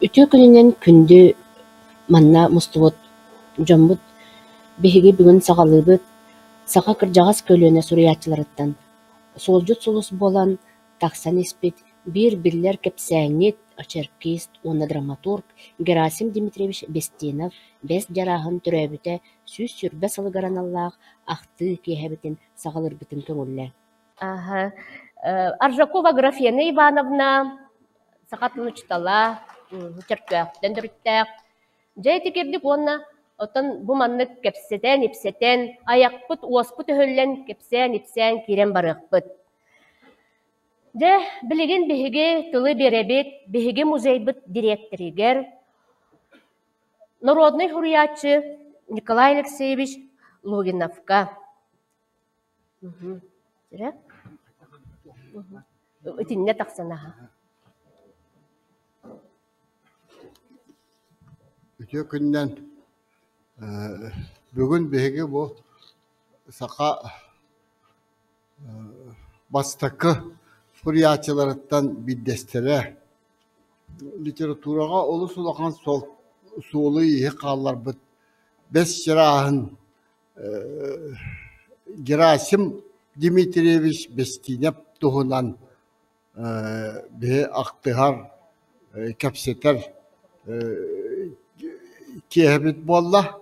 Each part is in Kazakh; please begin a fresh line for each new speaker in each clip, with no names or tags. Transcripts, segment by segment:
Ütü gününden kündü manna mustubut jombut biһиги бүгүн саҕалыыбыт саха кырдьаҕас көлүөнэ суруйааччыларыттан суолдьут сулус буолан тахсан испит биир биллэр кэпсээҥҥит очеркист уонна драматург Герасим Дмитриевич Бестинов бэс жарааһын төрөөбүтэ сүүс сүрбэ салыгаран аллаах ахтыы киэһэбитин саҕалырбытын көҥүллэр. Ага. Аржакова Графена Ивановна сахатлынычтала чыркыахтан дөрүттээк. Жайты кирдик уонна отон бу маннык кепсетен, ипсетен, аякпыт, уоспыт өһөллен кепсен, ипсен кирен барыахпыт. Же билигин биһиги тылы беребит, биһиги музейбыт директоригер народный хуриячы Николай Алексеевич Логиновка. Итинне тахсанаха.
Ütü günden bugün biһиги bu saqa bastakı huriyatçılarından biddestere literaturaga olus ulakan solu iyi qallar bit beş jarahın Gerasim Dmitrievich Bestinov tuhunan bir aktihar kapseter kehbet bolla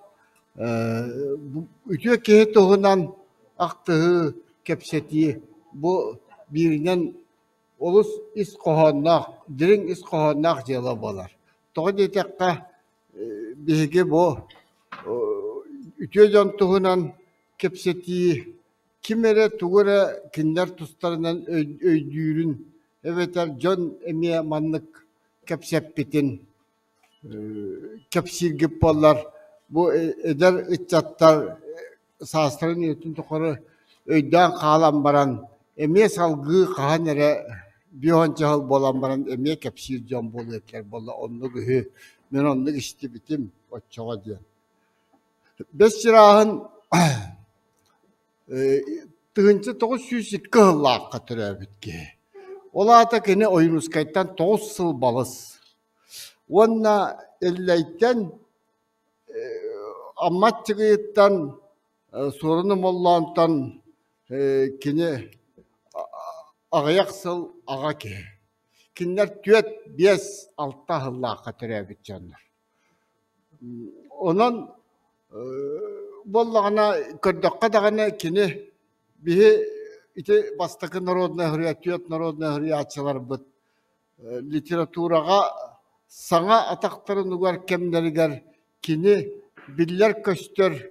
ütü kehe tuhunan aktığı kapseti bu birinden olus is kohonnak dirin is kohonnak jela bolar toğu detekka biһиги bu ütü jon tuhunan kapseti kimere tuğura kinler tustarından öydüğürün eveter jon emiye manlık kapseppitin kapsirgip bollar bu eder ıçattar sastırın yötün tukarı öyden kalan baran emiye salgı kahan ere biyon cahal bolan baran emiye kapsir jon bol etler bolla onluk ühü men onluk işte bitim o çoğa diye beş jirahın tığınçı 902 yıllıqqa türebitki. Olata kene oyunuskaytan 9 yıl balız. Onna elleyten ammatçıgıyıttan sorunum ollantan kene ağayak sıl ağa ki. Kinler tüet 5-6 yıllıqqa türebit canlar. Onun Bollağına kördökka dağına kini bihi iti bastakı народная hürriyatiyat, народная hürriyatçılar bıt. Literaturaga sana ataktarın ugar kemleriger kini biller köstör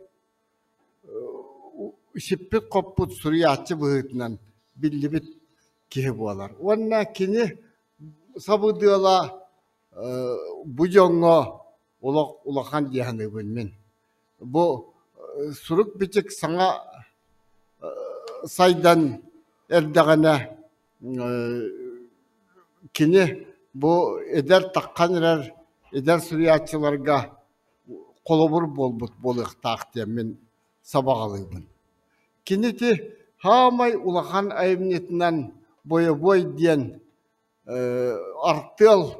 şippit kopput suriyatçı bıhıtından billibit kihi bolar. Onna kini sabıdığla bu jongo ulakan diyanı bilmin. Bu suruk biçik sana saydan erdağına kini bu eder takkan erer eder suriyatçılarga kolobur boluk taqtiya men sabağalıyım. Kini ti hamay ulakan ayımnetinden boy diyen arttıl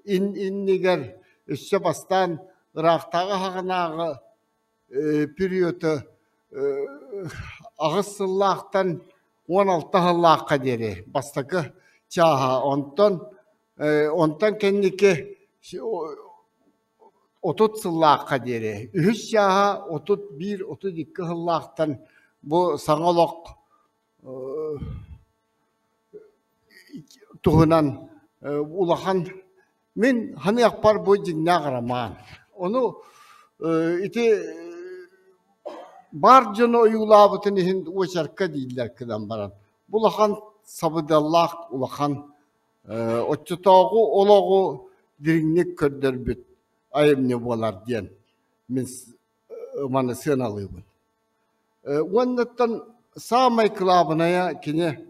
inniger üsse bastan Irak'tağı hağınağı periodu ağız sıllıqtan 16 yıllıqqa deri. Bastakı çaha ondan kendiki 30 yıllıqqa deri. Ühüs çaha 31-32 yıllıqtan bu sanoloq tuhunan ulahan men hani akbar bu jinna qaraman. Onu iti barcını uyulabıtın ihin o şarkı değiller kıdan baran. Bulahan sabıdallah ulahan oçutağı olağı dirinlik kördür büt ayım ne bolar diyen min manı sığınalıyım. Ondan samay kılabına ya kine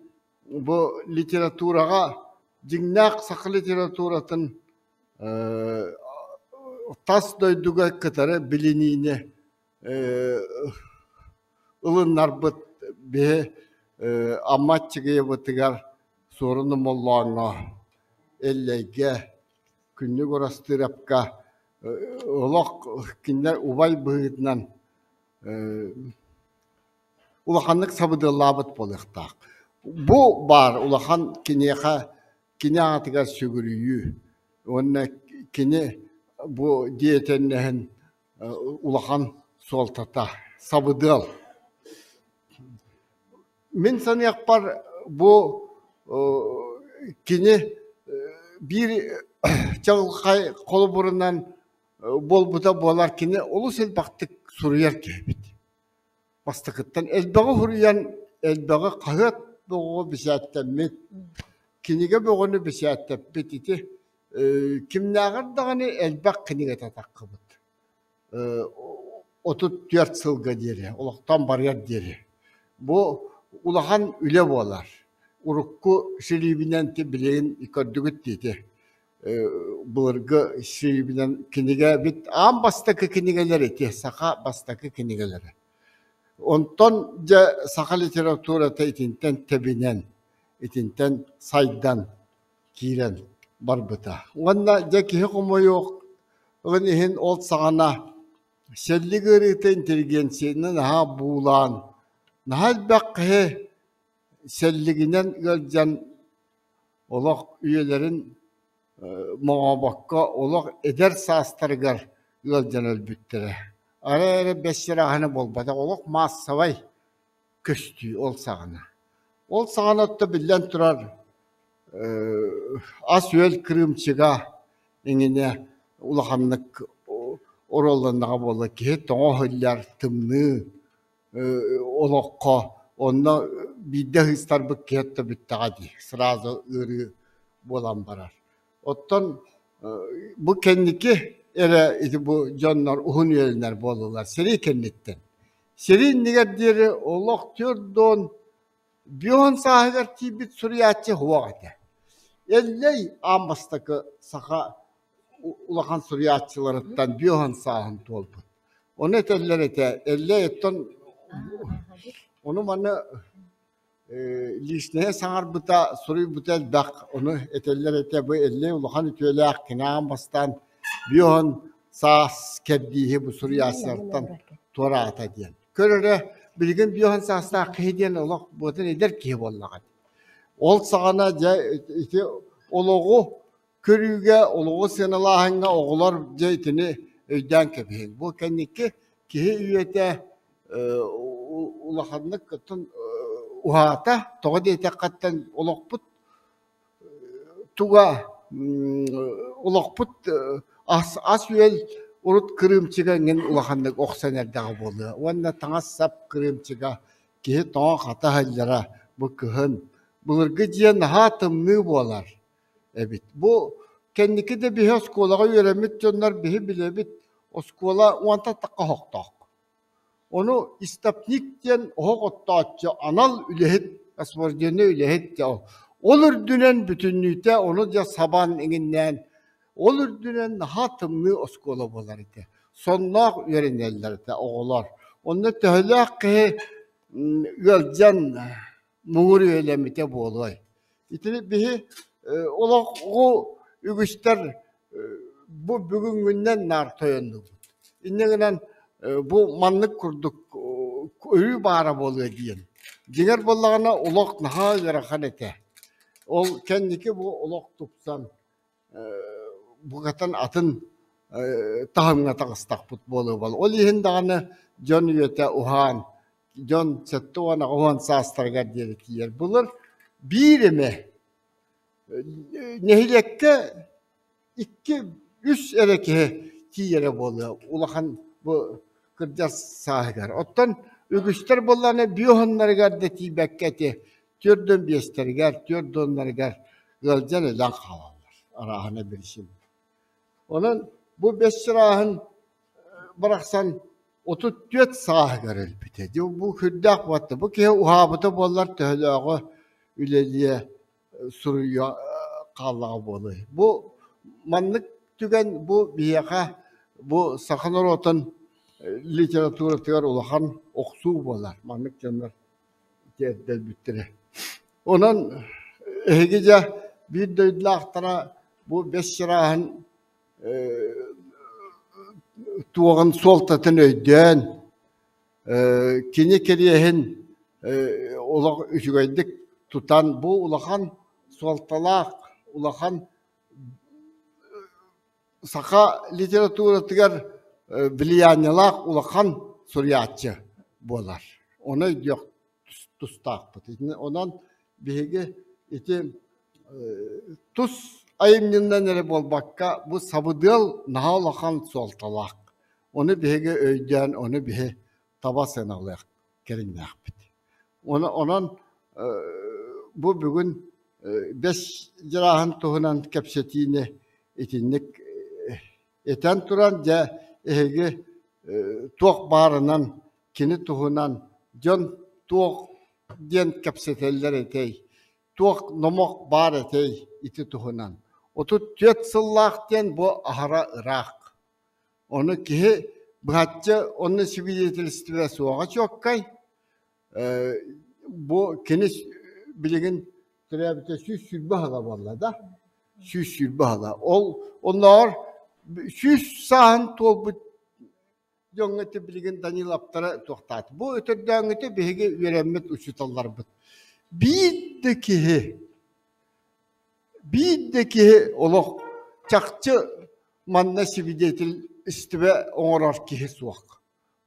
bu literaturaga jinnak sakı literaturatın tas doyduga katarı bilinine ılınlar bıt be ammatçıgıya bıtıgar sorunum Allah'ına ellege күннүк орастырапка олох киндер убай быгытынан улаханнык сабыдыллабыт болыктак. Бу бар улахан кине атыгар сүгүрүйү. Онна кине бу диетеннехин улахан солтата сабыдыл. Мен саныяк бар бу кине bir çağılkay kolu burundan bolbuta bolar kine olusel baktık suruyar kebit. Bastıkıttan elbağı huruyan elbağı kahıt boğu bisattan mit. Kinige boğunu bisattan bititi. Kimnağır dağını elbaq kinige tatakıbıt. 34 sılga deri. Olaktan bariyar deri. Bu ulahan üle bolar. Urukku şiribinden te bileğin ikardıgıt dedi. Bulurgu şiribinden kinige bit ağam bastakı kinigeler eti. Saka bastakı kinigeleri. Ondan ja saka literaturata itinten tebinen, itinten saydan kiren barbıta. Onda ja kihe komo yok. Önihin old sağana selli gırıta inteligensiyenin ha buğulan. Nahal bakhe selliginen gölcan olak üyelerin muhabakka olak eder sastargar gölcan ölbüttire. Ara 5 lirahını bolbada olak mas savay köstü ol sağına. Ol sağına da billen turar as yöl kırımçıga ingine ulahanlık orallarına bolla ki toğa hıller tımlı olakka onda bir de hıstar bu kıyette bittağadi. Sırada ırı bolan barar. Ottan bu kendiki bu canlar uhun yerler bolurlar. Seri kenditten. Seri nigar deri olak türdon biyon sahiler tibit suriyatçı huvagate. Elley ambastaki saka ulakan suriyatçılarından biyon sahin tolbu. Onu eteller ete. Elley etton onu bana lişneye sanar buta soruyu butel bak onu eteller ete bu elle ulakan ütüyle kinağın bastan biyon sağ keddiği bu suriyaslardan tora ata diyen. Körere bilgin biyon sağsa kıydiyen olak botan eder ki bollagat. Ol sağana ite ologu körüge ologu senalahanga oğular ceytini öyden kebihin. Bu kendiki kihi üyete ulakanlık kıtın uhata toğa diyete kattan olakput tuğa olakput as üyel urut kırımçıga ngen ulakanlık oksanerdağı bolu. Onda taŋas sap kırımçıga kihi toğa kata hallara bu kıhın bulurgu diyen hatımlı bolar. Evet bu kendiki de bir oskolaga yöremit jonlar bihi bilebit oskola wanta takka hoktak. Onu istapnik diyen oğuk ottaatça anal ülehit asvarcene ülehit ya. Olur dünen bütünlüğüte onu da saban eninden olur dünen hatımlı oskola bolar ite. Sonnak öğrenirler de oğular. Onu töhlak ki gölcan muğur öğlemite bolay. İtini bihi olak o ügüçler bu bugün günden nar toyandı. İnnegenen bu manlık kurduk ölü bara boluyor diyen. Diğer bollağına olak naha yarakan ete. Ol kendiki bu olak tupsan bu katan atın tahımına tağıstak futbolu bol. Ol yihin dağını John Yöte Uhan, John Çattuana Uhan sastarga diye yer bulur. Birime nehilekke 2-3 ereke tiyere boluyor. Ulakan bu kırca sahigar. Ottan ügüçler bollana biyohanları garda tibekketi. Türdün biyesteri gar, türdünleri gar. Gölcan elan havalar. Arahına bir şey. Onun bu 5 lirahın bıraksan 34 sahigar elbette. Bu hüddak battı. Bu ki uhabıta bollar töhülağı üleliye suruya kallağı boluyor. Bu manlık tügen bu biyaka bu sakınır otun literatüra tüger ulakan oksu bolar. Manlık canlar del büttire. Onun ehigice bir döydüle aktara bu 5 lirahın туğun soltatın öyden kini keriyehin olaq üçügeydik tutan bu ulahan soltalaq ulahan saka literatura tigar влиянялақ ulahan suriyatçı bolar. Ona yok tustaq bit. Ondan bihege iti tus ayımından nere bolbakka bu sabıdıl naha ulahan soltalaq. Onu bihege öyden onu bihe tabasın alaq kerinaq bit. Onan bu bugün beş jarahan tuhunan kapsetiğine itinlik eten turan ja ehege tuğ barınan kini tuhunan jon tuğ diyen kapseteller etey tuğ nomok bar etey iti tuhunan otu tüet sıllah diyen bu ahara Irak onu kihe bıhatçı onu siviyetilistire soğağa çok kay bu kini bilgin trebite süs sülbü hala valla da süs sülbü hala onlar süs sahan tol bu Yöngeti bilgin Daniel Aptara tohtat. Bu öteden öte bihege öğrenmet uçutallar bud. Biddeki olok çakçı manna sividetil istibe oğrar kihi suak.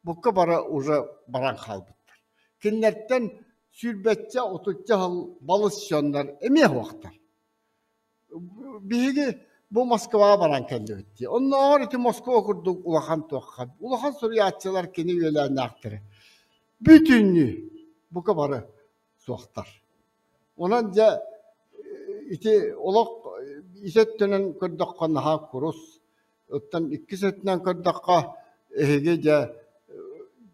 Bu kabara uca baran kalbıttır. Kinlerden sülbetçe otutça hal balış yönler emeh vaktar. Bihege bu Moskva'ya baran kendi ötti. Onlar iti Moskva kurduk ulahan toğkan. Ulahan suriyatçılar kendi üyelerine aktırı. Bütünlü bu kabarı soğuktar. Onanca iti olak iset dönen kırdakka naha kurus. Ötten iki setinden kırdakka ehegece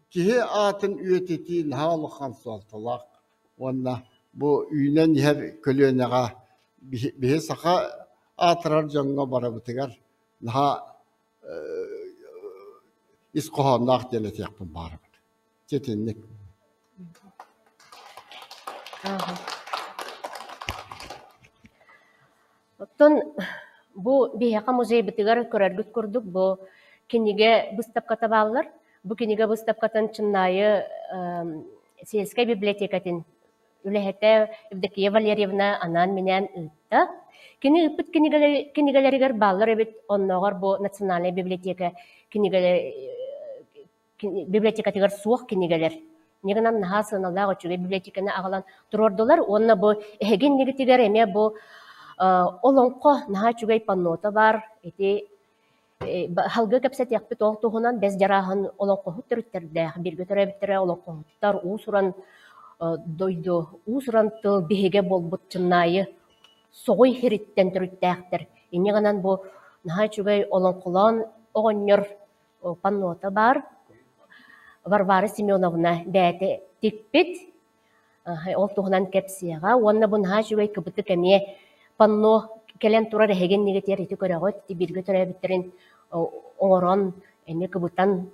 kihe atın üyeteti naha ulahan soğuktalak. Onunla bu üynen yer kölüyeneğe bihe saka atrar jonga bara bitigar naha iskohandak delet yapın bara. Çetinlik.
Оттон bu бияка музей битигер көрөргүт курдук бу киниге выставка табаллар. Бу киниге выставкатын чыннайы сельская библиотекатын үлехете Евдокия Валерьевна анан менен ытта. Кини ыппыт кинигалеригер баллар эбит онногор бу национальная библиотека библиотекатыгар суох кинигалер. Негенан наха сыналлаа очуга библиотеканы агалан турордулар. Онна бу эген негитигер эме бу олонко наха чугай паннота бар. Эти халгы кепсет яқпыт ол туһунан без жараһын олонкоһут төрүттердэ. Бирге төрөбүттере олонкоһуттар уусуран дойду уусуран тыл биһиге болбут чыннайы соғой хириттен түрүттээхтер. Иннеганан бу наха чугай олонколон оҕонньор паннота бар. Варвара Семеновна бәте тикпит. Ол туһунан кепсияга. Онна бу наха чугай кыбыты кеме панно келен турар эһеген негетер ити көрөгөт бирге төрөбүттерин оңорон эми кыбытан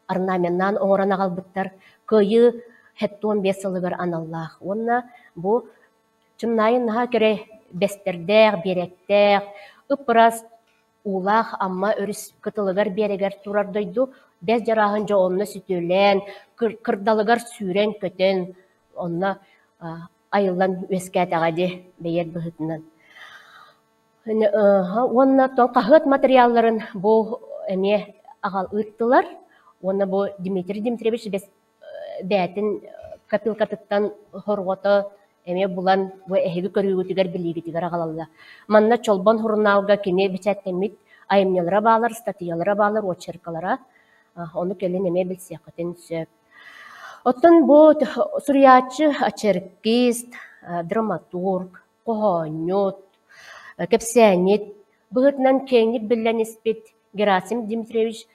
орнаменттан оңорон агалбыттар кыйы хеттон бесылыгар аналлах. Онна бу чыннайын наха кере бестердег, беректег, ыпырас улах амма өрүс кытылыгар берегер турар дойду. Без жараһын жо онна сүтөлен, кырдалыгар сүрен көтөн, онна айылан өскәтәгәде бейер быһытынан. Онна тон кахыт материалларын бу эме агал ыттылар. Онна бу Дмитрий Дмитриевич без бәтин капилкатыттан хоргото эме булан бу эһиги көрүгүтүгер билигитигер агалалла. Манна чолбон хурнауга кини бичәттемит айымнелара баалар, статьялара баалар, очеркалара. Onu kelin eme bilsiyakatin söp. Ottun bu suriyatçı, açerkist, dramaturg, kohonyot, kepsenit, bıhıtnan kenlik billen ispit Gerasim Dimitrievich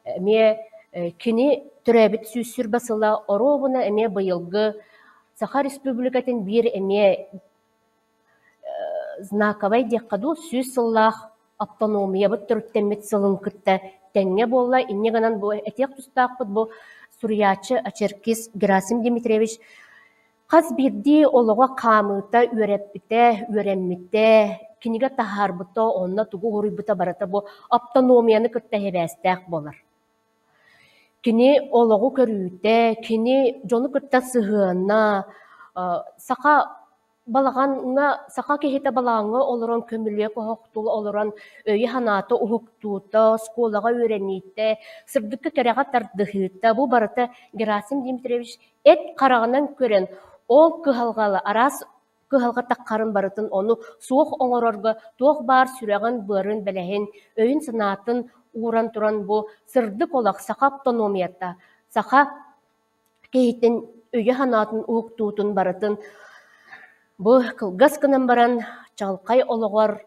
eme kini türebit süsür basıla orobuna eme bayılgı Saha Respublikatin bir eme znakavay dekadu süsüllah автономия бу төрттемит сылын кытта теңге болла иннеганан бу этек тустаакпыт бу сурьячы Ачеркис Герасим Дмитриевич каз бирди олого камыта үйреппите үйренмите киниге тахарбыта, онна тугу хуруйбута барата бу автономияны кытта хебәстәк болар. Кини ологу көрүүтэ, кини жону кытта сыһыанна, сака балаганга, сака кехите балааңа олорон көмүлүө кохоктул, олорон өйү ханаата ухуктуута, сколага үйренниитте, сырдыкка керега тардыхыытта, бу барыта Герасим Дмитриевич эт карагынан көрен, ол кыһалгалы, арас кыһалга таккарын барытын, ону суох оҥорорго, туох баар сүрэгин быарын бэлэһин, өйүн санаатын ууран туран бу сырдык олак сака автономиятта, сака кехитин өйү ханаатын ухуктуутун барытын, бу кылгас кынан баран чалкай ологор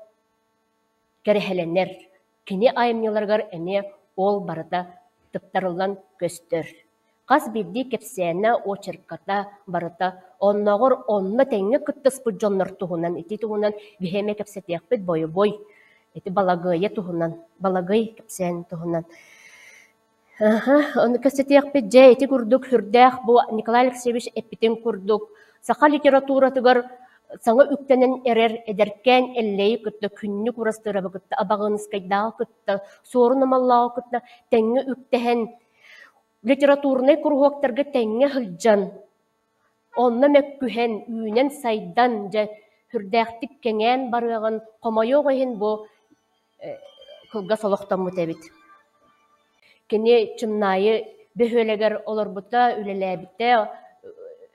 керехеленер. Кини айымныларгар эме ол барыта тыптарылан көстөр. Кас бирди кепсээне очерката барыта онногор онна теңге кыттыспы жоннор туһунан, ити туһунан биһеме кепсетиякпит бой. Ити балагыя туһунан, балагый кепсээн туһунан. Оны кепсетиякпит же ити курдук хүрдэх бу Николай Алексеевич эппитин курдук. Саха литературатыгар саңа үктенен эрер эдеркен эллей кытта күннү курастырабы кытта абагыныскайдаа кытта соорунамаллаа кытта теңге үктehen литературный кургуактарга теңге хылжан онна меккүһен үүнен сайдан же хүрдээхтик кеңен барыгын комойоогойын бу кылга солохтоммут эбит. Кини чымнайы бөхөлегер олорбута үлелээбите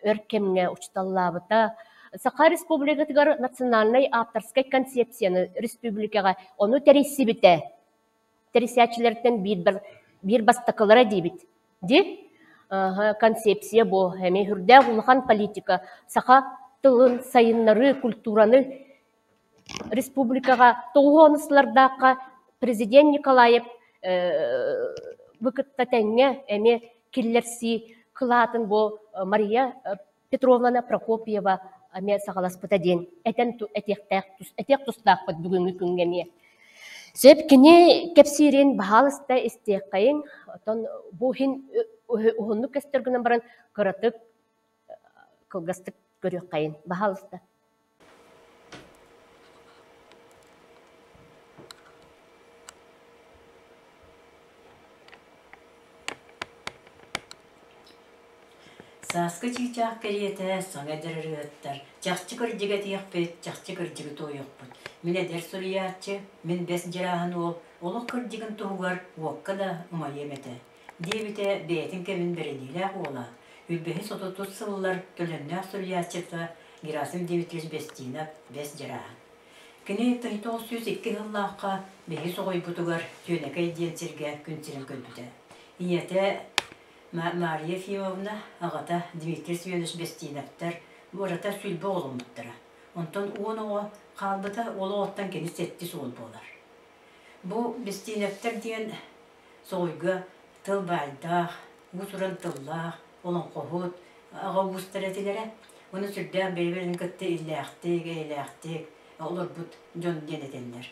өркемге учталлаабыта Саха республикатыгар национальный авторской концепцияны республикага ону тересибите. Тересячилерден бир бастакалара дейбит. Ди концепция бу эми хүрдэ улахан политика саха тылын, сайыннары, культураны республикага тоғуоныслардака президент Николаев выкытта теңге эми киллерси кылатын бу Мария Петровна Прокопьева аме сагаласпыта ден. Этек тустаақпыт бүгінгі күнгеме. Сөп кіне кепсирен бағалыста істеққайын, бұхин ұғынны көстергінен баран қыратып, қылғастық көрек қайын бағалыста.
Саска чичак керете саңа дәріргеттер. Жақчы көрдігі тияқпет, жақчы көрдігі тойықпыт. Мен әдер сұриятчы, мен бәс жарағын олық көрдігін тұғығар уаққа да ұмай еметі. Дебіте бәйтін кәмін бірініләқ ола. Үлбәхі соты тұтсылылар төліннәқ сұриятчыта Герасим Дмитриевич бәстейінап бәс жарағын. Кіне 1902 ғыллаққа бәхі соғой бұтығар төнекай денсерге күнсерін көлбіті. Иеті Мария Ефимовна ағата Дмитрий Семенович Бестиновтар бората сүлбі олымыттыра. Онтан оңыға қалбыта олы оттан кені сетті сол болар. Бұл Бестиновтар деген соғыға тыл байдақ, ұсырын тыллақ, олон қоғыт, аға ұстар әтелері. Оны сүрден бейберін күтті илләқтік, әйләқтік, олар бұд жон ден етенлер.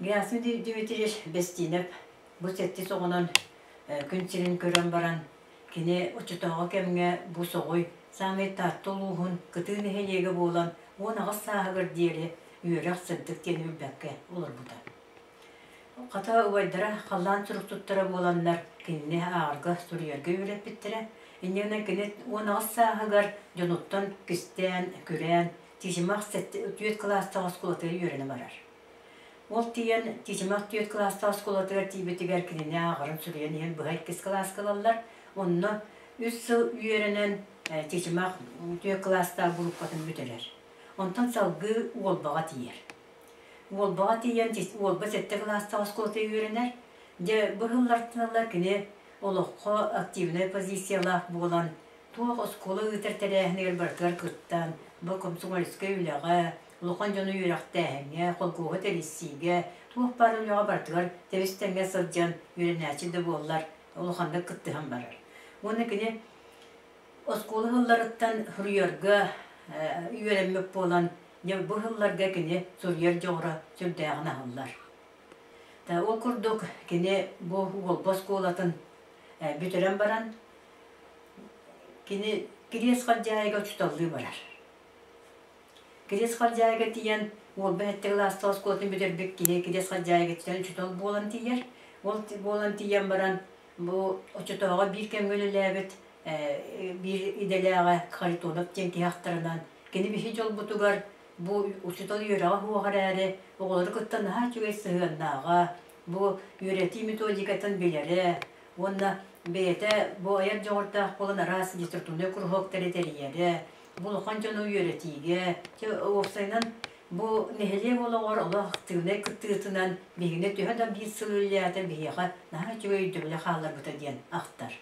Герасим Дмитрий Бестинов бұл сетті соғынан күнсерін көрін баран, кене ұчытаға кәмге бұ соғой, саңай таттылуғын, күтігіне хелегі болан, оңағыз сағығыр дейлі, үйіріқ сындық тен үлбәкке олар бұда. Қата ұвайдыра қалан сұрық тұттыра боланлар, кеніне ағырға сұрыерге үйрет біттірі, енегіне кене оңағыз сағығыр, жоnuттан күстен, көрен, тежімақ сәтті өтует кластағы сколатығы үйрені барар. Ол тиен тижимақ түйет класста сколатығар тейбетігер кеніне ағырын сүрген ең бұғай кес класс кылалар. Онны 3 сыл үйерінен тижимақ түйет класста бұрып қатын бүтелер. Онтан салғы олбаға тиер. Олбаға тиен олба сәтті класста сколатығы үйерінер. Де бұғыллартыналар кене олыққа активный позициялақ болан. Туақ осколы үтіртәрәхінер бартығар күттан, бұл комсомольскі үйліға, Луқан жону үйрақтәңе, қолқуғы тәресіге, туық бары үйаға бартығар, тәвестәңе сылжан үйренәчіді болылар, Луқанда күттіған барар. Оны кіне, осколы ғылларыттан хүрерге үйренмек болан, бұл ғылларға кіне сүрер жоғыра сүрдәғына ғыллар. Ол күрдік кіне бұл олбас қолатын бүтерен баран, кіне керес қал жайға ұчталығы барар. Керес қалжайға тиен ол бәттігі ластығыз көтін бөтербек кейе кедес қаджайы кеткен үчітол болан тияр. Ол болан тиян баран бұл үчітоға бір кәмгөліләбет bir ideляға қаритонып тенки ақтарынан. Кені біші жол бұтығар бұл үчітол үйраға хуағар әрі, оғылары күттан наға жүгей сығыннаға, бұл үйреті методикатын білері, онна бейті бұл аяр жоғыртақ болын арасы деструктурны күрхоқ тәрі бұл ұқан жону үйретіге, оқсайнан бұл нехеле болығыр олақ тығыны күттігітінен бейгіне түйі бір сылылияты бейеға наға жүгей дүбілі қалар бұта ден ақтар.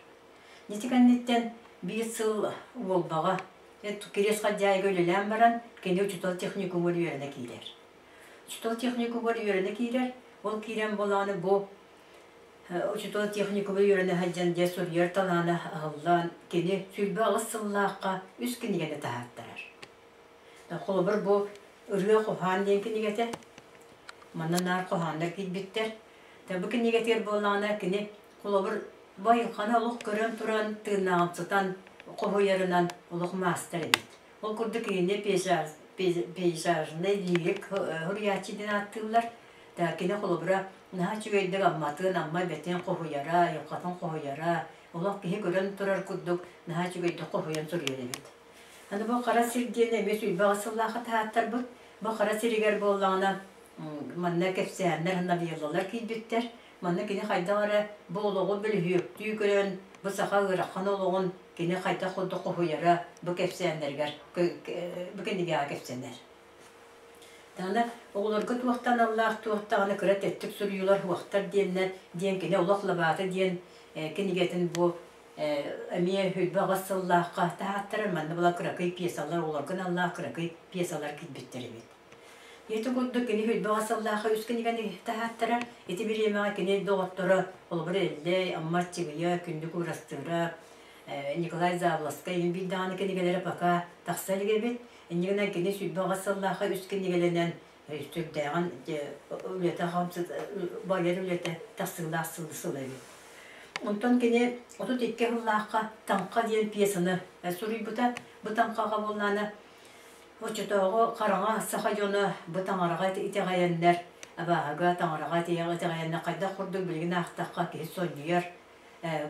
Нетиканнеттен бір сыл олбаға, кересқа жай көлілен баран, кені үчітол техникумыр үйеріне кейлер. Үчітол техникумыр үйеріне кейлер, ол кейлен болағаны бұл үчітол техникумыр үйеріне хаджан де сұрьер таланы ағылдан, кені сүлбі ағыз сыллаққа үз кенегені тағаттарар. Қолы бір бұл үрге қоған ден кенегеті, маннан ар қоғандар кейтбеттер. Бұл кенегетер болағына кені қолы бір байылқаны олық көрін тұран тыңнағымсытан қоғойарынан олық мастер едет. Ол күрді кейіне пейзажында лирик хұриятчиден аттылар. Кені қолы бұра наға чүгейдік амматын амма бәтен қоғойара, елқатын қоғойара, олық кейі көрін тұрар күрдік наға чүгейдік қоғойан сұрер едет. Аны бұл қара сирден әмес үйбаға сыллақы тағаттар бұл. Бұл қара сиригер болағына манна кәпсәнлер ғына бейылылар кейбеттер. Манна кені қайдағары бұл олығы біл үйектүй көрін, бұл сақа ғыраққан олығын кені қайда құлды қоғыяра бұл кәпсәнлергер, бұл кендеге кәпсәнлер. Тағына оғыларға туақтан Аллах туақтағаны күрәт әттік сүрүйілер уақтар дейіннен, дейін кені олық лабаты дейін кенегетін бұл әмие хүлбаға сыллаққа тағаттарыр. Манна бұла күрәкей пьесалар, оларғын Аллах күрәкей пьесалар кетбеттері бет. Еті күрді кені хүлбаға сыллаққа үскенегені тағаттарыр. Еті бір емеға кені доғыттыры, ол бір әлдей, аммат чегіе, күнді көрастыры, Николай Завласка, ең білдағаны кенегелері бақа тақсалыге бет. Енегінен кені хүлбаға сыллаққа үскенегеленен үстігдәған үлеті қамсыз, байлар үлеті тақсылақ сылы бет. Онтон кені 32 жыллаққа таңқа дейін пьесаны сұрый бұта, бұ таңқаға болнаны Очытоғы қараңа сақа жоны бұ таңараға итеғайынлер, абағаға таңараға итеғайынлер қайда құрдық білген ақтаққа кейі сонүйер,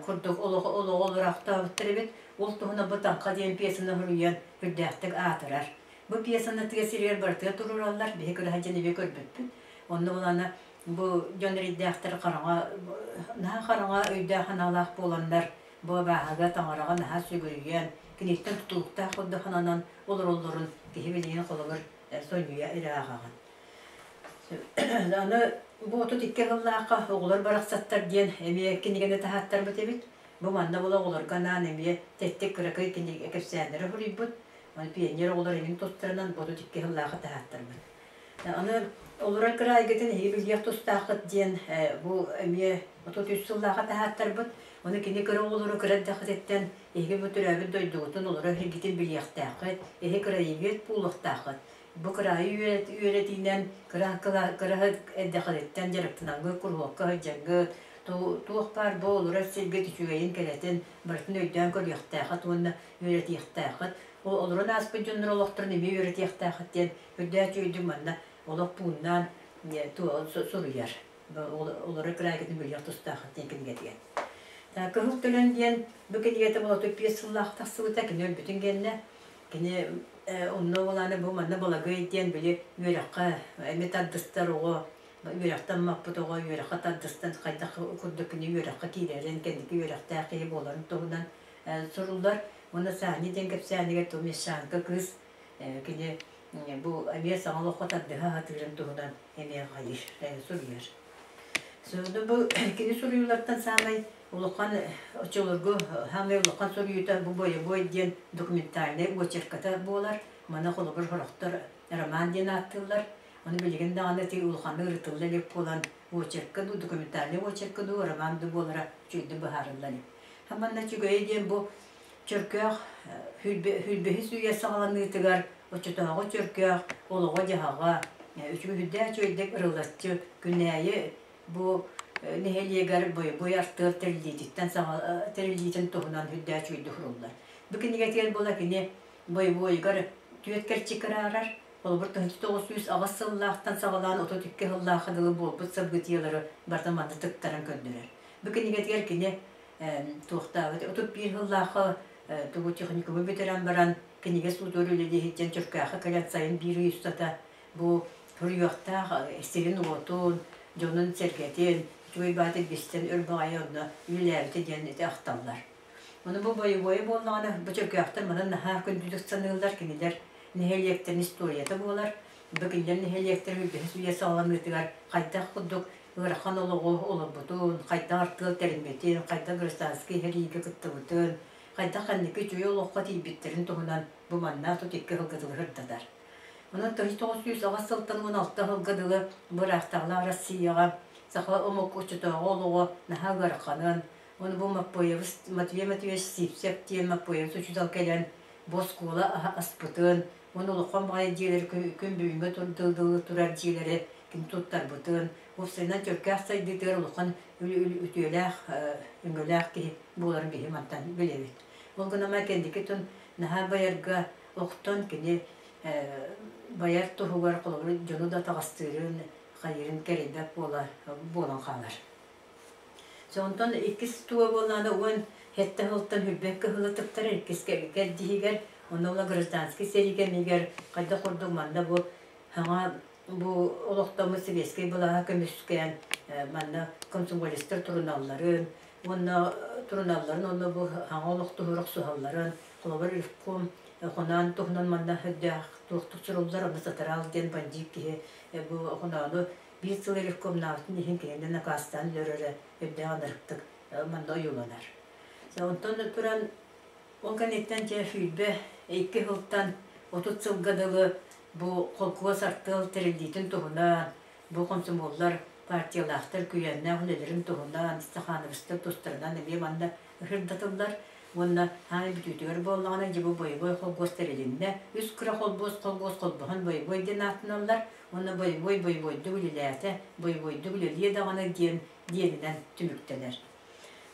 құрдық олығы олырақта бұттыры бет, ол тұғына бұ таңқа дейін пьесаны хүрейен үрдәқтік атырар. Бұ пьесаны тігесірер бартыға тұрыр алар, бейі көрі хәжені бей көрбетпін. Онды оланы бұ жөнірейдәқтір қараңа өйдәқін алақ боландар, бұ бағаға таңараға наға сөгірейен, кенеттен тұтылықта құдды қананан олыр-олырын кейі білген қолығыр сонүйя ирағаған. Аны бұ 32 жыллаққа оғылар барақсаттар ден әме кенегені тағаттар бұт әбет. Бұ манда бұла оғыларғанан әме тәттік күрәкөй кәпсәнері хүрей бұт. Пионер оғылар әмен тұстарынан бұ 32 жыллаққа тағаттар бұт. Аны олар кіра әгетін әйі білгек тұстақыт ден бұ әме 33 жыллаққа тағаттар бұт. Оны кені көрі олары көрәддіқыт еттен еге бұтыр әбін дойдығытын олары хергетін білияқтақыт, еге көрі егет бұлықтақыт. Бұ көрі үйретінен көрі әддіқыт еттен жарықтынанғы күрғаққа жәңгі туық бар бұ олары сергет үшігейін кәлетін бұрытын өйден көріяқтақыт, оны үйретияқтақыт. Оларын аспын жоныр олықтырын еме үйретияқтақыт ден өйдәт өйдің манна олық бұғынан сұрыяр. Олары көрі әгетін білияқтастақыт ден кенгетген. Көхік төлен дейін бүкін еті болады пьесыллақ тақсы өті кені өлбітін кені. Кені онны оланы бұл манна балағы дейін білі үйраққа әмет аддыстар оғы, үйрақтан мақпыт оғы, үйраққа таддыстан қайда күрді кені үйраққа кейлерін, кендікі үйрақта қиы боларын тұғынан сұрылдар. Оны сәне ден кәпсәнеге тұмес шаңқы қыз кені бұл әме саңылыққа таддыға атырын тұғынан әме ғайыр сұрыяр. Сөйді бұл кені сұрыйлардан сағай Улуқан очолоргу хамы улуқан сорюта бу бой ден документальный очерката болар. Мана холобыр хорохтар роман ден аттылар. Оны билеген даганы ти улуханны ырытылды леп болан очерка ду документальный очерка ду роман ду болара чүйді бахарылды. Хаманна чүгөй ден бу чөркөк хүлбехи сүйе сағаланы тыгар очотоғы чөркөк олығы жағаға үчүгү хүддә чөйдек ырылатчы күнәйі бу Нехелиегер бой артыр терилдейтен тоғынан хүдді әчуйді құрылдар. Бүкін негетген бола кені бой-бойгар түйеткер чекірарар, Олбур 1900 агас сыллаахтан сагалаан 32 сыллаах дылы болбут сабгытыялары бартаманды тыктарын көндөрөр. Бүкенигетер кине туохтаабыт 31 сыллаахы тугу техникумы бетеран баран кинеге судөрүле дихиттен чөркаахы калят сайын бири юстата бу турюахтаах эстерин уотун жонун сергетин чуй баты бистен өрбагайонна үләбите денете ахталлар. Оны бу боевой боллаганы бу чөркаахтар мынан наха көндүдүк саныылар кинелер нехелектен историята болар. Бүкінден нехелектер үбесуе саламытыгар кайта кудук ырхан олого олобутун, кайта артыл теринбетин, кайта гражданский хериге кыттыбытын, кайта ханники чуй олоққа тийбиттерин тугунан бу манна тутикке хылгыдылы хырдадар. Онан 1916 хылгыдылы бырақтағла Россияға сақла омок учутоғы олого наха гарқанын, оны бу Мапоевс, Матвей Матвеевич Сипсек тиен Мапоевс учутал келен боскула аспытын, оны олоқан бағай дейлер күн бүйінгі тұрдылдылы тұрар дейлері кін туттар бұтын. Офсайнан түркәқ сайдыдыр олоқан үтеләқ, үңгіләқ кейі боларын бейі мантан білевет. Ол ғынама кәндекі түн наға байарға оқтан кені баяр тұғығар қолығыр жону да тағастырын, қайырын кәрейбәк болан қалар. Соңтан екіс туға боланы оған хетті ғылттан хүлбәккі ғылытықтар әркес кәддігер, оны ола гражданский серігемегер қайда құрдығманда бұл хаңа bu olaqtamı Sibeskey bulaha kömüskən manna komsomolistler turunalların, onna turunalların onna bu hağa olaq tuğruq suhalların, qolabar ilkum xonan tuğnan manna hüddəq tuğtuq surullar onu sataral den bandip ki bu xonanı bir sıl ilkum naftin ihin kende nakastan lörere hüddəq anırıqtık manda yolanar. Ondan turan onkanetten cefilbe 2 yıldan 30 yıl gadalı bu kolkuğa sarttığıl terildiytin toğunan, bu konsumollar partiyalahtır küyenne hülelerin toğunan, istahanırıstır dostlarından emeğe manna hırdatırlar. Onunla hani bütütüyor boğulağına gibi boyu boy kolgoz terilinne, üst kıra kolboz kolboğun boyu boy den atınırlar. Onunla boyu boy düğülelerde, boyu düğüleliye dağına diyeninden tümükteler.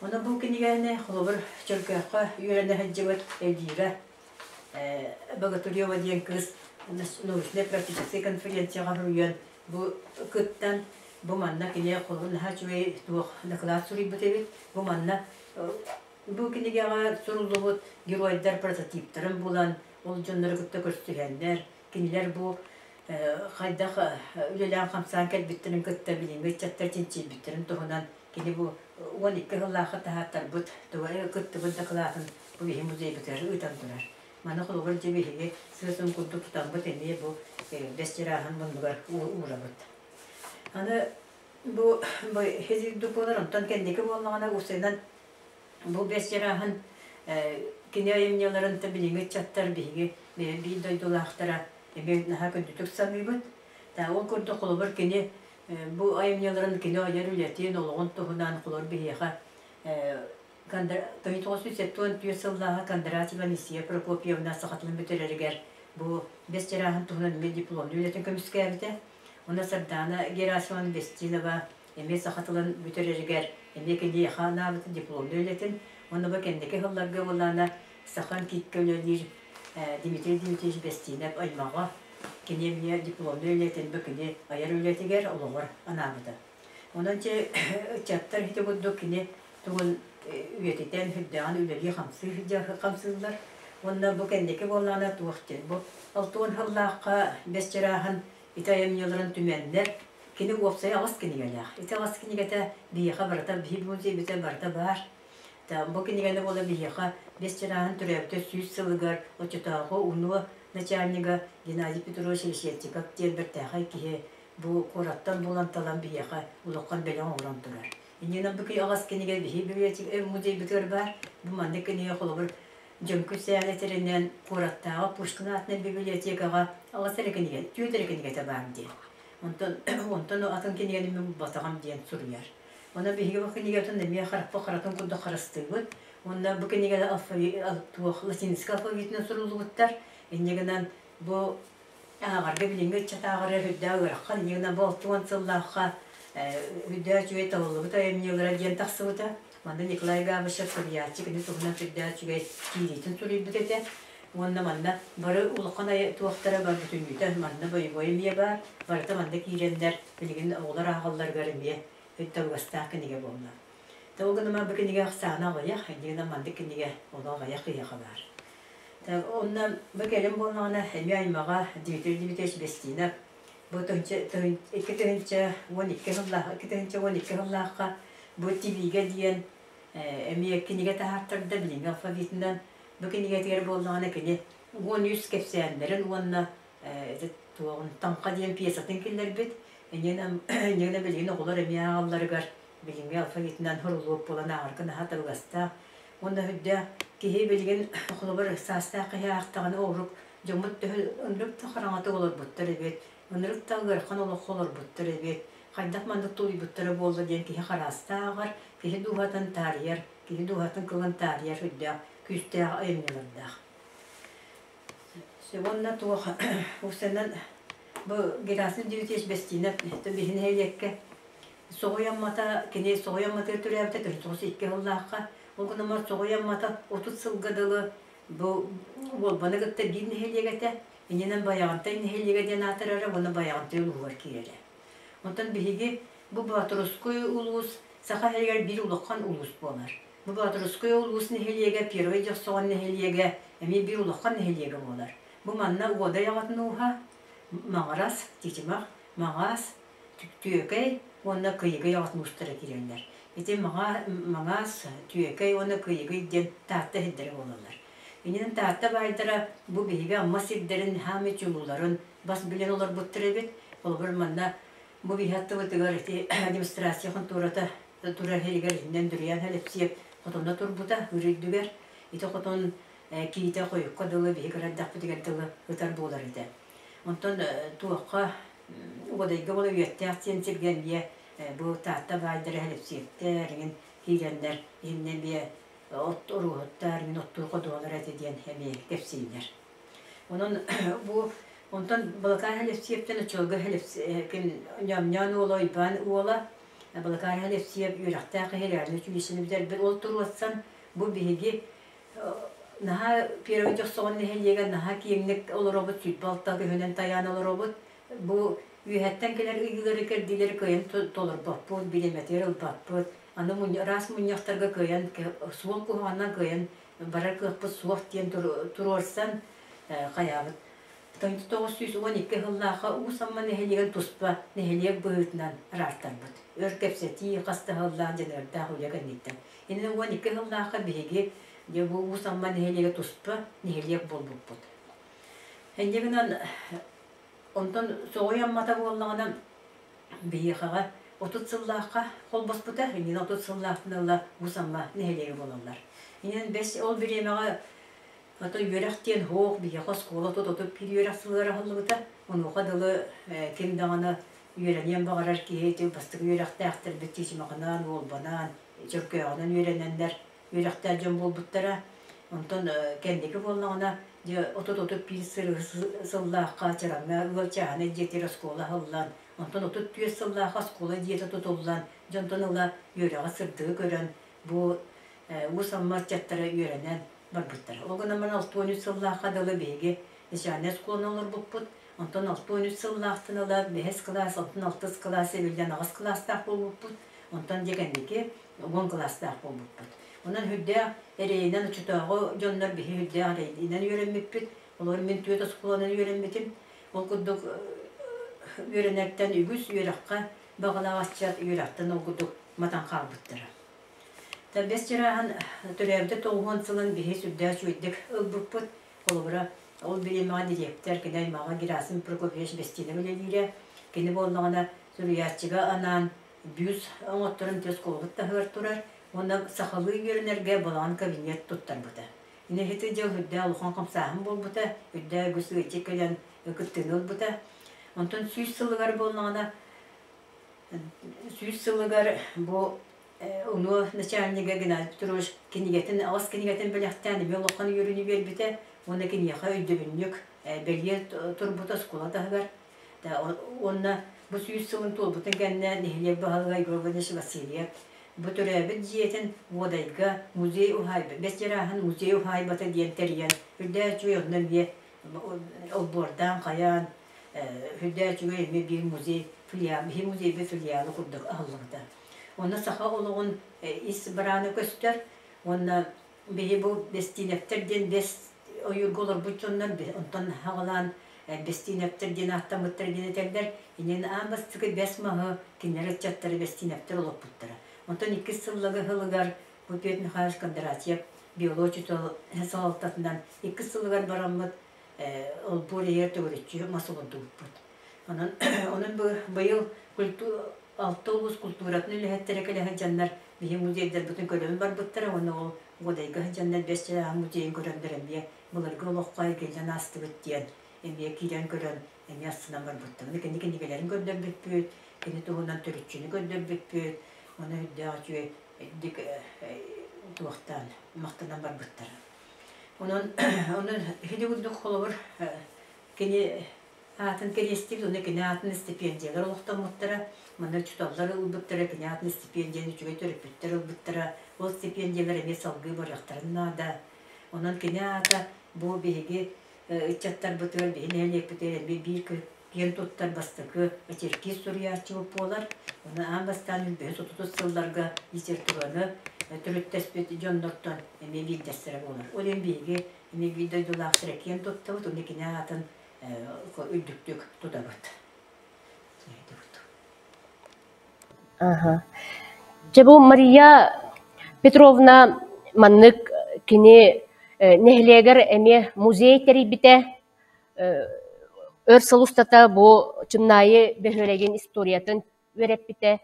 Ona bu kinigene kolobur çörkakka yörene hacıvat evdire, Bogatuleva diyen kız, научная практическая конференцияға хүрген бұл күттен бұл манна кене қолын хачуэй туық доклад сүрей бұтебет бұл манна бұл кенегеға сұрулы бұд геройдар прототиптарын болан ол жонлары күтті көрістігендер кенелер бұл қайдақ үлелен қамсан кәлбеттерін күтті білінгі чаттар тенчел беттерін тұғынан кене бұл 12 ғыллақы тағаттар бұд күтті бұд докладын бұл ехі музей бітері ұйтан тұрар. Мана қолығыр жебеге сырсын күнді тұтан бұд әне бұл бәстері мұндығар ұра бұд. Аны бұл хезілді болар ұнтан кәндекі болмағана ұсайдан бұл бәстері кене айымнеларын біліңі чаттар бейге бейін дойдулақтара әме наға күнді түксаны бұд. Ол күнді қолығыр кене бұл айымнеларын кене айар үлетен олығын тұғынан қолығыр бейеға 1970 Кондратьева Нисия Прокопьевна сақатылын бөтерерігер бұл бестерағын тұғынан мен дипломды өлетін көміскәбіді. Оны Сардана Герасимовна Бестинова эме сақатылын бөтерерігер эме кенде қанабыты дипломды өлетін. Оны бұл кендекі ғылларға болана сақан кейткі өлелер Дмитрий Дмитриевич Бестинов аймаға кене мне дипломды өлетін бүкіне аяр өлетігер олығыр анабыды. Онан че чаттар хеті бұдды кене тұғын üyetiten hüddağın üleli қамсызлар. Онна бұл кәндекі болғана туықтен. Бұл 6 жыллаққа бәстерағын итайым елірін түменлер. Кені опсай ағыз кенегелер. Иті ағыз кенегеті бейеға барыта, бейб музей біте барыта бар. Бұл кенегені бола бейеға бәстерағын түрәбіті сүйіз сылығар, отчетағы ұнуы начальнига Геннадий Петрович Решетчиков ден бір тәғай кеге бұл қораттан болан талан бейеға ұлыққан бәлен оңыран тұрар. Иннен бүкей ағас кенеге бейі библиотек музей бүтер бар. Бұл манды кенеге қолығыр жөңкі сәлетерінен қораттағы Пушкин атының библиотекаға ағас әрі кенеге, түйетері кенеге те бар ден. Онтан атын кенегені мен батаған ден сұрыяр. Оны бейге бұл кенеге өтін әме қараппа қаратын күнді қарасты бұд. Онда бұл кенеге латинский алфавитінің сұрылы бұттар. Иннегінен бұл ағарға білінгі чатағыры хүдді ағыраққа, иннегінен бұл 6 жыллаққа Hüddəyə cüvey tavıllı bu da emniyolara diyen taqsı bu da. Manda Nikolay Gabışa Sovyatçı kini tuğunan hüddəyə cüvey kiritin sürüy bu dede. Онна манна бары улакана туактара бар бүтүнгүтө манна боймия бар. Барыта манда кирендер билген оглар агаллар гарымия. Өттөгөстак книге болна. Тогунама бикниге аксана гоя, хендина манда книге олага якыя бар. Та онна бекелем болнана хемяймага дибитеш бестина. Бу төнче экетенче 12 хыллака бу тивиге диен эмие книге таһаттырда билген алфавитинен бекниге тер болнана кини 100 кепсәндерен онна тугын танка диен пьесатын киллер бит. Нена билген оглар эмия алларыгар билген алфавитинен хурулуп болана аркына хатылгаста. Онда хүддә кихи билген оглар саста кыяктаган оруп жомут өнлүп тахараңаты болор буттар бит. Өнлүп тагыр хан олохолор буттар бит. Кайдак мандык туй буттары болду диен кихи харастагар, кихи дугатын тарьер, кихи дугатын кылын тарьер хүддә күстә айныларда. Сегонна туга усеннен бу герасын дивитеш бестинеп бихин хелекке соғояммата кене соғояммата түрәбте түртос 2 жыллакка огынымар соғояммата 30 сылгадылы бу бана гытта бин хелегете иненен баягынта хелеге ден атырары буны баягынта улугар кирере. Онтан биһиги бу Батырское улус саха хелегер бир улуккан улус болар. Бу Батырское улусын хелеге первый жаксоган хелеге эми бир улуккан хелеге болар. Бу манна года ягатын уха маңарас тичимак маңас түйекей онна кыйгы ягатын устара киренлер. Эти маңас түйекей онна кыйгы ден таатта хеддери болалар. Инен таатта байдыра бу биһиге амма сиддерин хами чулуларын бас билен олар буттыры бит. Ол бир манна бу биһатты бутыгар администрацияхан тура хелигеринен дүриян хелепсиеп котонда турбута үриддүгер. Ите котон киите койукка дылы биһигереддак бутыгер дылы ытар болар иде. Онтон туакка угодайга болу үеттяқтен сирген бие бу таатта байдыры хелепсиектер, кирендер, иннен бие от уруғыттар, оттур қодуалар әтеден әме кепсейдер. Онтон балакар хелепсиектен чолга хелепсиектен ням-нян ола, ибан ола, балакар хелепсиект үйрақтағы хелерді чүлесіні бідер бір ол тұруатсан, бу биһиги наха первый жоқсоғын нехелеге наха киеңнік олар обыт сүйтбалттағы хөнен таян олар обыт. Бу үйәттен келер үйгілері кердилері көйен толыр баппыт, билеметер ылбаппыт. Аны рас мұньяқтарға көйен, суол куғаннан көйен, барар көппіт суақ тиен тұрорсан қаябыт. 1912 жыллаға ұсамма нехелеген тұспа, нехелег бұғытынан рартар бұд. Өр кепсети қасты жыллаға женерді ғылеген еттен. Енен 12 жыллаға бейге бу усамма нехелеге туспа нехелег болбуп бут. Хендегенен онтон соғояммата боллаганан бейхага 30 сыллакка холбоспута, хенден 30 сыллактын усамма нехелеге болалар. Инен 5 ол биремега ата юрактен хоқ бейха скола тототуп пир юрактылары халлыгыта, онуга дылы кем дагана юренен багарар киети бастык юрактактыр битчимагынан болбанан, жөркөгөнөн юренендер үйрақтар жөн болбуттара, онтон кендеки болнағына отут пир сыллаққа чараңа ылчағаны жетер скола халлан, онтон отут түйес сыллаққа скола диета тотоллан, жонтон ыла үйрәға сырдығы көрін, бұ усаммат жаттары үйрәнен барбуттара. Оғынаман 6-13 сыллаққа дылы бейге нешане сколан олар бұппут, онтон 6-13 сыллақтын ыла 5 класс, 6 класс, евелден ағыз класстақ болбуппут, онтон дегендеки 10 класстақ болбуппут. Онан хүддә әрейінен ұчытағы жонлар бігі хүддә әрейінен үйренмеппет. Олар мен түйет осқыланын үйренметім. Ол күдік үйренерттен үгіз үйраққа бағалақ асчат үйрақтан ол күдік матан қалбыттыра. Бес жараған түрәбді 9 сылын бігі сүрдә шүйдік ұлбықпыт. Ол білемеға директор, кенай маға Герасим Прокопьевич бестені білелері. Кені болнағына сүріятчыға анан бюз оңоттырын төс қолғытта ғыр тұрар. Онда сахалы үйерінерге балаған кабинет тұттар бұта. Ине хеті жыл хүдді алуқан қамсағын бол бұта, хүдді өгісі өтек кәлен өкіттің ұл бұта. Онтан сүйіс сылығар болнағына, сүйіс сылығар бұл ұны начальниға Геннадий Петрович кенегетін, ағыз кенегетін біліқтәні мен олыққан үйеріні бер біте, оны кенеға өйді бүннік бәлге тұр бұта скуладағығар. Онна бұл сүйіс сылын тол бұтын кәніне нехелек бағалға Игорь Васильев bu türebit jiyetin odayga muzey uhay bes jarahan muzey uhay bata diyen teriyen hüdde çuyordan bir o bordan kayan hüdde çuyor bir muzey bir muzey bir filiyalı kurduk Allah'ta. Ona saha olduğun istibranı göster. Ona bir bu destinefterden bes oyurgular bütünler ondan havalan bestinefterden hatta mutterden terler. İnen ambas tıkı besmahı kineret çatları bestinefter olup buttara. Ondan 2 yıllığı hılıgar bu piyetini xarış kandıratıyap biyoloji hesaltatından 2 yıllıgar baramıt ol buraya yer tögürüçü masal oldu bu. Onun bu yıl Altolus kulturatını lehetterekele canlar bir muzeyde bütün görevim var buttara onu o godayga canlar besçe muzeyin görevlerim diye bunlar goloqay gelen astı bittiyen emye kiren gören emye sınam var buttara kendi gelerin gönder bitpüt kendi tohundan törüçünü gönder bitpüt onu dağıtıyor dik tuğtan mahtadan var buttara onun hiduguduk olur kendi Atın kerestip onu kene atın stipendiyalar oluktan muttara mana tutalları ulbuttara kene atın stipendiyanı çünkü törüpüttara ulbuttara o stipendiyalar eme salgı baraktarına da onun kene ata bu bihigi çattar butör beynelek butör bir gen tuttar bastıkı Çerkez Suriyaçı opolar onu ambastan ülbe 30 yıllarga iser turanı türüt tespit jondortan eme bildestere olur o den bihigi eme bilde dolaqtıra gen tuttu onu kene atın üddüktük tutabat.
Aha. Bu Maria Petrovna manныk kini nehleger emi muzey teribite örsalustata bu çımnayı behölegen istoriyatın verep bite.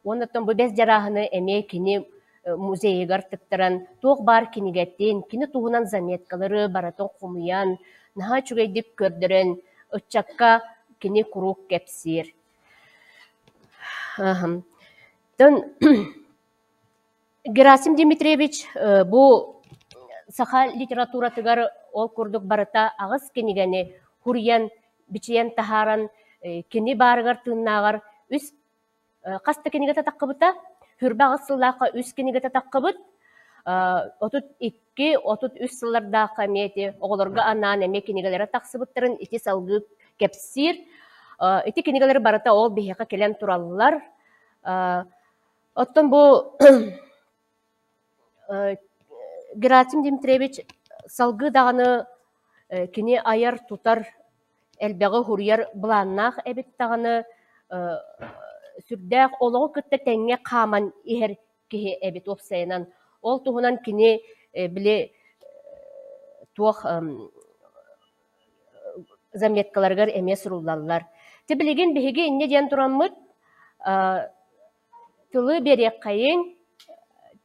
Ondan bu bez jarahını emi kini muzeyger tıktaran tuğ bar kini gettin kini tuğunan zametkaları baraton kumuyan naha çügeydik kördüren uçakka kini kuruk kepsir. Gerasim Dimitrievich bu saha literatura tıgar ol kurduk barata ağız kinigeni huryan biçiyen taharan kini bargar tığınnagar üs kasta kinigete takkabıta hürbe ağızsıllaqa üs kinigete takkabıt 32-33 yıllarda kamiyeti oğulurga anan eme kinigelere taksıbıttırın iti salgı kepsir iti kinigeleri barata ol biheka kelen turallılar otton bu Gerasim Dimitrievich salgı dağını kini ayar tutar elbeği huryer bulannak ebit dağını sürdäq oloğu kıtta tenge kaman iher kihi ebit opsayanan ol tuhunan kini bile tuğ zametkalargar emes rullallar. Tibilegen bihigi inne diyen turanmıt tılı berek kayın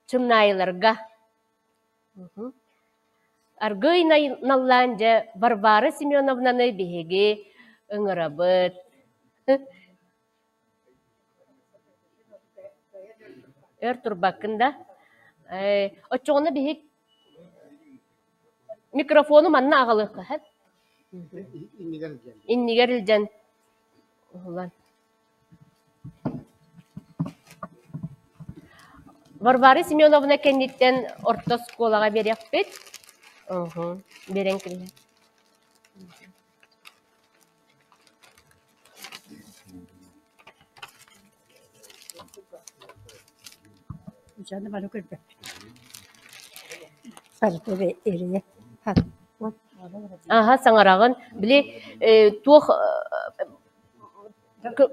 çımnaylarga. Argıy nallanca Varvara Semyonovna'nı bihigi ıngırabıt. Turbakında. Oçoğuna bihig mikrofonu manna ağalıqı. İnniger ilcan. Varvara Semyonovna kenditten orta skolaga berek bit. Beren kirli.
Canım bana kırdı. Sarıtı ve eriye.
Aha sangarağın bile tuğ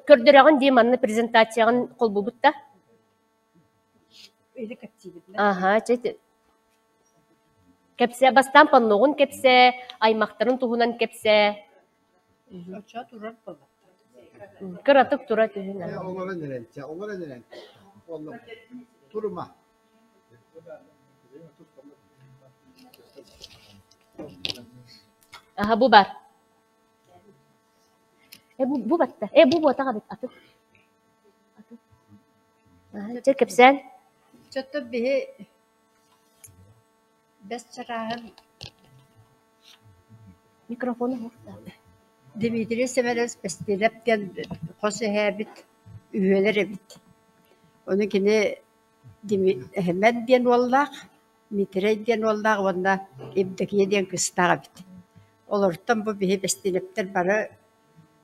kördürağın diyemanını prezentasyağın kol bubutta.
Öyle kapçıydılar.
Aha çet. Kepse bastan pannoğun kepse aymaqtарын tuğunan kepse.
Aşağı durar baba.
Kıratık tura tühünen.
Onlara neren? Onlara neren? Oğlum. Durma.
Aha bu bar. Bu batta. Bu bota kabit atık. Aha çet kepsen.
Çatı bir bes çarağın
Mikrofonu burada.
Dimitri Semeres bestelep gel kosu habit üyeleri bit. Onunkini Hemen diyen ollaq, mitirey diyen ollaq, onda ibdekiye diyen kıstağa bit. Olurtan bu bihi bestinepter barı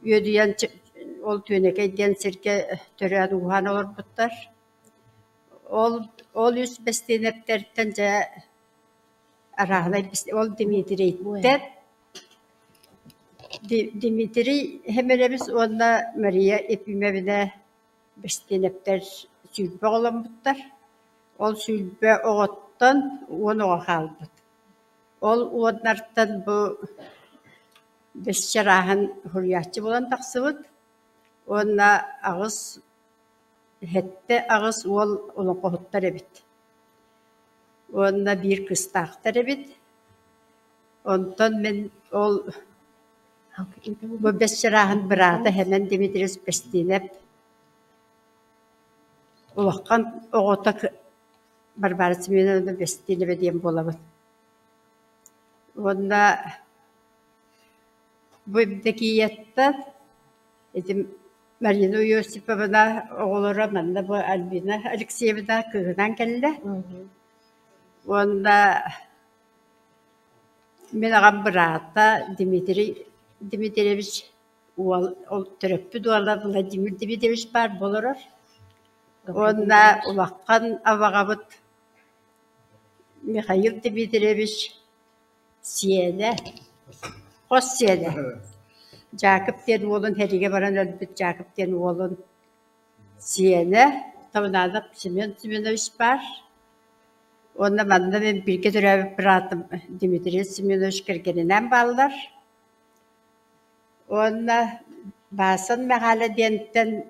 yödüyen ol tüynekey diyen sirke töreyen uhan olur butlar. Ol yüz bestinepterten ja arağınay ol Dimitriy'ten. Dimitri hemenemiz onda Maria epimevine bestinepter sülbe olan butlar. Ol sülbe oğuttan onu oğalbıt. Ol onlardan bu beşçarahın hürriyatçı bulan taqsıbıt. Ona ağız hette ağız onun qohuttar ebit. Ona bir kıstaqtar ebit. Ondan men ol bu beşçarahın bırada hemen Dimitris bestinep ulaqan oğuta barbarısı menen bestinep diyen bolabıt. Onda bu ibdekiyette edim Marina Yosipovna oğulları manna bu Albina Alexeyevna kığınan kelle. Onda men ağam bırata Dimitrievich ol töröppü duala Vladimir Dimitrievich bar boloror. Onda ulaqan avağabıt Mikhail Dimitrievich Siyene, Hos Siyene. Jakob den oğlun herige baran ölbüt Jakob den oğlun Siyene. Tavnada Semyon Semyonovich bar. Onda banda ben birge töröbüp bırattım Dimitrievich Semyonovich kirgeninen ballar. Onda basan meğale diyenten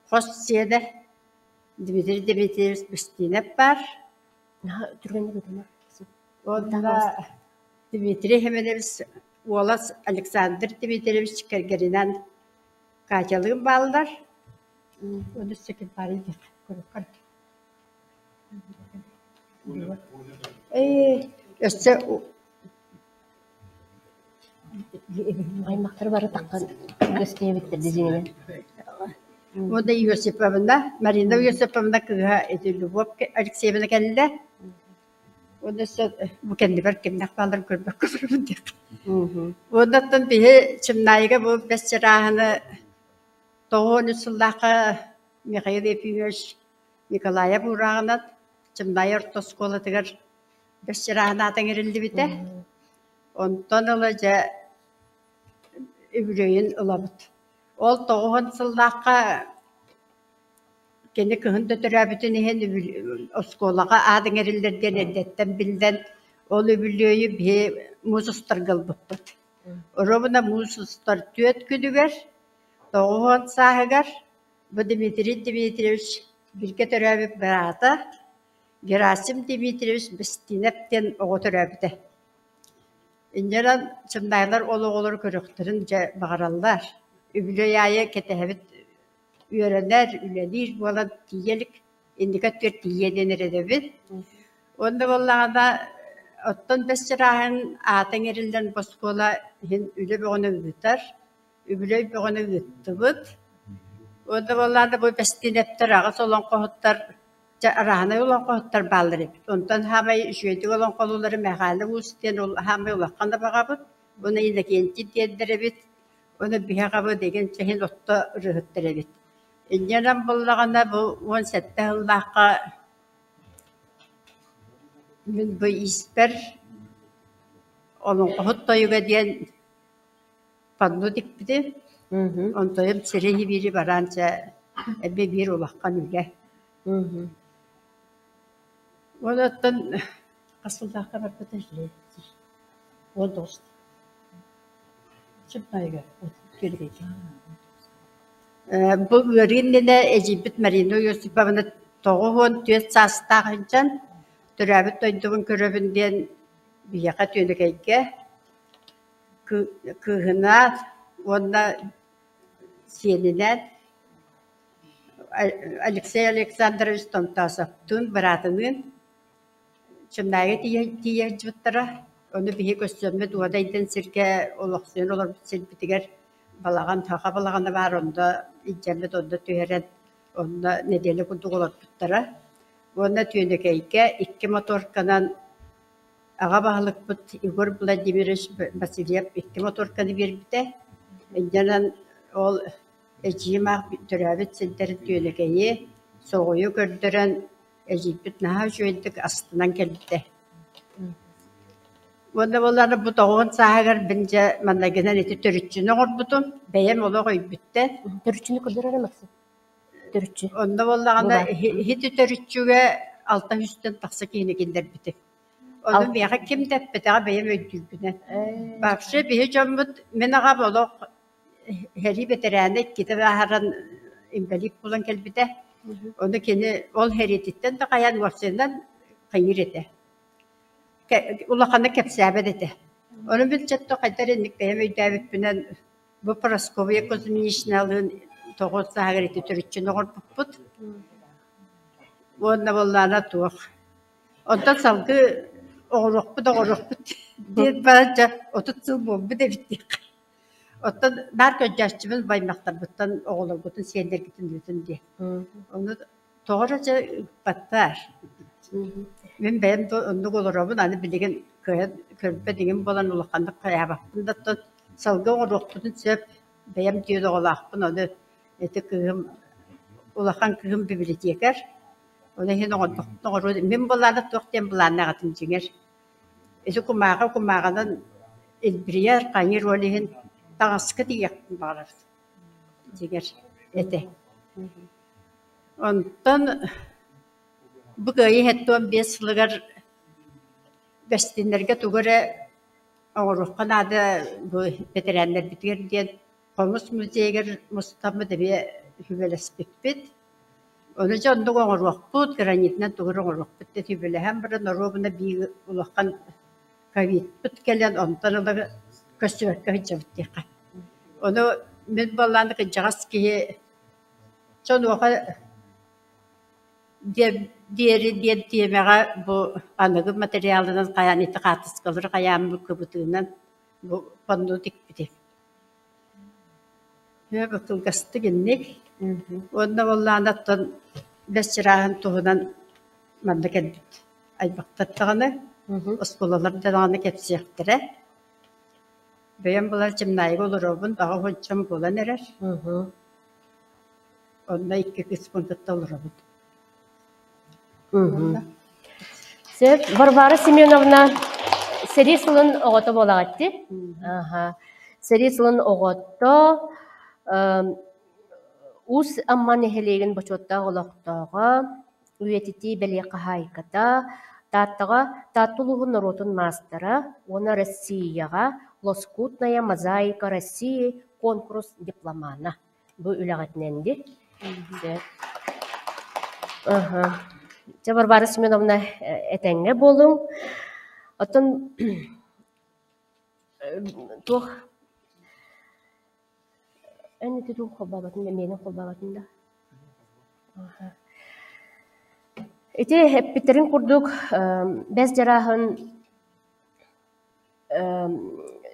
Hos Siyene Dimitri Dimitrievich Bestinep bar.
Türgende götürme.
Onda Dimitri hemenemiz oğlas Alexander Dimitrievich kirgeninen kaçalığın ballar. Onu sökün bari de. Össe
Aymakları barı takkan gösteye bitti dizine.
onda Yosipovna, Marina Yosipovna kıha edilübop Alexeyevna kelle. Onda bu kendi bir kimdak ballar görmek kusurum diye. Ondan bihi çımnayga bu besçarahını Doğu Nüsullah'a Mikhail Epiyevich Nikolaya burağından çımnay ortoskola tıgar besçarahını atan erildi bite. Ondan olaca übüreyin ılabıt. Ol Doğu Nüsullah'a kendi kıhında törabütün ehen oskolağa adın erillerden eddetten bilden ol übülüyü bir muzustar gılbıttı. Orabına muzustar tüet güdüger, Doğuhan sahıgar, bu Dimitrievich birke törabüp barata, Gerasim Dimitrievich Bestinep'ten oğu törabüte. İncelan çımdaylar olur körüktürün bağırallar. Übülüyü ketehebit üyerenler, üyelir, bu olan diyelik, indikatör diye denir edebit. Onda vallahi ottan besçarahın atın erilden boskola hin üle bir onu üdüter. Übüley bir onu üdütübüt. Onda vallahi bu bestinepter ağız olan kohutlar, arahana olan kohutlar baldır. Ondan hamay şöyle olan koluları mehalle usten hamay ulaqanda bağabıt. Onu yine kenti diyendirebit. Onu bir haqabı degen çehin otta rıhıttirebit. İncenem bollağına bu 17 yıllıqa min bu isper onun kohut toyuga diyen pannu dikbidi. Ontoyum sirehi biri baranca ebbe bir ulaqan üle. Ondan asıldaqa barbatajlı. O dost. Çıpnayga. Gelgeydi. Bu öğrenine Ecibit Marina Yosipovna toğuhun tüet sastağıncan türabit doyduğun köröbünden bir yaka tönükeyge kıhına onda seninen Alexey Alexandrovich Tomtasov'tun bıratının çımnayı diye cıvıttıra onu bir gösterme duadaydan sirke olaqsın olur silbitiger balağan taqa balağanda var onda İcemmet onda tüheren onda nedeni kunduk olur tuttara. Онна түйінекейке 2 моторканан аға бағылық бұд Игорь Владимирович Васильев 2 моторканы бербіте. Инжанан ол әжимақ түрәбіт сендері түйінекейі соғойы көрдірін әжипіт наға жөйдік астынан келді. Онда болары бұд оғын сағығар бінже маннагенен еті түрітчіні ғорбұдым. Бәйем олы қой бітті.
Төрүчүнү көрдөр эле максим. Төрүчү.
Онда болағанда хеті түрітчіге алтан үстен тақсы кейіні келдер біті. Onun bir kim de bedava benim ödülüne. Bakşı bir cümlet menağa bolo heri veterane gidip haran imbelik bulan kelbide. Onu kendi ol herititten de kayan varsandan kayır ede. Ulakanda kepsabe dedi. Onun bir çatto kadar indik benim ödülüp binen bu Praskovya Kozminişnalın toğuz sahagareti türüçünü korpuput. Onda bollana tuğ. Ondan salgı oğurluk bu diye bence 30 yıl bu da bitti. Ondan narkotikçimiz baymaklar bundan oğullar bundan sender gittin diye. Onu doğruca batar. Ben de onu olur hani bildiğin körpe diyeyim bolan ulakanlık kaya baktım da salgı oğurluk bundan sebep benim diyordu olak bunu da eti kıyım ulakan kıyım bir bilecekler. Onu henüz doğru. Ben bunlarla tokken bunlarla katım ciğer. Eski kumağadan elbriyer kanyır olihin tağıskı diye bağlar. Ciğer ete. Ondan bu gayı hetton 5 yıllar bestinlerge tugure Avrupa adı bu veteranlar bitiyor diye Komus Müzeyer Mustafa da bir hüvelespikbit. Onu canlı oğurluk granitden doğru oğurluk bitti böyle hem bir norobuna bir ulakan kavit bit gelen ondan da köşek kavicavti. Onu med ballandı ki jaski çoğu oka diğeri diyemeye bu anıgı materyalından kayan eti katıs kalır kayan bu kubutuğundan bu pandodik bitti. Ya bakın gastı günlük. Onda vallahi nattan besçirahan tohudan manda gelbit. Ay baktattığını oskolalar dananı kepsiyaktire. Beyan bular cimnayı olur obun, dağı honcam bulan erer. Onda 2 kısmın kıtta olur obun.
Varvara Semyonovna seri sılın oğutu bolağıttı. Seri sılın oğutu Us amman ehelegen boçotta olaqtağa üyetiti beliyaka haykata tattuluğun narotun mastera ona Rossiyaga Loskutnaya Mozaika России konkurs diplomana bu ülagatnendi. Varvara Semyonovna etenge bolun. Oton tuh أنا تدوم خبابتنا مينا خبابتنا. إتى بترين كردوك بس جراهن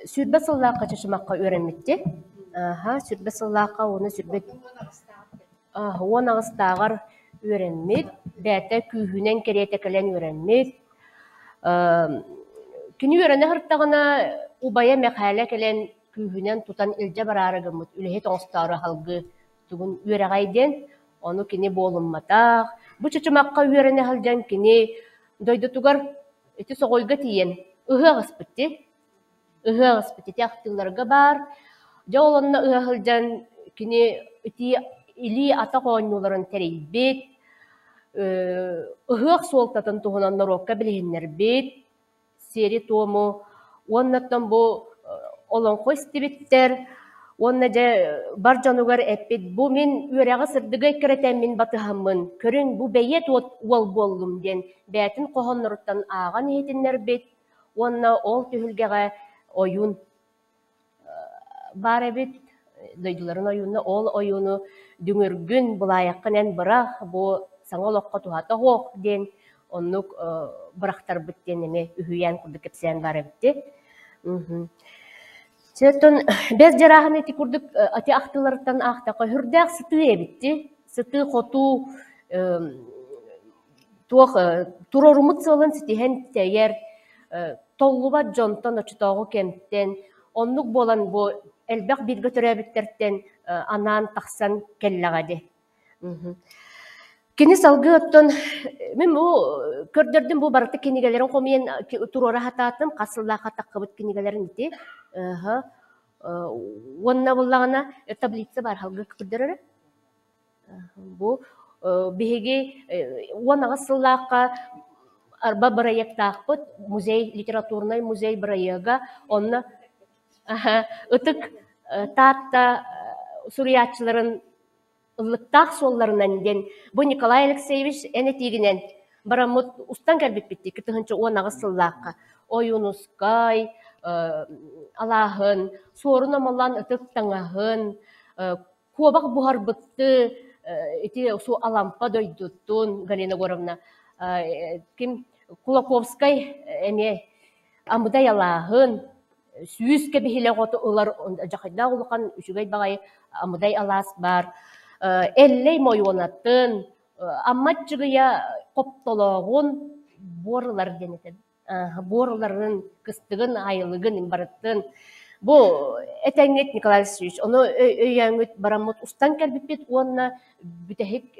سربة صلاقة تشمقة أورمتة. سربة صلاقة ونا سربة هو نغستاغر أورمت. بعد كهونن كريتا كلن أورمت. كني أورنا هرتغنا وبايا مقالة كلن Kühünen tutan ilce bararıgımız, ülehet onstara halgı tugun üyereğayden, onu kini bolunmataq. Bu çaçamakka üyerene halcan kini doydu tugar, iti soğuyga tiyen, ıhı ağıspıtti, tiyaktıllarga bar. Ja olanna ıhı halcan kini iti ili ata qoğunuların tereybet, ıhı soltatan tuğunan narokka bilehinler bet, seri tomu, onnattan bu olan koystibitter, onnaca barcanugar epit, bu min üreğe sırdıgay kereten min batıhamın, körün bu beyet ol bollum den, beyatin qoğonlarıttan ağan etinler bit, onna ol tühülgeğe oyun bar ebit, duyduların oyununa ol oyunu düngürgün bulayakınen bırak, bu sana lokka tuhata hoq den, onluk bıraktar bitten eme ühüyen kurduk epsen bar ebitti. Çerton bez jarahını eti kurduk ati aktılardan aktaqa hürdaq sıtığı ebitti. Sıtığı qotu туох турорумут сылын ситиһэн тәйер толлуба жонтон очутоогу кемтен оннук болан бу элбэх биргэ төрөбүттерден анаан тахсан келлагади. Кини салгы оттон мен бу көрдөрдүм бу барыты кинигелерин комуен турора хатаатым касыллаха таккыбыт кинигелерин ити. Онна буллагана таблица бар халгы көрдөрөр. Бу биһиги уонага сыллаакка арба барайактаакпыт музей, литературный музей барайыга онна ытык таатта суриятчыларын ыллыктаах суолларынан ден бу Николай Алексеевич эне тигинен барамут устан кэлбиппитти кытыгынча уонага сыллаакка ойунускай алаахын суорун амалан ытык таңаһын куобак бухарбытты ити су алампа дойдуттун Галина Горовна ким Кулаковскай эме амудай алаахын сүүскэ бихиле гото улар жахайда улахан үчүгай багай амудай алаас бар эллей мойонатын аммаччыгыя коптологун борлар денетен борларын кыстыгын айылыгын барыттын бу этеңет Николай Алексеевич ону өйөңүт барамут устан келбиппит уонна бүтехик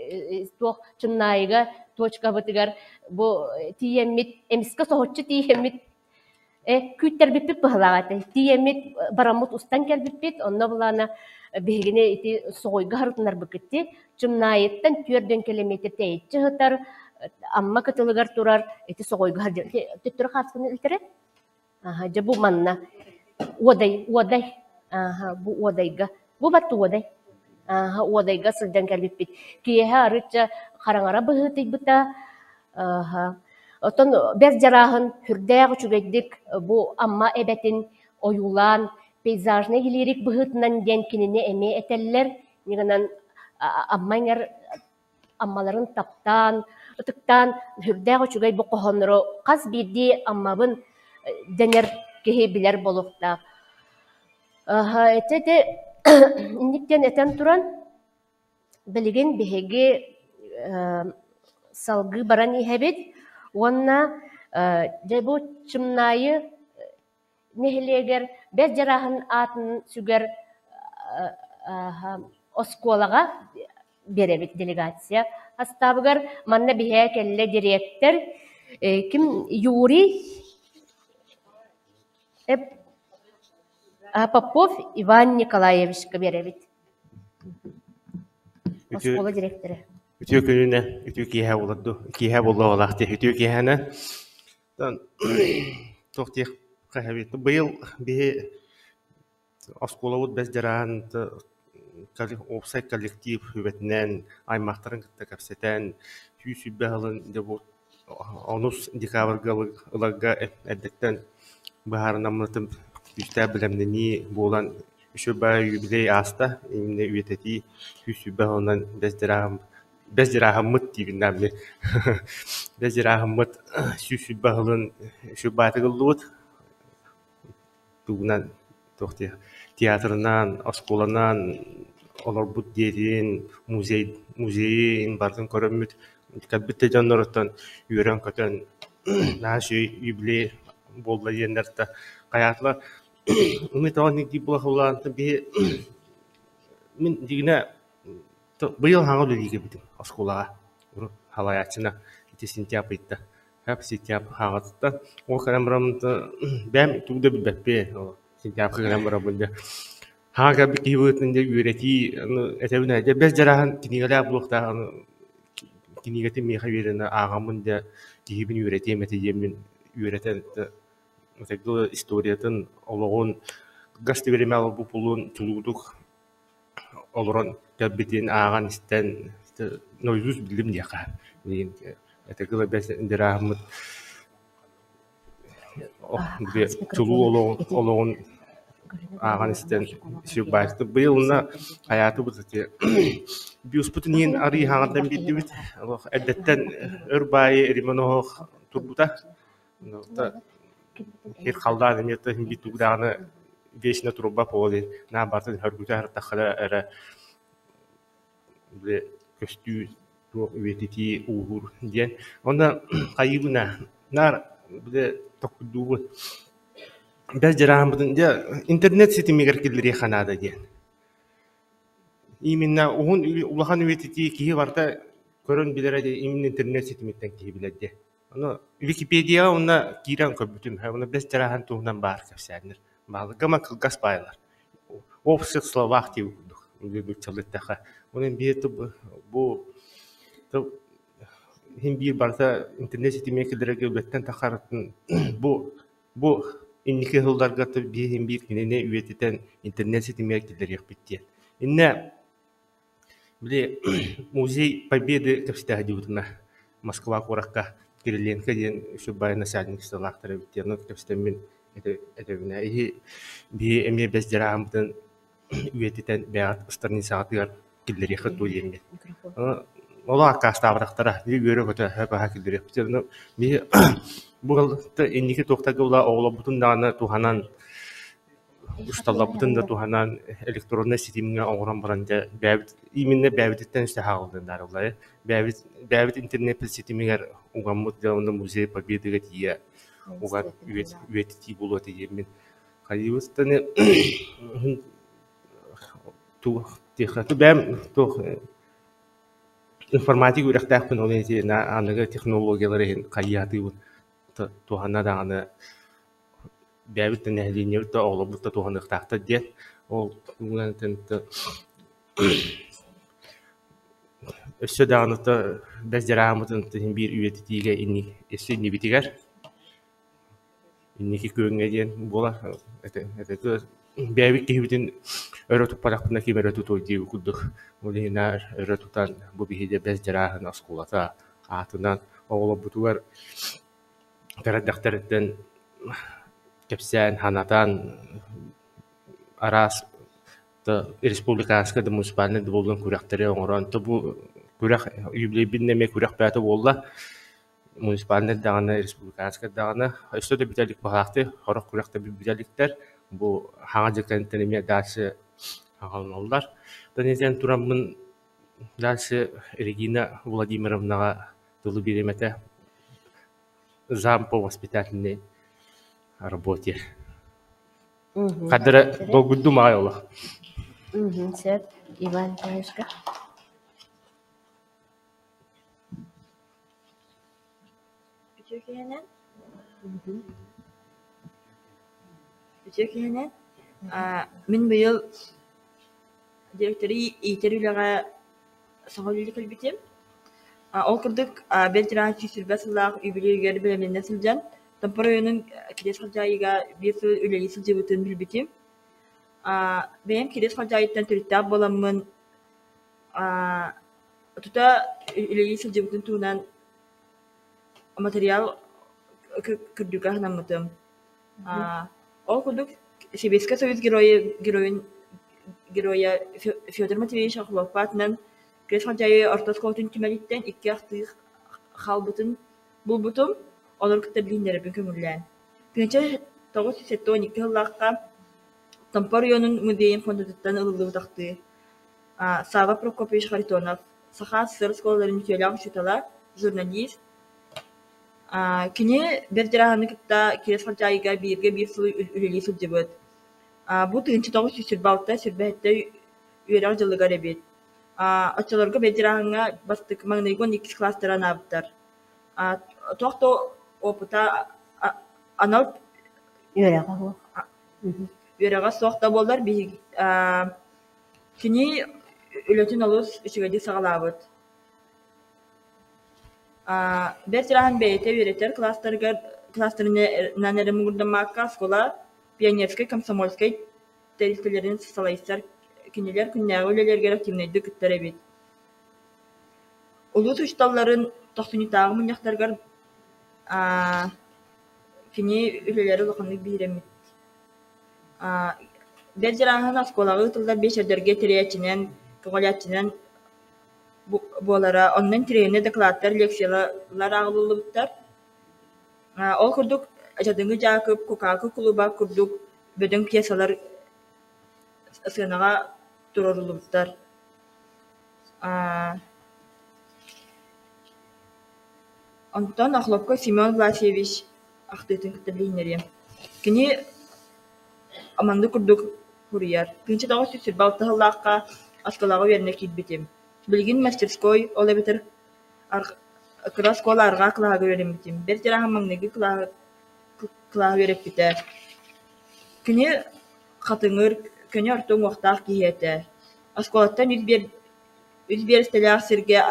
туох чыннайга точка бытыгар бу тиеммит эмиске сохотчу тиеммит күттер биппит быһылагаты тиеммит барамут устан келбиппит онно булана бигине ити согойга харытынар быкытти чыннайыттан түрдөн километр тейитчи хытар амма кытылыгар турар ити согойга төттөр хаскын илтере жабу манна Уодай, бу уодайга, бу батту уодай, уодайга сылдан кэлбиппит. Киэхэ арыча хараңара быһытый быта, отон бер жарахын хүрдээх үчүгэйдик бу амма эбетин оюлан, пейзажны хилирик быһытынан ден кинини эме этеллер, нигынан аммаңар аммаларын таптан, ытыктан хүрдээх үчүгэй бу кохонро каз бирди аммабын денер кеһи билер болуктаах. Этете инниктен этен туран билигин биһиги салгы баран иһэбит уонна жебу чымнайы нехилегер бер жарахын атын сүгер осколага беребит делегация астабыгар манна биһэ келле директор ким Юрий Попов Иван Николаевич беребит. Оскола директоры.
Ütü gününe, ütü kihe oldu, kihe oldu olaktı, ütü kihene. Tohti kahveti. Bu yıl bir oskola oldu bezdiran, ofsay kolektif hüvetinden, aymakların kıtta kapseten, hüsübbehalın de bu 10 dekabrgalıga eddetten baharın amlatım üstte bilemdeni bolan şöba yübiley asta imne üyeteti hüsübbehalından bezdirahımıt dibindenli bezdirahımıt hüsübbehalın şöbatığıllığı tuğunan tohti tiyatrından, oskolanan olar bu derin muzeyin barkın körümmüt kalbitte canlarıttan yüren köten naşı yübiley bolda yenlerdə qayatla ümit onik di bula hulantı bir min digine bu yıl hangi dölige bitim oskolağa halayatçına iti sentiyap itti hep sentiyap hangatı o kalemramda ben tuğda bir beppe sentiyap kalemramda hangi bir kıyıvıtında üreti etevine de bez jarahan kinigala bulukta kinigati mihayirine ağamında kihibin üreti metecemin üreten Mesela istoriyatın olağun gazete veremeli bu pulun çuluğuduk oluran tabitin ağan isten noyuz bilim diye kah. Mesela ben indirahmet bir çuluğu olağun ağan isten şu başta bu yılına hayatı bu zaten bir usputinin arı hanginden bir bit eddetten örbayi rimanoh turbuta Her kalda demiyette bir tuğdanı beşine turba poli ne bartın her güzel her takla era bir köstü туох үетити уухур диэн онна кайыбына нар биле токдугу бәс жараамбытын интернет сетимигер киллери ханада диэн именно угун улахан үетити киһи барта көрөн билере именно интернет сетимиттен киһи билерде ону Википедия онна киран көбүтүм ону бәс жараахан туунан баар кепсәнер баалы гама кылгас байлар общих словах тип чалыттаха онун биети бу хим бир барта интернет сетимекилерге беттен тахарытын бу инники хылдарга би хим бир кинене үетитен интернет сетимекилер яппитти инне биле музей победы кепстадиутна Москва куракка Кириленко ден шубай начальник сталактары биттен кепстемин это и би эме без жараамтын үетитен бәят страницаатыгар киллери хату емме ола кастабырактара би көрө көтө хапа киллери биттен би бугалта инники токтага ула оглобутун даны туханан усталлабытын да туханан электронный сетимге оңран баранга бәбит именно бәбиттен сахалдындар улай бәбит интернет сетимигер угаммут да музей победыга тия уган үетити болот еммен кайыбыстаны ту техаты бәм тох информатик үрәктәкпен олети на аныгы технологиялары кайяты тухана да аны бәбиттен әһлинер да олобутта туханыктакта дет ол угантен өссө дагыныта бәс жараамытын бир үетитиге инни эссе нибитигер инники көңгө диен була это бәбит кибитин өрөтүп паракына кимерөтү тойди кудук улина өрөтүтан бу бихиде бәс жараахын аскулата атынан олобутугар карадактарыттан кепсән ханатан арас республикаска да муниципальный да болгон күрәктәре оңран бу күрәк юбилей биннеме күрәк бәте болла муниципальный даганы республикаска даганы өстө да битәлик бахакты хорак күрәктә битәликтер бу хаңа җекәнтенеме дасы хагалналар данезен турамын дасы Регина Владимировнага тулы биремете зам по воспитательной работе. Кадра долгуду майола.
Сет, Иван Паешка.
Bütçekene min bu yıl direktörü iterülega sağlıklı kalbitim. Ol kırdık beltirahçı sürbesizlik übülüğü bilemin nesilcan. Tamporoyunun kides halcayıga bir sürü üleli sılcıvıtın bilbitim. Benim kides halcayıttan türüttağ bolamın tuta üleli sılcıvıtın tuğunan materyal kırdıka hanamıtım. Ol kırdık Sibirska Sovyet Героя Федор Матвеевич Ахлопатнан kides halcayı orta skotun tümelitten iki aktıq halbıtın bulbutum. Олар кытабилиннер бин көмүрлән. Кенче 912 еллакка Тампор районун музейин фондаттан ылылы такты. Сава Прокопьевич Харитонов, Саха СССР школаларын үтеләп шутала, журналист. Кине бердираханы кытта кирес халжайга бирге бир сыл үлели сылжыбыт. Бу тыгынчы 900 сүрбәттә үйрәк жылыга ребет. Ачаларга бердираханга бастык магнайгон 2 класстаран абыттар. Тохто опыта анал Юрага соқта болдар би кини үлөтүн олус үчүгөдү сагалабыт. Бертирахан бейте үйрөтер класстарына неремугурдамакка школа пионерской комсомольской территорияларын салайсар кинилер күннәгы үлелерге активнейді күттер эбит. Улус ушталларын тохтунитагы муньяктаргар кини үлелери лоханнык биремит. Бердирахан асколагы тылдар бешердерге тиреячинен, кыголячинен болара, оннан тирейне докладтар, лекциялар агылылыбыттар. Ол курдук жадыңы Жакып, Кокакы клуба курдук бөдөң пьесалар сынага турорулубуттар. Онтон Охлопко Семен Власевич ахтытын кытаблинере. Кини аманды курдук хурияр. Кынчы дагы сүсүр балтыһыллаакка аскалага верне китбитим. Билгин мастерской олебетер крас кола арга клага веремитим. Бер жараһам маңныгы клага верепите. Кини хатыңыр көне артың вақтақ киеті. Асколаттан үзбер стелях сирге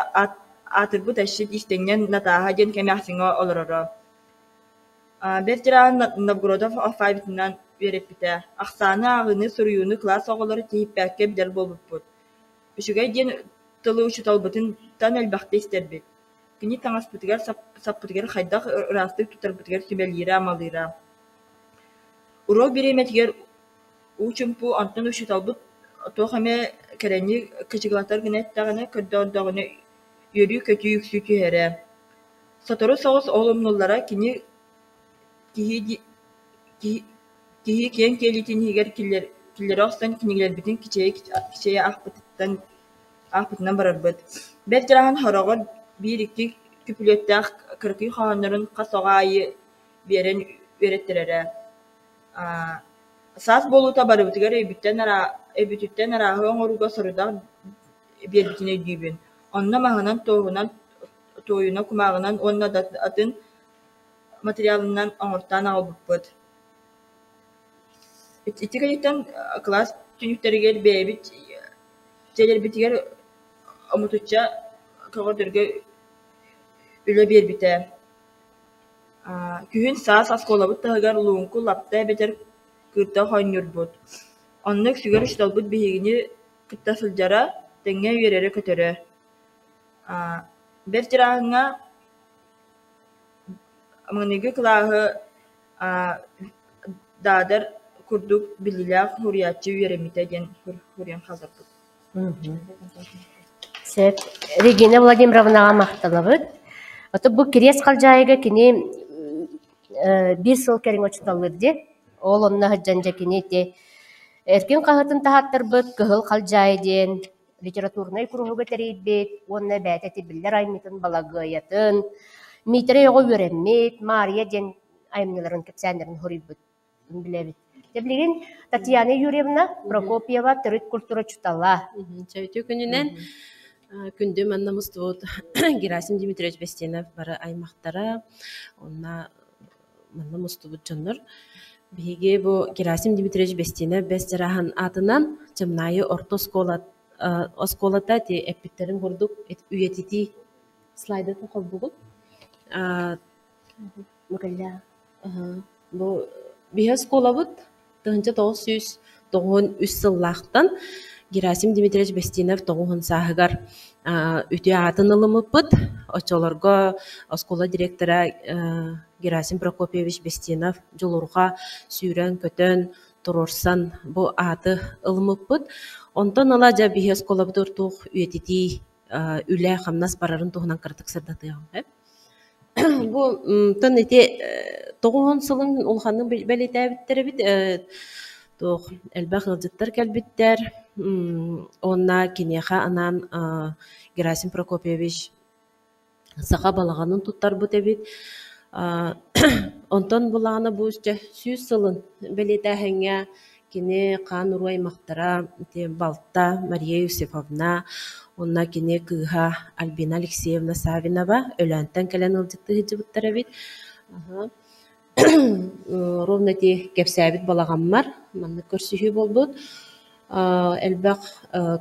атырбыт әшшіт истеңнен натаға ден кәмәқсіңі олырыры. Бер жарағын Новгородов алфавитінен вереппіті. Ақсаны ағыны сұруюны класс оғылары тейіп бәкке бдер болбып бұд. Үшігай ден тылы ұшы талбытын тан әлбақты істербет. Кini tangas putigar saputigar хайдах растык тутар путигар сүбелира амалыра. Урок биреметигер учумпу антон ушуталбыт тохаме керени кычыглатар гынеттаганы көрдөрдөгүнө йөрү көтү юксүтү эре. Сатору соғыс олумнуллара кини киһи кен келитин хигер киллер остан кинигер битин кичее ахпытынан барарбыт. Бет жарахан хорогор бир-икки күпүлеттах кыркый хааннарын касогаайы берен өреттерере. Саас болута барыбытыгар эбүтүттен арааһы оҥоруга сорудах биэрбитине дүүбүн. Онна маһынан тойуна кумаагынан онна атын материалынан оҥортаан аҕалбыппыт. Итикайыттан класс түнүктэригер бэйбит телербитигер омутучча көгөрдөргө үлө биэрбите. Күһүн саас асколабыт таһыгар луунку лапта бетер кырта хойньурбут. Оннук сүгөр үсталбыт биһигини кытта сылдьара тэҥҥэ үөрэри көтөрө. Бер жараһыҥҥа мыныгы кылааһы даадар курдук билилээх хурияччы үөремите диэн хуриан хазарбыт.
Сеп Регина Владимировнаға мақталабыт. Ото бу кирес калжайга кини бир сыл кериң очталырды. Ол онна хаджанжа кини те эркин кахатын тахаттырбыт кыһыл калжайден литературный кругуга терейбет, онна бәтети биллер аймытын балагыятын, митере ого үөреммет, Мария ден аймныларын кепсәндерин хорибыт билебит. Теблигин Татьяна Юрьевна Прокопьева тырыт культура чуталла.
Сөйтүү күнүнен күндү манна мустуут Герасим Дмитриевич Бестенов бары аймактара, онна манна мустуут жоннор. Биге бу Герасим Дмитриевич Бестенов бес жарахан атынан жамнайы орто осколата те эпиттерин курдук үйетити слайдатын колбугут.
Мукалла.
Бу бие сколабыт 1993 сыллахтан Герасим Дмитриевич Бестенов тоғын сағығар үте атын ылымыппыт. Очолорго оскола директора Герасим Прокопьевич Бестенов жолурға сүйрен көтөн турорсан бу аты ылымыппыт. Онтон ала жа бие сколабыт ортуқ үйетити үлі қамнас барарын туғынан кырдық сырдатыған. Бу тон эти тоғын сылың улханның бәлетәбіттері бит тоқ әлбәқ ғылжыттар кәлбіттер. Онна кенеха анан Герасим Прокопьевич сақа балағанын туттар бұт әбит. Онтон бұлағаны бұл үсті сүйіз сылын бәлетәхіңе кене қан ұруай мақтара Балта Мария Юсефовна, онна кене кыға Альбина Алексеевна Савинова өләнттен кәлен ұлжытты ғыжыбыттар әбит. Ровно те кепсәбит балағанмар, манны көрсүхі болбуд. Әлбәқ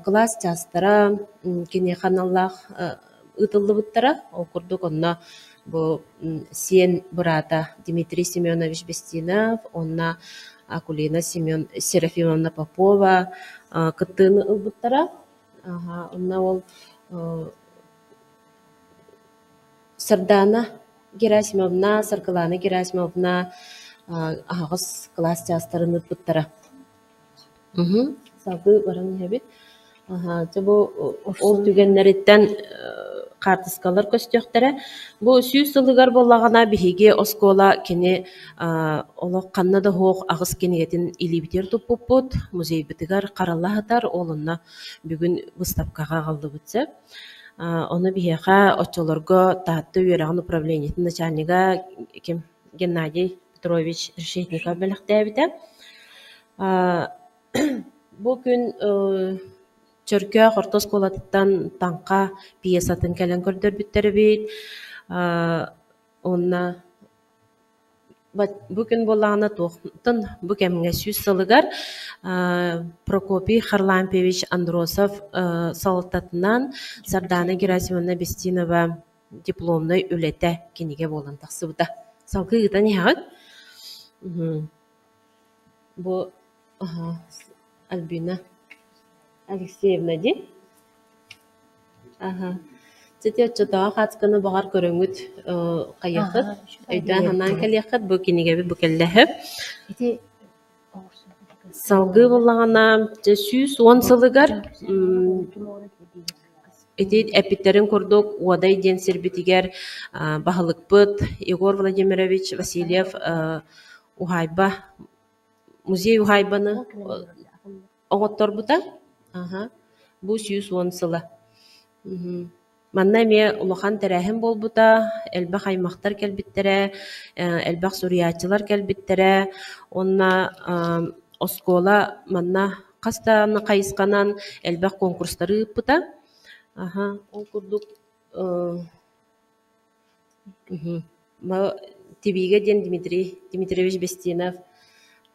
класс жастара, кене қаналлақ ұтылды бұттара, ол күрдік онна бұл сен бұрата Дмитрий Семенович Бестенов, онна Акулина Серафимовна Попова кыттыны ұлбыттара. Онна ол Сардана Герасимовна, Саркалана Герасимовна ағыз класс жастарын ұтбыттара. Сабы баран хебит. Ол түгеннереттен қартыскалар көстіқтері. Бұл сүйіз сылығар болағана біхеге оскола кені олық қаннада хоқ ағыз кенегетін илибитер тұппыппыт. Музей бітігар қаралағытар олынна бүгін выставкаға қалды бұтсы. Оны биһиэхэ оччолорго таатты үөрэгэн управлениятын начальника ким Геннадий Петрович Решетников белэхтээбитэ. Бу күн чөркө хортос колаттан таңка пьесатын кэлэн көрдөрбүттер бит. Онна бу күн боллагына туохтун бу кемге сүз сылыгар Прокопий Харлампьевич Андросов салаттатынан Сардана Герасимовна Бестинова дипломной үлете киниге болан тахсыбыта. Салкы гыта нихагыт. Бу Альбина Алексеевна ди. Тете чотаға қатқаны бағар көріңгіт қайықыт. Өйден ханан кәлияқыт бұ кенеге бі бүкелләхіп. Салғы болағана 110 сылығар. Этит эпиттерин курдук уадай ден сербитигер бағылық бұд. Егор Владимирович Васильев ухайба, музей ухайбаны оғыттор бұта. Бұ 110 сылы. Манна ме улахан тәрәһем болбута, элбах аймақтар кәлбиттере, элбах суриятчылар кәлбиттере, онна оскола манна қастаны қайысқанан элбах конкурстары ыппыта. Ол курдук Тибиге ден Дмитрий Дмитриевич Бестинов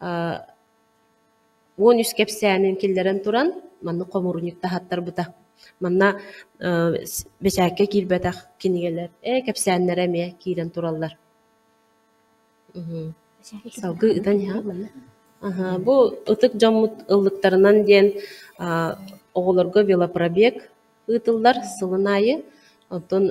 13 кепсәнин киллерен туран, манны комуруник тахаттар бута. Манна бешәккә килбәтәк кинигеләр. Кепсәннәре ме кирен тураллар. Салгы итан я. Бу ытык жамут ыллыктарынан ден оголорго велопробег ытыллар сылынайы. Онтон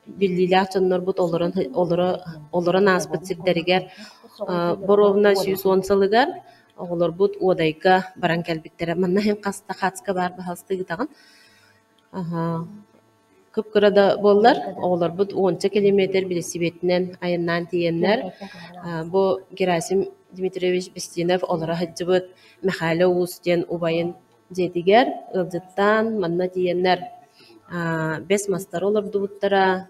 биллиләк чоннор бут олорон аспытсиктеригер боровна 110 сылыгар оголор бут одайга баран кәлбиттере. Манна хен каста хацка бар бахасты гытаган. Көп кырада боллар, оғылар бұд 10 километр білесібетінен айыннан тиеннер. Бұ Герасим Дмитриевич Бестинов олара хаджы бұд мәхәлі уыстен убайын жетігер, ылжыттан манна тиеннер 5 мастар оларды бұттара.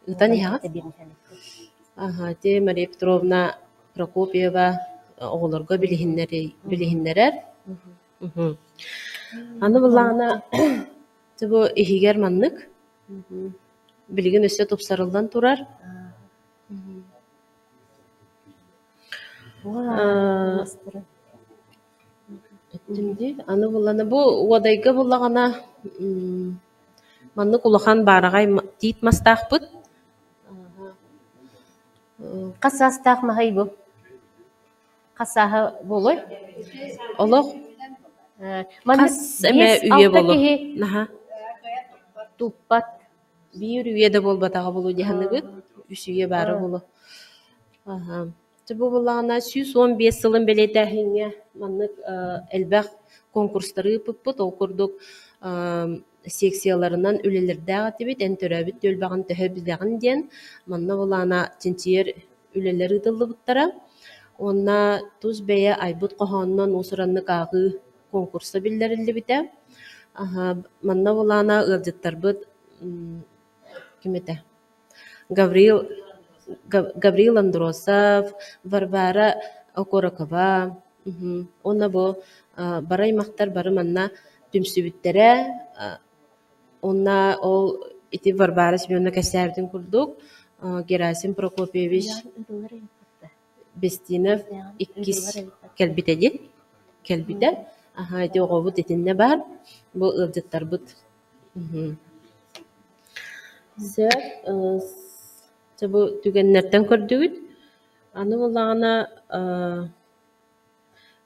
Үтан яғат? Те Мария Петровна Прокопьева оғыларға білігіннерер. Аны бұлағына Бу ихигер маннык. Билген өсө топсарылдан турар. Аны булланы бу одайга буллагана маннык улахан барагай тит мастахпыт.
Касастах махай бу. Касаха болой.
Олох
Маныс
эме үйе болу.
Туппат
Бир үйеде болбатаға болу дегенді бүт. Үш үйе бары болу. Бұл болағына 115 сылын белетәхінге маннык әлбәқ конкурстары бұппыт. Ол күрдік секцияларынан үлелердәға тебет, ән төрәбіт өлбағын төхі білдәғын ден. Манна болағына тентиер үлелері дылы бұттара. Онна тұз бәйе айбыт қоғанынан осыранны қағы конкурса биллерилли бите. Манна болана ылжыттар быт кимете. Гавриил Андросов, Варвара Окорокова. Онна бу барай мақтар бары манна түмсүбүттере. Онна ол ити Варвара Семеновна кәсәрден күрдік. Герасим Прокопьевич Бестинов иккис кәлбите дит. Кәлбите. Эти оғабыт етінне бар. Бұл ылжыттар бұт. Бұл түгеннерден көрдігіт. Аны болағына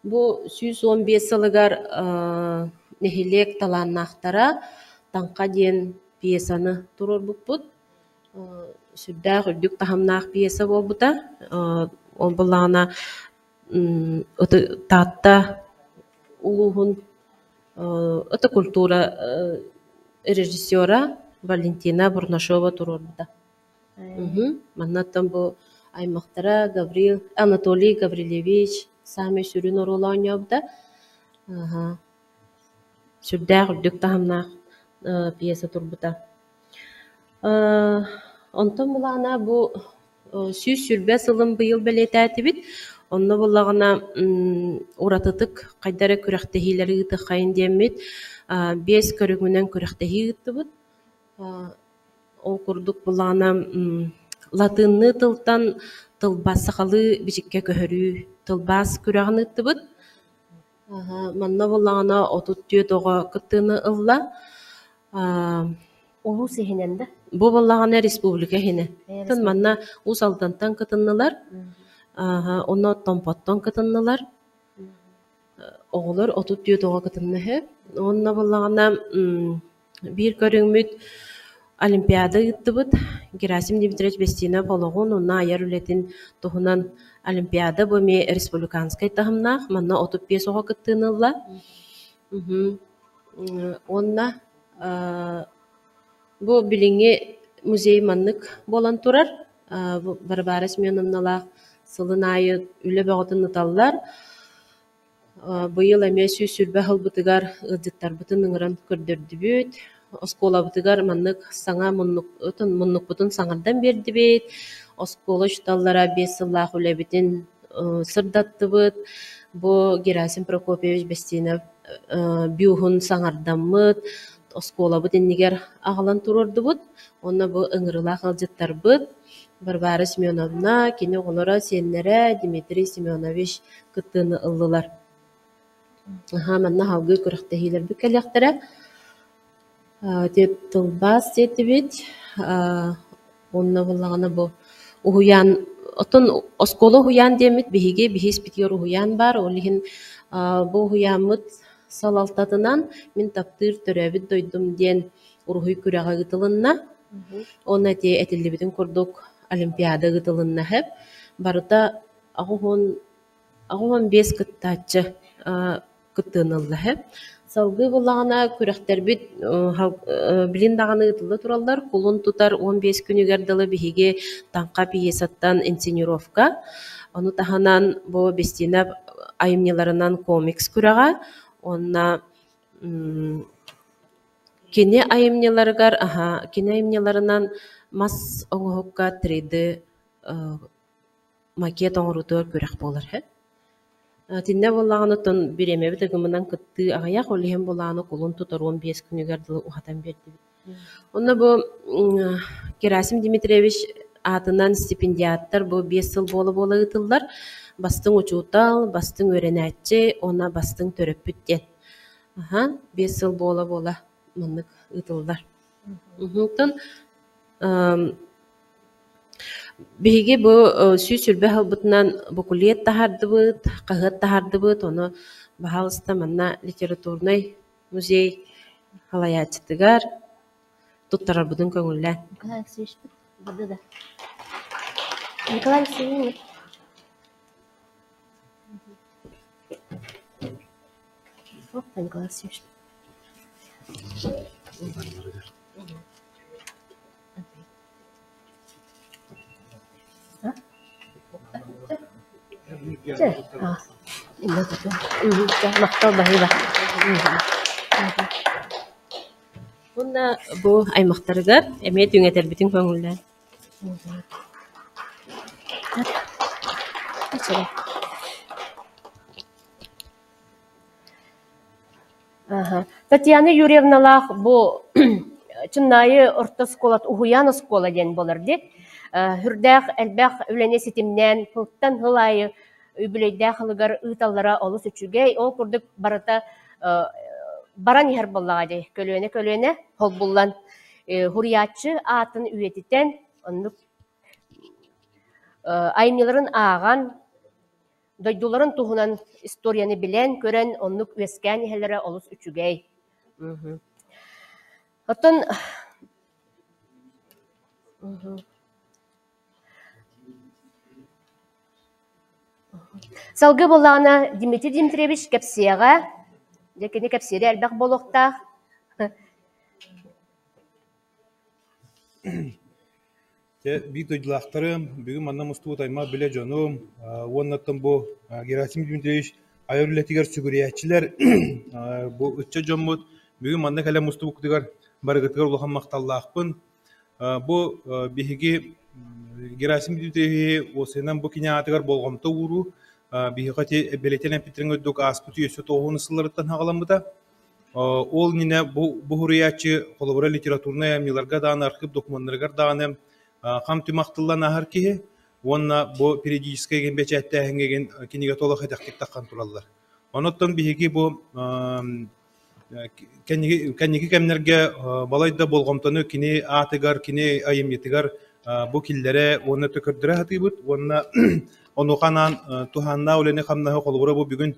бұл 115 сылығар нехилек таланнақтара таңқа ден пьесаны тұрыр бұт. Сүрдәқ үрдік тахамнақ пьеса бол бұта. Ол болағына таатта улуғын это культура режиссера Валентина Бурнашова турорда. Маннаттан бу аймақтара Анатолий Гаврилевич сами сүрін оролан ябда. Сүрдәқ үрдік тахамнақ пьеса турбута. Онтон булана бу сүүс сүрбе сылым быйыл белетәтибит. Онно буллагана уратытык кайдары күрәхтәһиләре гыты хайын демит. Бес көрүгүнен күрәхтәһи гытыбыт. Ол курдук булана латынны тылтан тылбас сахалы бичикке көһөрүү тылбас күрәгын ыттыбыт. Манна буллагана отут түйе тога кыттыны ылла.
Улус ихинен да.
Бу буллагана республика хине. Тын манна усалтантан кытыннылар. Онно томпоттон кытыннылар. Оғылар отут түйе тога кытынны хэ. Онна буллагана бир көрүңмүт Олимпиада ыттыбыт. Герасим Дмитриевич Бестинов ологун онна аяр үлетин тухунан Олимпиада боме республиканскай тахымнах манна отуп пьес ого кыттынылла. Онна бу билиңе музей маннык болан турар. Барбара Семеновналах сылын айы үле бағытын ыталлар. Быйыл әме сүрбә хылбытыгар ыдыттар бытын ыңыран көрдөрдүбүт. Оскола бытыгар маннык саңа муннук бутун саңардан бердибит. Оскола шталлара 5 сыллах үлебитин сырдаттыбыт. Бу Герасим Прокопьевич Бестинов бюхун саңарданмыт. Оскола бутин нигер ағалан турурдубут. Онна бу ыңырылах алжыттарбыт. Барбара Семеновна, кини оғылара сеннере Дмитрий Семенович кыттыны ыллылар. Манна халгы көріқтәхилер бүкәліқтірі. Деп тылбас етібет. Онна болағына бұл ұхуян, отын осколы ұхуян демет, бігеге бігес бітер ұхуян бар. Олығын бұл ұхуянмыт салалтатынан мен таптыр төрәбіт дойдым ден ұрғый күрәға ғытылынна. Онна те әтілі бітін көрдік Олимпиада ғытылынна хэп. Барыта ағуын 5 кыттачы кыттынылды хэп. Салғы болағына күрәқтер бит білін дағаны ғытылы туралдар. Кулын тутар 15 күнігерділі бігеге танқа пьесаттан инсценировка. Оны таханан бұл Бестинов айымнеларынан комикс күрәға. Онна кене айымнеларынан мас оңғыққа 3D макет оңырутуар көрәқ болар. Тинне болағаны тон биреме біті гымынан кытты ағаяқ, олиген болағаны қолын тұтар 15 күнігерділі ұғатан берді. Онна бұл Герасим Дмитриевич атынан стипендиаттар бұл 5 сыл болы ұтылдар. Бастың учутал, бастың өренәтчі, ona бастың төріп бүттен. 5 сыл болы мұнық ұтылдар. Биһиги бу сүрбе халбытынан букулиет тахарды быт, кагыт тахарды быт, оны бахалыста манна литературный музей халаячтыгар туттарар будун көңүллән.
Николай Алексеевич, барды да. Николай Алексеевич. Вот, Николай Алексеевич. Мактал баһыла.
Онда бу аймактарыгар эмет үңетер битин көңүллән.
Татьяна Юрьевналах бу чыннайы орта сколат угуян скола ден болар дек. Хүрдәх әлбәх үлене ситимнән пылттан хылайы үбілейдәх хылыгар ыталлара олус үчүгей ол курдук барата баран яр боллага көлөне хол буллан хуриятчы атын үйетитен оннук айымныларын ааган дойдуларын туһунан историяны билен көрен оннук үескән иһелләре олус үчүгей. Оттон салгы болағына Дмитрий Дмитриевич кәпсияға, декені кәпсиері әлбәқ болуқтақ.
Бик дойдылақтарым, бүгін манна мұстуы тайма біле жоным, оннаттым бұл Герасим Дмитриевич айыр үлетігер сүгіриятчілер, бұл үтче жоммут, бүгін манна кәлі мұстуы күтігер барыгытыгар улахан макталлаахпын. Бу биһиги Герасим Дмитриевич осенан бу киниатыгар болгомто уру биһигати белетелен питрин өддөк аспыт үйөсө тоғуны сылларыттан хагаламыта. Ол нине бу хуриячы холобура литературная миларга дааны архив документтарыгар дааны хам тумактыллан ахар киһи онна бу периодический ген бечәттәһеңген киниге толы хәдәктик таккан тураллар. Оноттон биһиги бу кәнниги кемнерге балайда болгомтону кини атыгар кини айымитыгар бу киллере оны төкөрдөрө хатыбыт онна онуканан туханна улене хамнаһы холбура бу бүгүн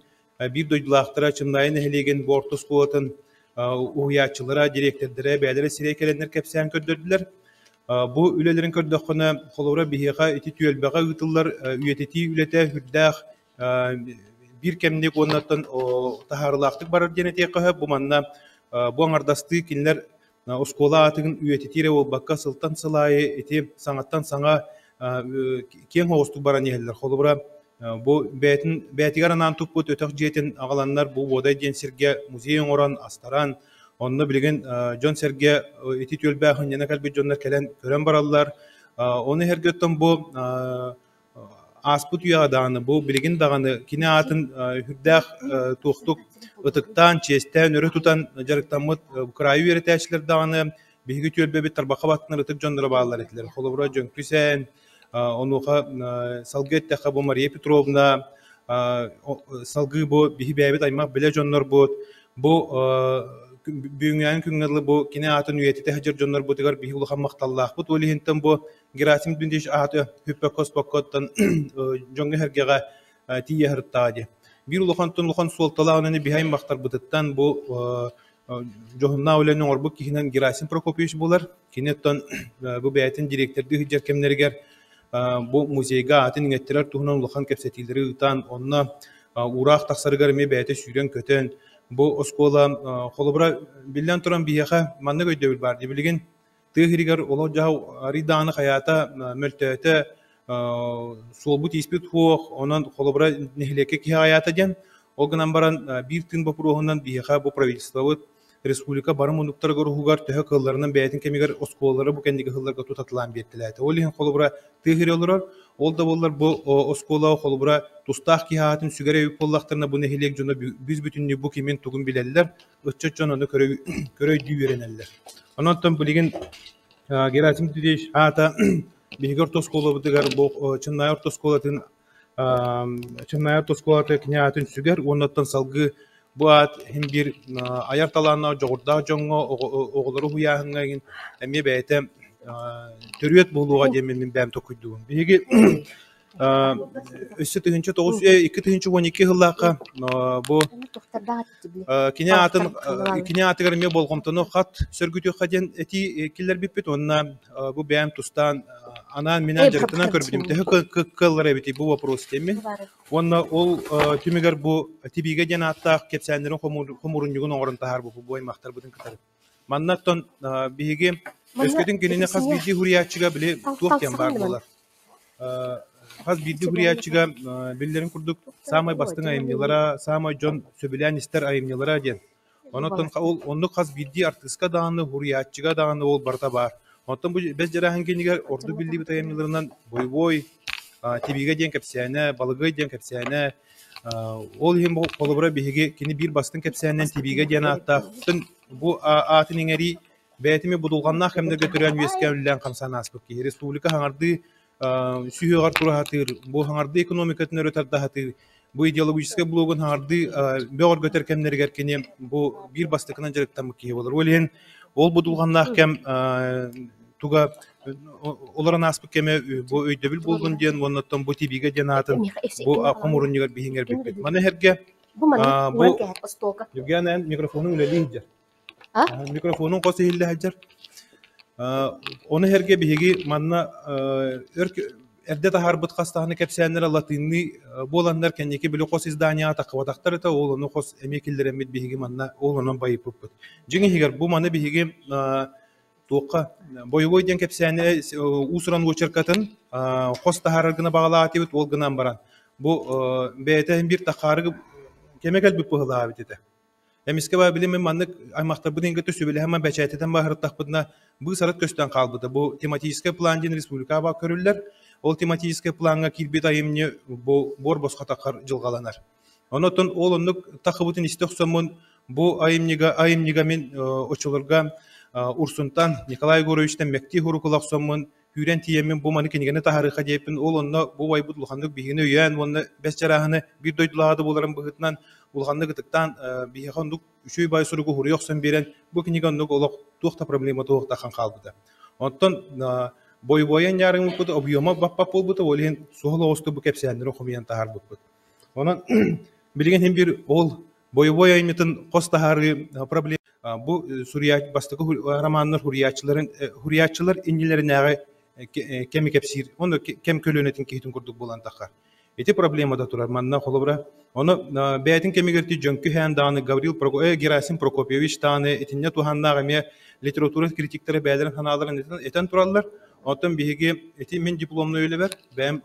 бир дойдулаактара чымнайын эхилеген бу орто скулатын уячылара директордере бәлере сирекеленер кепсән көрдөрдүләр. Бу үлелерин көрдөккөнө холбура биһига ити түөлбәгә үтүлләр үйетети үлете хүрдәх бир кемник оннаттан тахарлаактык барар денете кыһы бу манна бу аңардасты кинлер оскола атыгын үйетитире ол бакка сылтан сылайы ити саңаттан саңа кең хостук баран ehiller холбура бу бәтигар анан туппут өтөк жиетин агаланнар бу бодай денсерге музейин оран астаран онны билген Жон Серге ити төлбәхын яна калби жоннар келен көрөн бараллар оны хергеттен бу аспут уяданы бу билген даганы кинеатын хүрдәх тухтук ытыктан честен өрө тутан жарыктамыт краю эретәчләр даганы биги төлбәбе тарбака баттын ытык жоннар баалар этилер холобура жон күсен онуха салгетте хабу Мария Петровна салгы бу биги бәбет аймак беле жоннор бут бу бүгүнгөн күнгөрлө бу кинеатын үйетите хажыр жоннор бутыгар биги улахан макталлаах бут олихинтен бу Герасим Дмитриевич аты хүппе коспоккоттан жоңга хергега тие хырттаади бир улахан суолтала онаны бихайм мактар бутыттан бу жохунна оленин орбук кихинен Герасим Прокопьевич булар кинеттен бу бәйтин директорды хыжар кемнергер бу музейга атын иңеттерер тухунан улахан кепсетилдери ытан онна ураак таксарыгар ме бәйте сүйрен көтөн бу оскола холобура билен туран бияха манны көйдөбүл бар дибилген тыгыригар оло жау риданы хаята мөлтөтө солбут испит хуох онан холобура нехлеке ки хаята ден огнан баран бир тын бопурохунан бияха бу правительство республика барым онуктар горухугар төһө кылларынан бәйтин кемигер осколлары бу кендиге кылларга тутатылан беттиләте олин холобура тыгыри олорор ол да боллар бу оскола холобура тустах ки хатын сүгере үп боллактарына бу нехилек жона бүз бүтүннү бу кимен тугун билеллер ыччы жонону көрөй дүйөренеллер ононтон билген Герасим Дмитриевич ата бигер тоскола бутыгар бу чыннай ортосколатын чыннай ортосколаты княтын сүгер оннотон салгы бу ат хим бир аяр талаана жогурда жоңго оголору хуяхынгагин эми бәйте төрүет болууга демен бәм токуйдугум биги өссө тыгынчы 2-12 жыллака бу кинеатыгар ме болгомтону хат сөргүтү хаден эти киллер биппит онна бу бәм тустан анан менен жарытынан көрбүдүм те кыллар эбити бу вопрос теми онна ол түмегер бу тибиге жана аттак кепсәндерин хомурунжугун оңорун тахар бу бой мактар будун кытар маннаттон биги өскөтүн кенене хас биди хуриячыга биле туактан бар болар хас биди хуриячыга биллерин курдук самай бастың айымнылара самай жон сөбүлән истер айымнылара ден онотон ол ондук хас биди артыска дааны хуриячыга дааны ол барта бар онтон бу без жарахан кенигер орду билди бит айымныларынан бой тибиге ден кепсәне балыгы ден кепсәне ол хим холобура биги кини бир бастың кепсәнен тибиге ден аттактын бу атын иңери бәйтиме будулганна хемде götürен үескәүллән камсанас бу ки республика хаңарды сүйөгар турахатыр бу хаңарды экономикатын өрөтәрдә хатыр бу идеологический блогын хаңарды бөгөр götөр кемнергер кини бу бир бастыкынан жарыктан ки болор олен ол будулганна кем туга оларан аспык кеме бу өйдөбүл болгон ден оннотон бу тибиге денатын бу акумуруннигер бихиңер биппет мана херге бу Евгений микрофонун үлелиһижер микрофонун косы хилде хаджар оны херге биһиги манна эрде тахарбыт кастааны кепсәннер латынны боланнар кенеки биле кос издания такватактар та ол оны кос эмекилдеремит биһиги манна ол онон байыппыт жиңи хигер бу маны биһиги туокка боевой ден кепсәне усуран учеркатын кос тахаргына багалаатыбыт ол гынан баран бу бәйтен бир тахаргы кемекел бип быһылаабыт ите Эмиске ба билим маннык аймактар бу денге төсүбеле хама бәчәтетен бахырттакпытна бу сарат көстөн калбыты. Бу тематический план ден республика ба көрүлләр. Ол тематический планга килбит айымны бу бор босқа такар жылгаланар. Онотон ол оннук тахыбытын истек сомун бу айымнига мен очолорга Урсунтан Николай Егоровичтен мекти хурукулак сомун хүрен тиемен бу маны кенигене тахарыха депин ол онно бу байбут лухандык бигине уян онно бес жараханы бир дойдулады буларын быгытнан улхандык тыктан бихондук үшөй бай суругу хурuyokсан берен бу кенигендук олок тухта проблема тухта хан калбыды. Онтон бой-боян ярың бут объема баппап болбуты олен сухлы осту бу кепсәндер хумиян тахар бут. Онан билген hem bir ол бой-бой аймытын костахары проблема бу Сурия бастыкы романнар хуриятчылар иннилеринеге кеми кепсир оны кем көлөнөтүн кейтин курдук болан такар. Эти проблема да турар манна холобра. Оны бәйтин кемигерти жөнкү хан даны Герасим Прокопьевич таны этинне туханнага ме литература критиктери бәйлерин ханаларын этен тураллар. Отон биһиги эти мен дипломны өйле бер. Бәм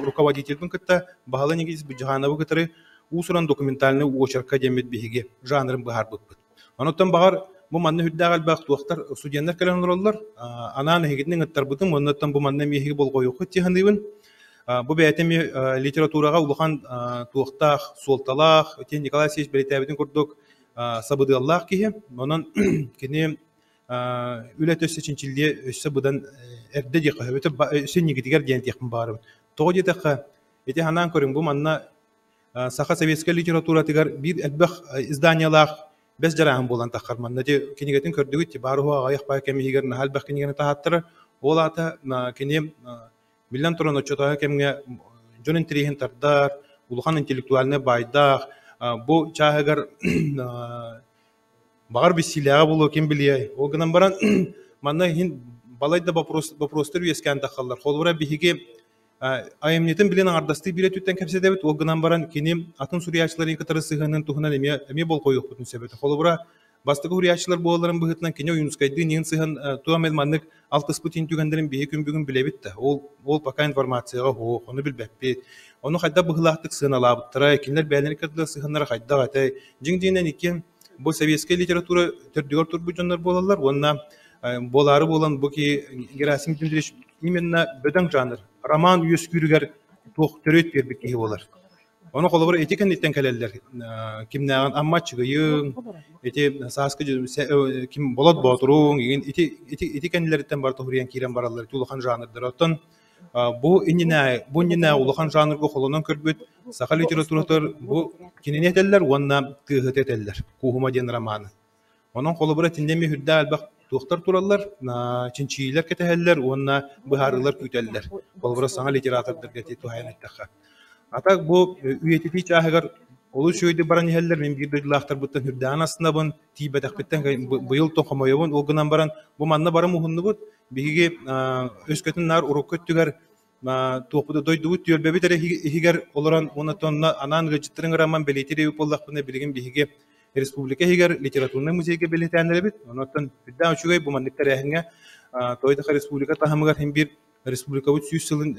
руководитель кытта баһалы негиз бу жаһанабы кытыры усуран документальный очерка демет биһиги жанрын бахар бут. Онотон багар бу манны хүддагал бак туактар студенттер келен ураллар. Анан хигиднин ыттар бутун онотон бу манны миһиги болгойук тихандыбын. Бу бәйтеми литературага улухан туактах, солталах, Тен Николай Алексеевич Белетәбитин курдук сабыды Аллах киһи. Онон кини үлет өссөчүнчилде өссө будан эрде дика өтө сеннигидигер ден текин барым. Тоғы детеқа эти ханан көрүн бу манна саха советская литература тигар бир элбах изданиялах без жарахан болан тахар манна де кинигетин көрдүгүт ти баруга аяк бай кемигер нахал бах кинигени тахаттыр олата кини билен туран очото кемге жонен трихин тардар улухан интеллектуальный байдах бу чагар багар бисилага болу кем билей огынан баран манна хин балайда вопростер үескән тахаллар холбура биһиге айымнетин билен ардасты бире түттен кепседебит огынан баран кини атын суриячыларын кытары сыгынын тухунан эме бол коюк бутун себети холбура бастыгы суриячылар боларын быгытынан кини уюнскайды нин сыгын туамел маннык алтыс путин түгендерин биһи күн бүгүн билебит да ол пока информацияга хоо ону билбеппи ону хайда быгылактык сыгын алабыттыра кинилер бәлени кырдык сыгыннар хайда гата жиңдинен икен бу советская литература төрдүгөр турбужоннор болалар онна болары болан бу ки Герасим Дмитриевич именно бөдөң жанр роман үес күрүгер тух төрөт бербик ки болар. Оны колобор этикен иттен келелер. Кимнаган аммачыгыйын, эти саскы ким болот ботуруң, этикенлерден бар тухуриян кирен баралар, тулухан жанрдыр. Оттон бу инне улухан жанрга холонон көрбөт, саха литературатор бу киненетеллер, онна тыгыт этеллер, кухума ден романы. Onun kolubura tindemi hüdda albaq tuğtar turallar, çinçiyiler keteheller, onunla bıharılar küteller. Kolubura sana literatörler geti tuhayan ettiğe. Atak bu üyetiti çağıgar olu şöyde baran yeheller, men bir duydular buttan hüddan aslında bun tibe takbitten bu yıl toxamayabun, o günden baran bu manna bara muhunnu bud, bihigi özkötün nar uruk köttüger, topuda doyduğu diyor bebetere higer olaran ona tonna anan gıcıttırın raman belirtiri yupollak buna bilgin bihigi Республика хигер литературный музейге билетәнләр бит. Оннан бидән шугай бу манлыктар яһыңа Тойда республика тахамгар һәм бир республика бу сүсүлен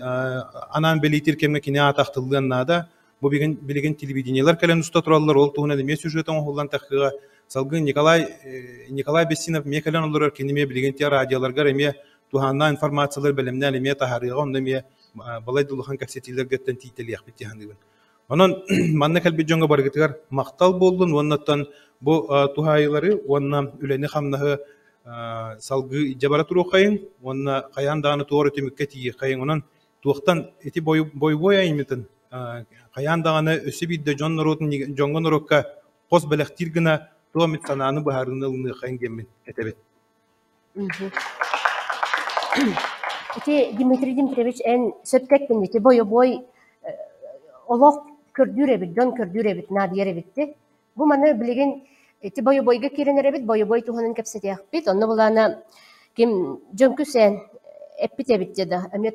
анан белитер кемне кине атактылганда бу билеген телевидениелар кален уста тураллар ол тугына деме сюжетен холлан тахыга салгы Николай Бессинов мекален олар кинеме билеген те радиоларга эме туханна информациялар белемнәр эме тахарыга онда ме балай дулхан кассетилер геттен тителиях бит яһындыбын. Onun manna kalbi jonga bargıtıgar maqtal boldun ondan bu tuhayları onna üleni hamnahı salgı jabara turu qayın onna qayan dağını toğru tümükketi qayın onun tuğtan eti boy aymitin qayan dağını ösü bidde jonga norokka qos belektirgina tuamit sananı baharını qayın gemmin etebet.
Eti Dmitri Dmitrievich en söptek binditi boy olok kördürebit, dön kördürebit, nadiyerebitti. Bu manı bilgin ti boyga kirenerebit, boy tuhanın kapsatiyakbit. Onu bulana kim jönkü sen epitebit dedi. Eme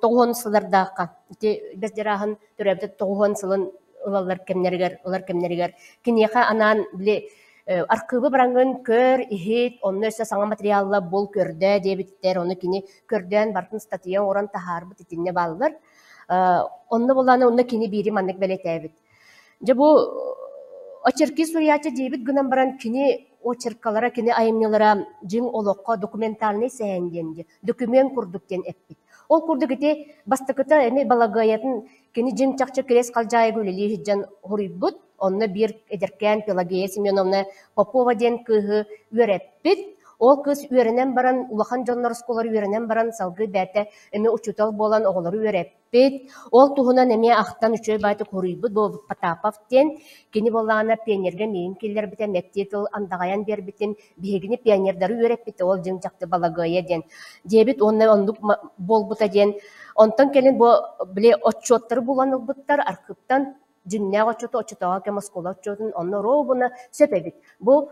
toğuğun sılardaka. Ti bezdirahın türebit toğuğun sılın olar kemneriger. Kiniyaka anan bile arkıbı barangın kör, ihit, onun öse sana materyalla bol körde debitler. Onu kini körden barkın statiyan oran taharbı titinne bağlılar. Onda bolana onda kini biri mannek beletebit. Je bu Очерки сурьячы дебит гынан баран кини очеркалара, кини айымнылара жин олоққа документальный сәйінденде, документ курдуктен эппит. Ол курдук ити бастыкыта эми балагайатын кини жин чакчы керес калжай гөлели хиджан хурибут, онны бир эдеркен Пелагея Семеновна Попова ден кыһы үөреппит. Ол кыз үөренен баран, улахан жоннор сколары үөренен баран салгы бәті эми учутал болан оғылары үөреппит. Ол туһунан эми ахтан үчөй байды хурибут, бу Потапов ден кини боллаана пионерге мейін келер бите, мектетил андағаян бербитин, бігini пионердары үөреппит, ол жин чакты балагая ден. Дебит онны ондук болбута ден. Онтан келин бу биле отчоттары буланылбыттар, архивтан жиннәг отчоту, отчотага кем оскола отчотун, онны робуна сөпебит. Бу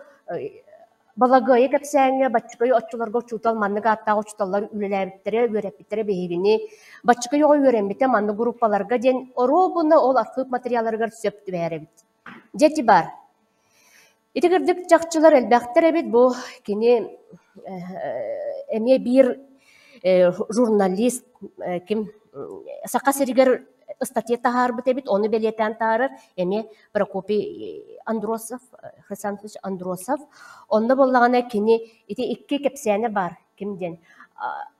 балагайы кепсәңе, баччыкай отчуларга учутал, манныга аттағы учуталлар үлеләбиттері, өрепбиттері бейгini, баччыкай оға өренбите манны группаларга ден, робуна ол архив материаларга сөптü бәребит. Жети бар. Итигірдік чақчылар әлбәқтер әбет, бу кені әме бір журналист, кем сақа сәрігер статья тахар бит, оны белетен тахарыр, эме Прокопий Андросов, Хрисантович Андросов, онда боллағана кені, ити икки кепсәне бар, кемден,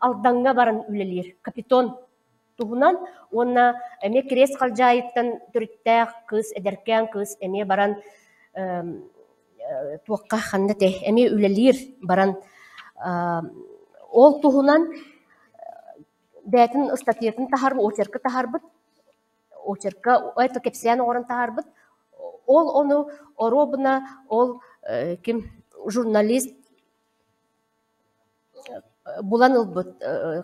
алданға барын үлелер, капитон туғынан, онна эме керес қалжайыттан түріттәқ кыз, әдеркен кыз, эме баран туаққа қандате, эме үлелер баран, ол туғынан бәтін статьятын тахар, очеркі тахар бұд, очерка, это кепсияны орын тағарбыт, ол оны оробына, ол кем журналист булан ылбыт,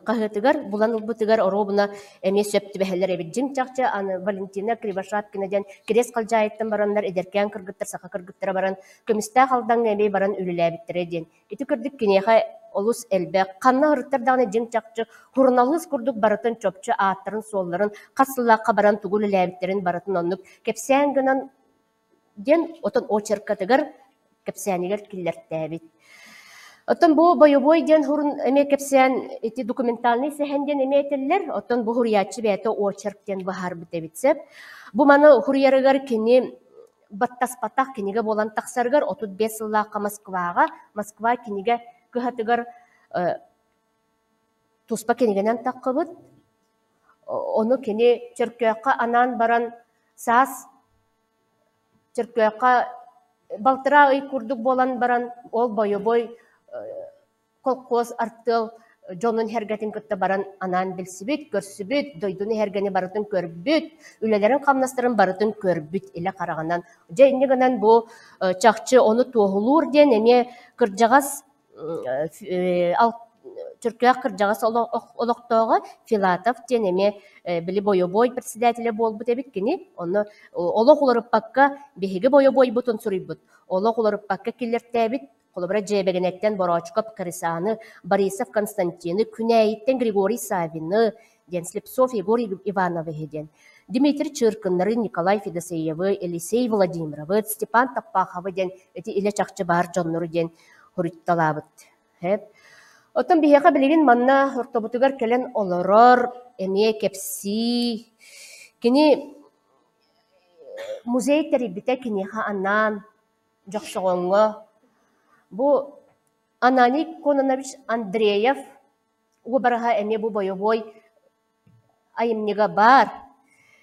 қағытыгар, булан ылбытыгар оробына әме сөпті бәхелер әбет. Жин чақча, аны Валентина Кривошапкинаден керес қалжайыттан барандар, эдеркен кыргыттар, сақа кыргыттара баран, көмісті қалдан әме баран үлілі әбеттері ден. Еті кірдік кенеға олус әлбәк, қанна ұрыттардағына жин чақчы, хурналыз күрдік барытын чөпчі аттырын, солларын, қасылаққа баран түгілі ләбіттерін барытын оннық, кепсәңгінен ден, отын очеркатығыр, кепсәнігер кіллерді әбет. Отын бұл бойы ден хұрын әме кепсән, еті документальный сәхенден әме етілер, отын бұл хұриятчы бәйті очерктен бұхар біт әбетсеп. Бұл маны хұриярығар кені баттас-паттақ кенеге болан тақсарығар, 35 сыллаққа Москва кенеге кыһатыгар туспа кенегенен таққыбыт, оны кене чөркөйаққа анан баран саас, чөркөйаққа балтыра ый курдук болан баран, ол бойы-бой колқоз артыл, жонун хергетин кытта баран анан билсибит, көрсүбүт, дойдуны хергени барытын көрбүт, үлелерин камнастырын барытын көрбүт иле караганан. Жайнегенен бу чакчы оны туғылур ден, эме кыржагас Түркия кыржагас олоқтоға Филатов ден эме били бойо-бой председателі болбут эбиткини, оны олоқ оларып бакка беһиги бойо-бой бутун сурыйбут. Олоқ оларып бакка киллертэбит, қолыбыра жебегенеттен Борочков Крысаны, Борисов Константины, Күнәйттен Григорий Савины, ден Слепцов Егор Ивановы ден. Дмитрий Чыркыннары, Николай Федосеевы, Елисей Владимировы, Степан Таппаховы ден, эти иле чакчы бар жоннору ден хуритталабыт. Отын бияқа білеген манна ортобутугар келен олорор, эме кепси, кені музей терибите кенеха анан, жоқшығыңы. Бу Ананик Кононович Андреев, убараға эме бу бойы-бой айымнега бар.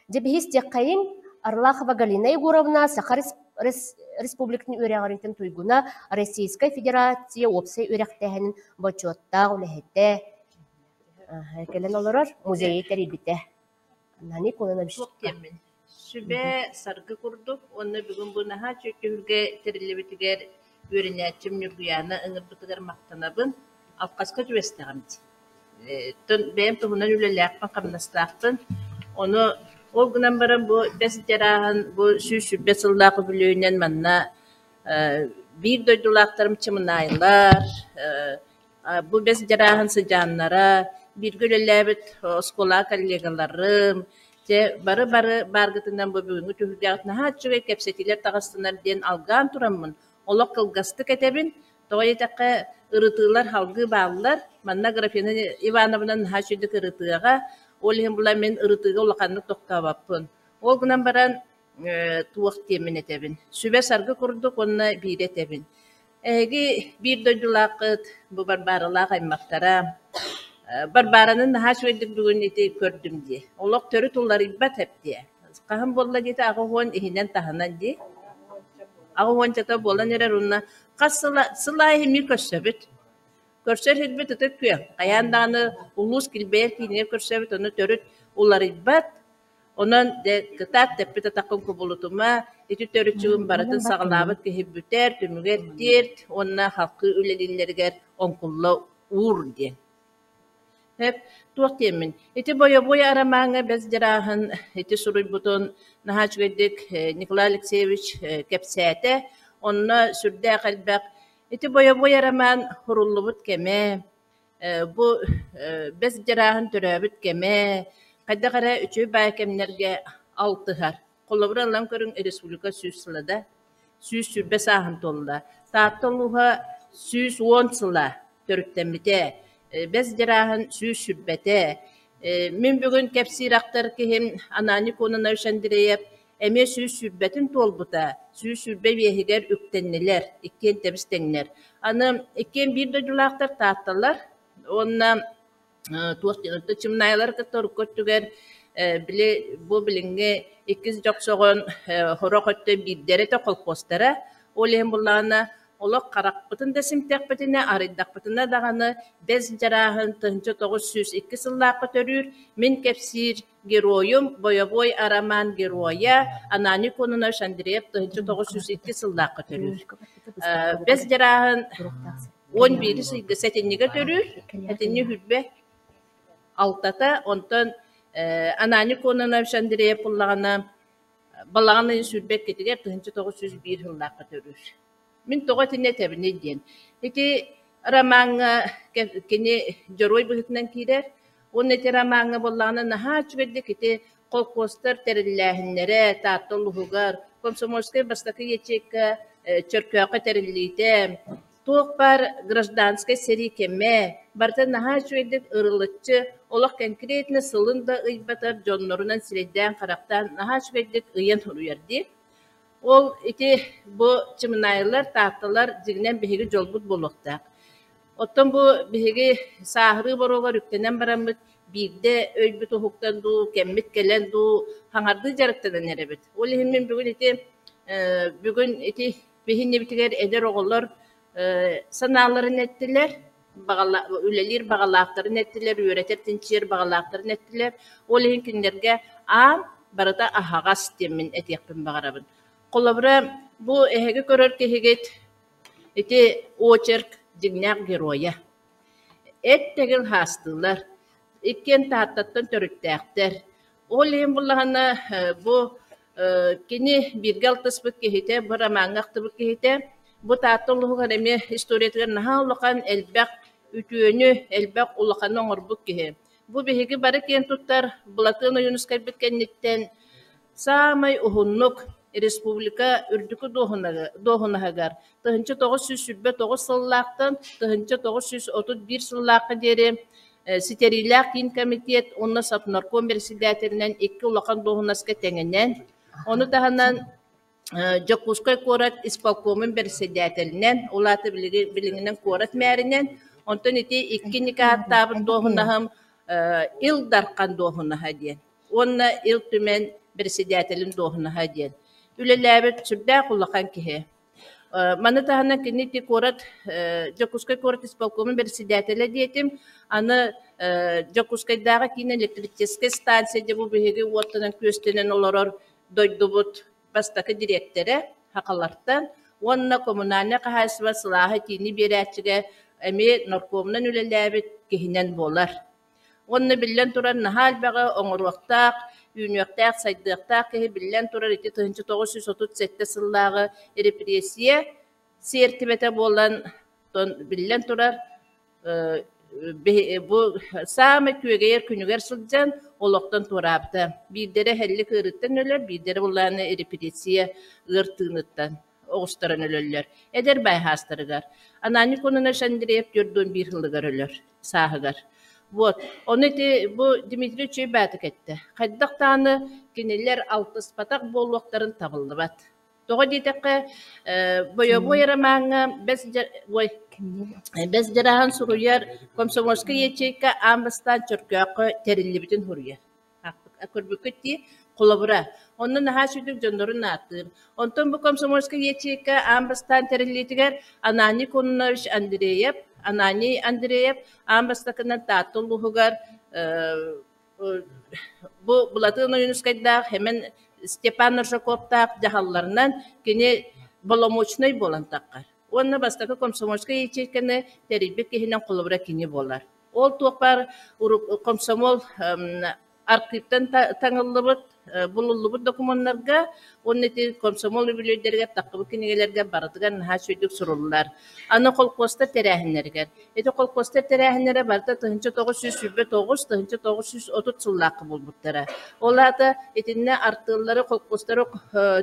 Дебихис текқайын Арлахова Галина Егоровна, Сахар Республикатын өрәғаритін туйгуна Российская Федерация опсай өрәқтәхінің бачуаттағы үләхетті. Келен оларар музейі тәрибіті. Нани қолына бішті.
Сүбе саргы күрдік, оны бүгін бұнаға чөккеүрге тәрілі өрінәтчім нүргияны ыңырбытығар мақтанабын, алқасқа жүвестіғамды. Бәйім тұғынан үлеләқпен қамнастақтын, оны ол гынан баран бұл бәс жарағын, бұл сүбе сылдақы бүлөйінен манна бір дойдулақтарым чымынайлар, бұл бәс жарағын сыжанлара, бір гөлеләбіт оскола коллегаларым, бары баргытынан бұл бүгінгі түйірдіғатына хатчығы кәпсетилер тағыстынар ден алған тұрамын. Олық қылғасты кәтебін, тоғай етаққа ұрытылар, халғы бағылар, манна Графина Ивановнан хашүйдік ұрытыға, олығын бұла мен ұрытыға олақанлық тоққа баппын. Ол күнан баран туох темен этебин. Сүбе саргы курдук онна биир этебин. Эги биир дойдулаакыт бу барбаралаак аймактара барбаранын нахаш өйдүк бүгүн ити көрдүм ди. Олок төрү туллар иббат хепти. Кахам болла дите агуон ихинен таханан ди. Агуон чата болан эрер унна кассыла сылай хими көссөбүт. Көрсөр хилбит өтөп күя. Каянданы улус килбейер кине көрсөбүт оны төрүт улар иббат. Онон де кытат теппите такын кубулутума ити төрүчүгүн баратын сагалабыт кехиббүтер, түмүгер тирт, онна халкы үлелинлергер онкулла ур ди. Hep tuak temin. Iti boya aramanga bez jarahan iti suruy butun nahaç gedik Nikolay Alexeyevich kepsete onna sürde kalbak. Iti boya araman hurullubut keme. Bu bez jarahan töröbüt keme. Kadda kara üçü baykemlerge altıhar. Kolabra lan körün Respublika süsülada. Süs sürbe sahan tolla. Taatoluha süs 10 sıla törüttemite. Bez jarahan süs sürbete. Min bugün kepsir aktar ki hem anani konuna üşendireyip eme süs sürbetin tolbuta. Süs sürbe vehiger üktenneler. İkken tebistenler. Anı ikken bir dojula aktar taattallar. Onna tuğaçınıda çımnaylar katar kötüger bile bu bilinge ikiz joksoğun horo kötü bir derete kolpostara. Olehen bullağına olak karakpıtın desim tekpetine arıydakpıtına dağını bez jarahın 1902 sıllıqı törür. Min kepsir geroyum boy araman geroya anani konuna şandireyip 1902 sıllıqı törür. Bez jarahın 11 sıydı setiniga törür. Setini hüdbe altata ondan anani konuna şandireyip bullağına balağını sürbek ketiger 1901 sıllıqı törür. Min toqatine tebne diyen. Iti ramanga kene joroy buhitnan kider. Onun iti ramanga bollağına naha çüveddik iti kolposter terillahinlere taatoluhugar. Komsomolskaya bastaki yecheka çörköke terillite. Toqpar гражданской сери кеме. Барта наха çüveddik ırılıççı. Olak konkretne sılında ıybatar jonnorunan siredden qaraqtan naha çüveddik ıyan huruyardi. Ol iti bu çımnaylar tahtalar zignen bihigi jolbut bolukta. Otton bu bihigi sahrı boroga yüktenen baramıt birde öybüt huktan du kemmit gelen du hangardı jarıktadan erebit. Ol himmin bugün iti bihinne bitiger eder oğullar sanaların ettiler. Ülelir bağalaqların ettiler, öğreter tinçer bağalaqların ettiler. Ol hinkinlerge barata ahagas temin etiyakpın bağarabın. Kolabra bu ehege körör keheget iti oçerk jignak geroya. Et tegel hastalar. İkken taattattan törüttääkter. Olehen bullahana bu kini birgaltasbık kehite, baramangaqtıbık kehite. Bu taattallığı kademi historiyetler naha ulakan elbaq ütüönü, elbaq ulakan oğurbuk kehe. Bu behege barıken tuttar bulatığına Yunus kaybet kennitten samay uhunnuk Respublika ürdükü doğunahagar. Tıhınca 909 sıllıqtan, tıhınca 931 sıllıqı deri Siterilak kin komitet onna sapnarkom bersidaterinden iki ulakan doğunaska tengenen. Onu tahanan Jakuskay korat ispalkomun bersidaterinden, ulatı bilinginen korat merinden. Ondan iti iki nikahat tabın doğunaham il darkan doğunaha diyen. Onna il tümen bersidaterin doğunaha diyen. Ülelabet sürdağ kullakan kihe. Mana tahana kiniti korat Jakuskay korat ispalkomun bersidatele diyetim. Ana Jakuskay dağa kin elektrikeske stansiyede bu behegi ortadan köstenen oloror doydubut bastaki direktere hakalartan. Onna komunalne kahasva silahı tini beratçıga emi norkomnan ülelabet kihinen bolar. Onna billen turan nahal baga oңorwaqtaq Üniyaktaq, saydıqtaq kehi billen turar iti 1937 sıllağı represiye sertibete bolan billen turar bu sami kügeyer künüger sılcan oloktan turabda. Birdere helli kırıttan öler, birdere bolan represiye ırtığınıttan oğustaran ölürler. Eder bay hastarıgar. Anani konuna şandireyip gördüğün bir hılıgar ölür, sahıgar. Вот. Оны бу Дмитрий Чебатык этти. Кайдактаны кинелер алтыс патак болуактарын табылдыбат. Тога дитекке боя рамаңа без жарахан суруяр комсомольский ячейка амбастан чөркөккө терилибитин хуруя. Көрбүкөтти колобура. Онун наха сүдүк жондорун аттыр. Онтон бу комсомольский ячейка амбастан терилитигер Анани Коннович Андреев амбастакынан тааттулугар бу булатын уюнускайда hemen Степан Нуршаковтак жахалларынан кене боломочной болан таккар. Онна бастакы комсомольский ячейканы терилбек кехинен колобура кини болар. Ол туакпар комсомол архивтан таңыллыбыт булуллубут документтарга оннети комсомол билүүдерге таккыбы кинегелерге бардыган наха сөйдүк суруллар. Аны колкостар терәһиннәргә. Эти колкостар терәһиннәре барда 1930 сыллакы булбуттара. Оларда этинне артыллары колкостары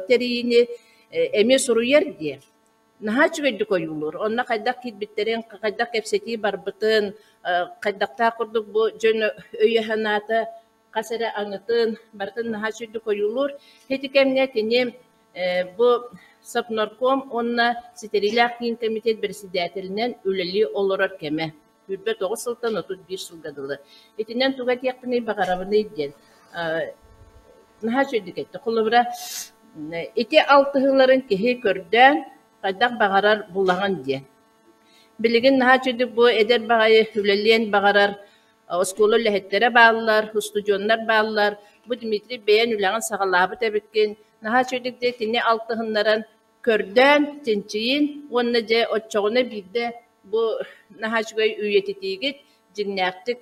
терийини эме суруяр ди. Наха чүгәдүк оюлур. Онна кайдак китбиттерен, кайдак кепсети барбытын, кайдакта курдук бу жөн өйәһаната Касара аңытын, бартын наха сүрді койулур. Хетикемне кене бу Сапнорком, онна Сетерилак кийин комитет председателинен үлели олорор кеме. Үрбе 9 сылтан 31 сылгадылы. Этинен туга тияқтыны бағарабыны идден. Наха сүрді кетті. Қолыбыра эти алтығыларын кехе көрден, қайдақ бағарар бұлаған ден. Білігін наха сүрді бу эдер бағайы үлелен бағарар Осколу лехеттере bağlılar, stüdyonlar bağlılar. Bu Dimitri Bey'en üleğen sağalabı tebekkin. Naha çöydük de tinne altıhınlaran körden, tinçiyin. Onunla de o çoğuna bir de bu naha çöy üyetitiğit cinnaktık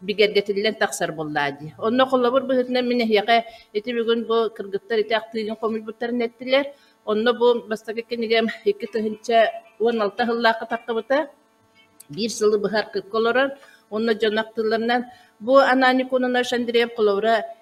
bir gergetilen taksar bolladı. Onunla kollabur bu hütüne minne yaqa eti bugün bu kırgıtlar eti aktığın komil butların ettiler. Onunla bu bastaki kenigem 2 tığınca 16 hıllakı takkabıta. Bir sılı bıhar kırk koloran. Onunla canaktılarından bu Anani Konnovich Andreev kolora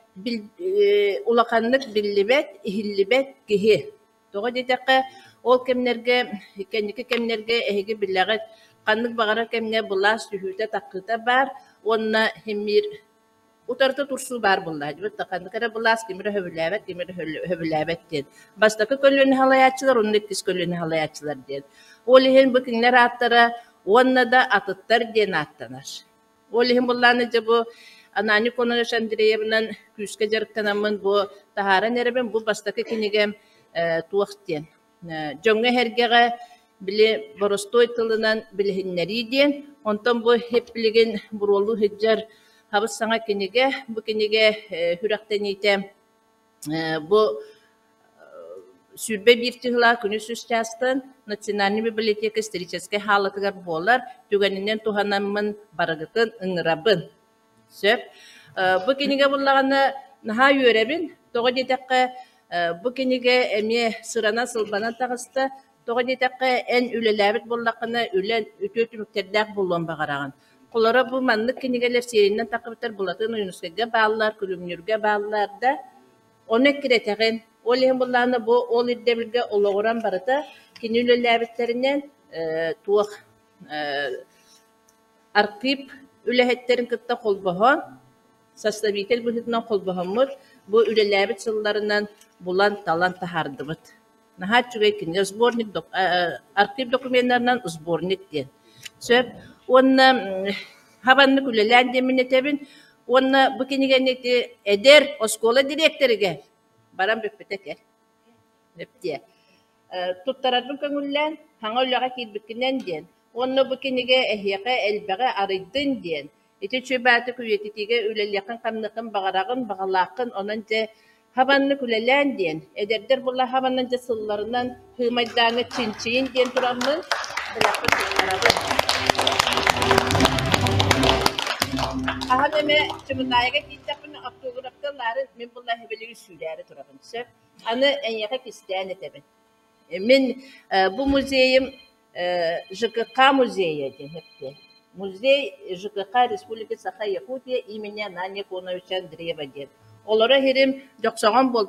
ulakanlık billibet, ihillibet gihi. Toğa dedekki ol kemlerge, kendiki kemlerge ehegi billagat kanlık bağara kemne bulas tühüte takkıta bar. Onunla hemir utartı tursu bar bulladı. Bu takanlıkara bulas kimire hövülabet den. Bastaki kölünü halayatçılar, onun etkis kölünü halayatçılar den. Olihin bu kinler attara onunla da atıttar den attanar. Olihin bullanıca bu Anani Konnovich Andreev'nin küske jarıktanamın bu tahara nereben bu bastaki kinigem tuğakten. Jonga hergege bile Borostoy tılınan bilhinleri den. Ondan bu hep bilgin burolu hiccar habız sana kinige bu kinige hürakten item bu Sürbe bir tığla künüsüz çastın, Naциональный библиотека исторической halıtıgar bolar, tüganinden tuhanamın baragıtın ıngırabın. Söp, bu kinige bullağını naha yörebin, toğa detekki bu kinige eme sırana sılbana tağısta, toğa detekki en ülelabit bullağını ülen ütü-ütümükterdak bullon bağırağın. Kolara bu manlık kinigeler serinden takıbıtar bulatın uyunuskaga bağlılar, külümnürge bağlılar da, onu kireteğin, Olihin bullağını bu ol iddebilge oloğuran barıta kinülü läbitlerinden tuğ arkip ülehetlerin kıtta kolbahan sastabitel buhitinden kolbahamur bu üle läbit sıllarından bulan talan tahardıbıt. Nahat çüge kini zbornik arkip dokumentlerinden zbornik den. Söp onna habanlık ülelen demine tebin onna bu kinigen eder oskola direktörüge Baran böppeteker. Neptiye. Tuttararın köngüllen, hanga ulağa kirbikinden den. Onunla bu kinige ehyaka elbağa arıydın den. Eti çöbatı küyetitige ülel yakın kamlıkın bağarağın bağalakın onunca habanlık ülelen den. Ederder bulla habanınca sıllarından hımaydanı çinçiyin den duramın. Bırakın tuttararın. Ahademe çımıdayaga kitapını aktograftaların min bulla hebeli süleri turabın. Söp, anı en yakak isteyen etebin. Min bu muzeyim ЖКХ музея hepti. Muzey ЖКХ Республика Саха-Якутия имени Анани Коннович Андреева den. Olara herim 90 bol,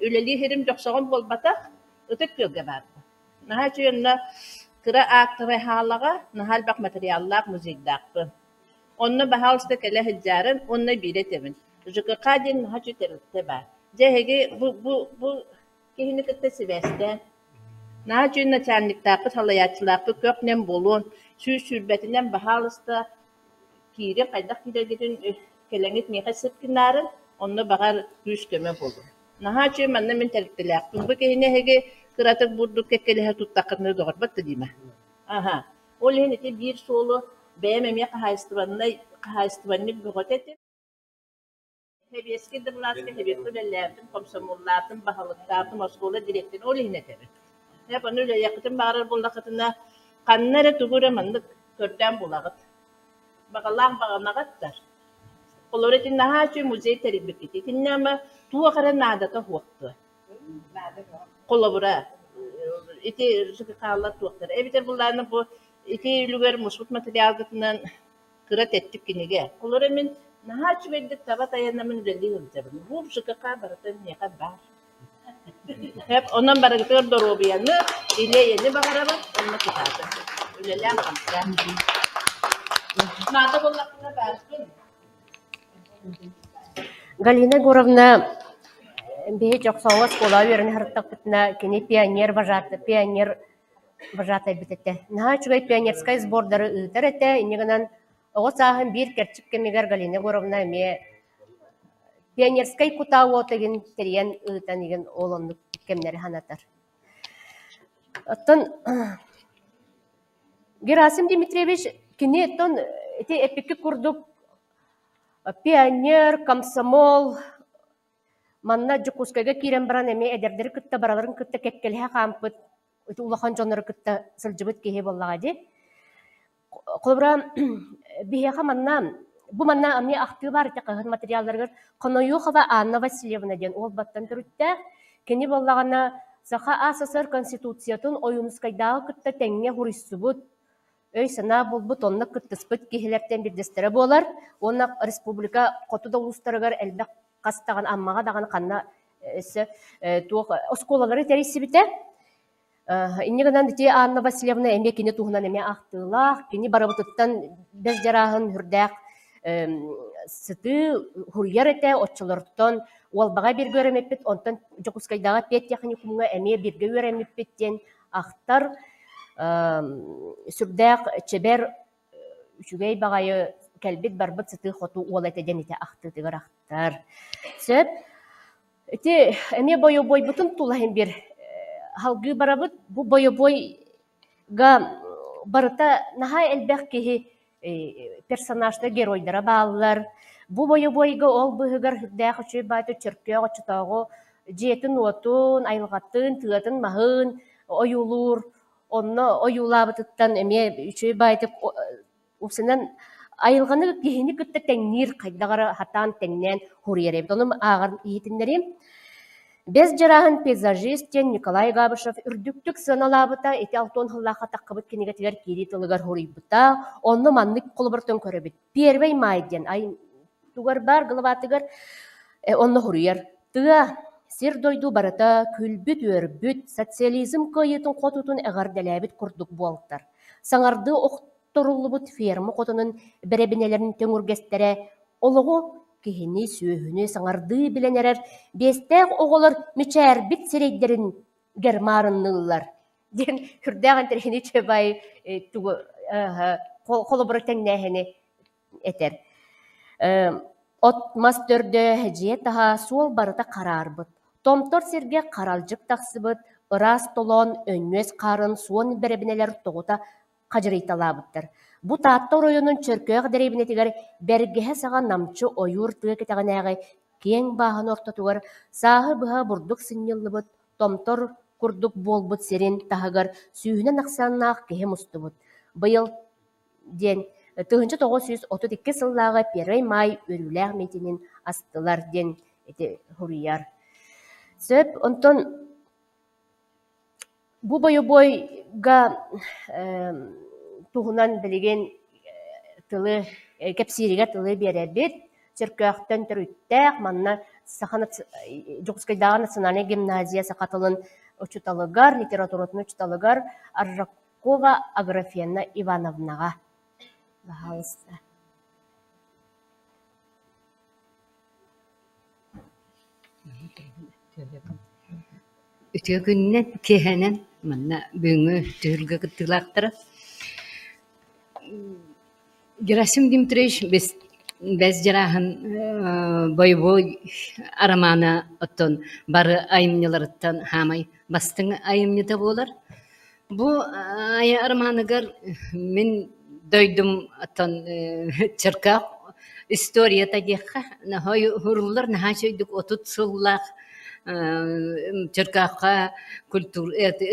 üleli herim 90 bol batak, ötek kölge bardı. Naha çöyünna kıra aktıra halaga, nahal bak materyallar muzeydakpı. Онна бахалста келе хыджарын, онна бире тебин. ЖКХ ден хачу терте бар. Жеге бу кихини кытта сибестен. Нахачу начальниктапы салаячылапы көкнен болуон, сүрбетинен бахалста кире кайдак кирегитин келеңит меха сыпкинарын, онна багар күш көмө болду. Нахачу манна мен терттелякпын. Бу кихини хеге кыратык бурдук кеккелеhe туттаккыны догорбатты дима. Ага. Ол хенете бир солу бәймеме кахайстыванны бұғытеті. Хебески дырласка, хебекті өлелердің, комсомоллардың, бағалықтардың, оскола директен ол хенетері. Хеп оны өле яқытын бағарар болақытына қаннары тұғыры манды көрден болағыт. Бағалақ бағанағаттар. Олоретин наха чүй музей теребекеті. Тиннема туа қара надата хуақты. Қолабыра. Ити жығы қағалар туақтар. Эбитер бұлларны бұл ити үлігер мұсбут материалгытынан кырат еттік кенеге. Олары мен наха чүбелдік табат аянамын үлелі үлдебін. Бұл жықыға барытын неға бар. Хеп онан барығытыр доробияны, иле ені бағарабын, онына кытады. Үлелі аңқамса. Нады болақына бәріспін.
Галина Горовна бейі жоқсауыз кола өрін ғырттық бітіна кені пионер бажатай бітетті. Наға чүгай пионерскай сбордары ұйтар әтті, инегінен оғыз ағын бір керчік кемегер Галина Горовна ме пионерскай кутау отығын терен ұйтан еген олымдық кемнері ханатар. Оттан Герасим Дмитриевич кені оттан эпикки курдук пионер, комсомол, манна жукускайга кирен баран эме эдердери кытта бараларын кытта кеккелеhe кампыт өтө улахан жоннору кытта сылжыбыт кеhe боллага ди. Колбра бихеха манна бу манна амне ахты бар те кыгын материалларга Коноюхова Анна Васильевна ден ол баттан түрүттө кени боллагана Саха СССР конституциятын оюнускайдагы кытта теңге хуриссубут өй сана болбут онна кыттыспыт кихилерден бирдестере болар. Онна республика котуда улустарыгар элбек кастаган аммага даган канна туох осколалары терисибите. Иннегенен дите Анна Васильевна эме кини туһунан эме ахтылах, кини барабытыттан без жарахын хүрдәк сыты хурьяр эте отчылырттан уалбага бир көрөмеппит, онтан жокускайдага пет техникумга эме бирге көрөмеппиттен ахтар сүрдәк чебер үчүгей багайы кәлбит барбыт сыты хоту уол этеден ите ахтытыгар ахтар. Сөп эти эме бойобой бутун тулахын бир халгы барабыт бу бойобойга барыта наха элбек кихи персонажда геройдара баалар. Бу бойобойга ол быһыгар хүрдәк үчү байту чөркөг очутагы жетин отун, айылгатын, тыатын маһын, оюлур, онно оюлабытыттан эме үчү байтып усынан айылганы кихини кытта теңнир кайдагара хатан теңнен хурьеребит. Оным агар иетиннерим. Без жарахын пейзажистен Николай Габышев үрдүктүк сыналабыта эти алтон хыллаха таккыбыт кенеге тигер кири тылыгар хурийбыта. Онны маннык колбыртын көрөбүт. Первый майден ай тугар бар гылабатыгар онны хурьер. Тыга сир дойду барата күлбүт өрбүт социализм кыйытын котутун эгарделебит курдук болтар. Саңарды торулубут ферма котунун беребинелерин төңүргестере олого кихини сүйөһүнү саңарды биленерер бестек оголор мүчәрбит сирейдерин гермарыннылар ден хүрдәгән терхини чебай тугу колобор теңнәһене этер от мастөрдө хәҗият таһа суол барыта карарбыт томтор сирге каралжык таксыбыт ырас толон өннөс карын суон беребинелер тогута кажырыйталабыттар. Бу тааттар ойунун чөркөг деребинетигер бергеhe саган намчы ойур тыга кетегенеги кең баһын ортотугар сааһы быһа бурдук сынньыллыбыт томтор курдук болбут серин таһыгар сүүһүнэн аксаннаах кеһе мустубут. Быйыл ден 1932 сыллаага 1 май өрүлээх митинин астылар ден эти хурьяр. Сөп онтон бу бойобойга туһунан билеген тылы кепсириге тылы беребит чөркөктөн төрүттәк манна сахана жокскайдагы национальный гимназия сакатылын учуталыгар литературатын учуталыгар Арракова Аграфена Ивановнага баһалыста
Ütüye günnen kehenen manna büngü türgü kıtılaqtara. Gerasim Dimitrievich bez jarahın boy aramana otton barı ayımnyalarıttan hamay bastın ayımnyata bolar. Bu ay aramanıgar min doydum otton çırka istoriyata diyekha nahoy hurullar nahaşoyduk otut sullaq Çırkakka kültür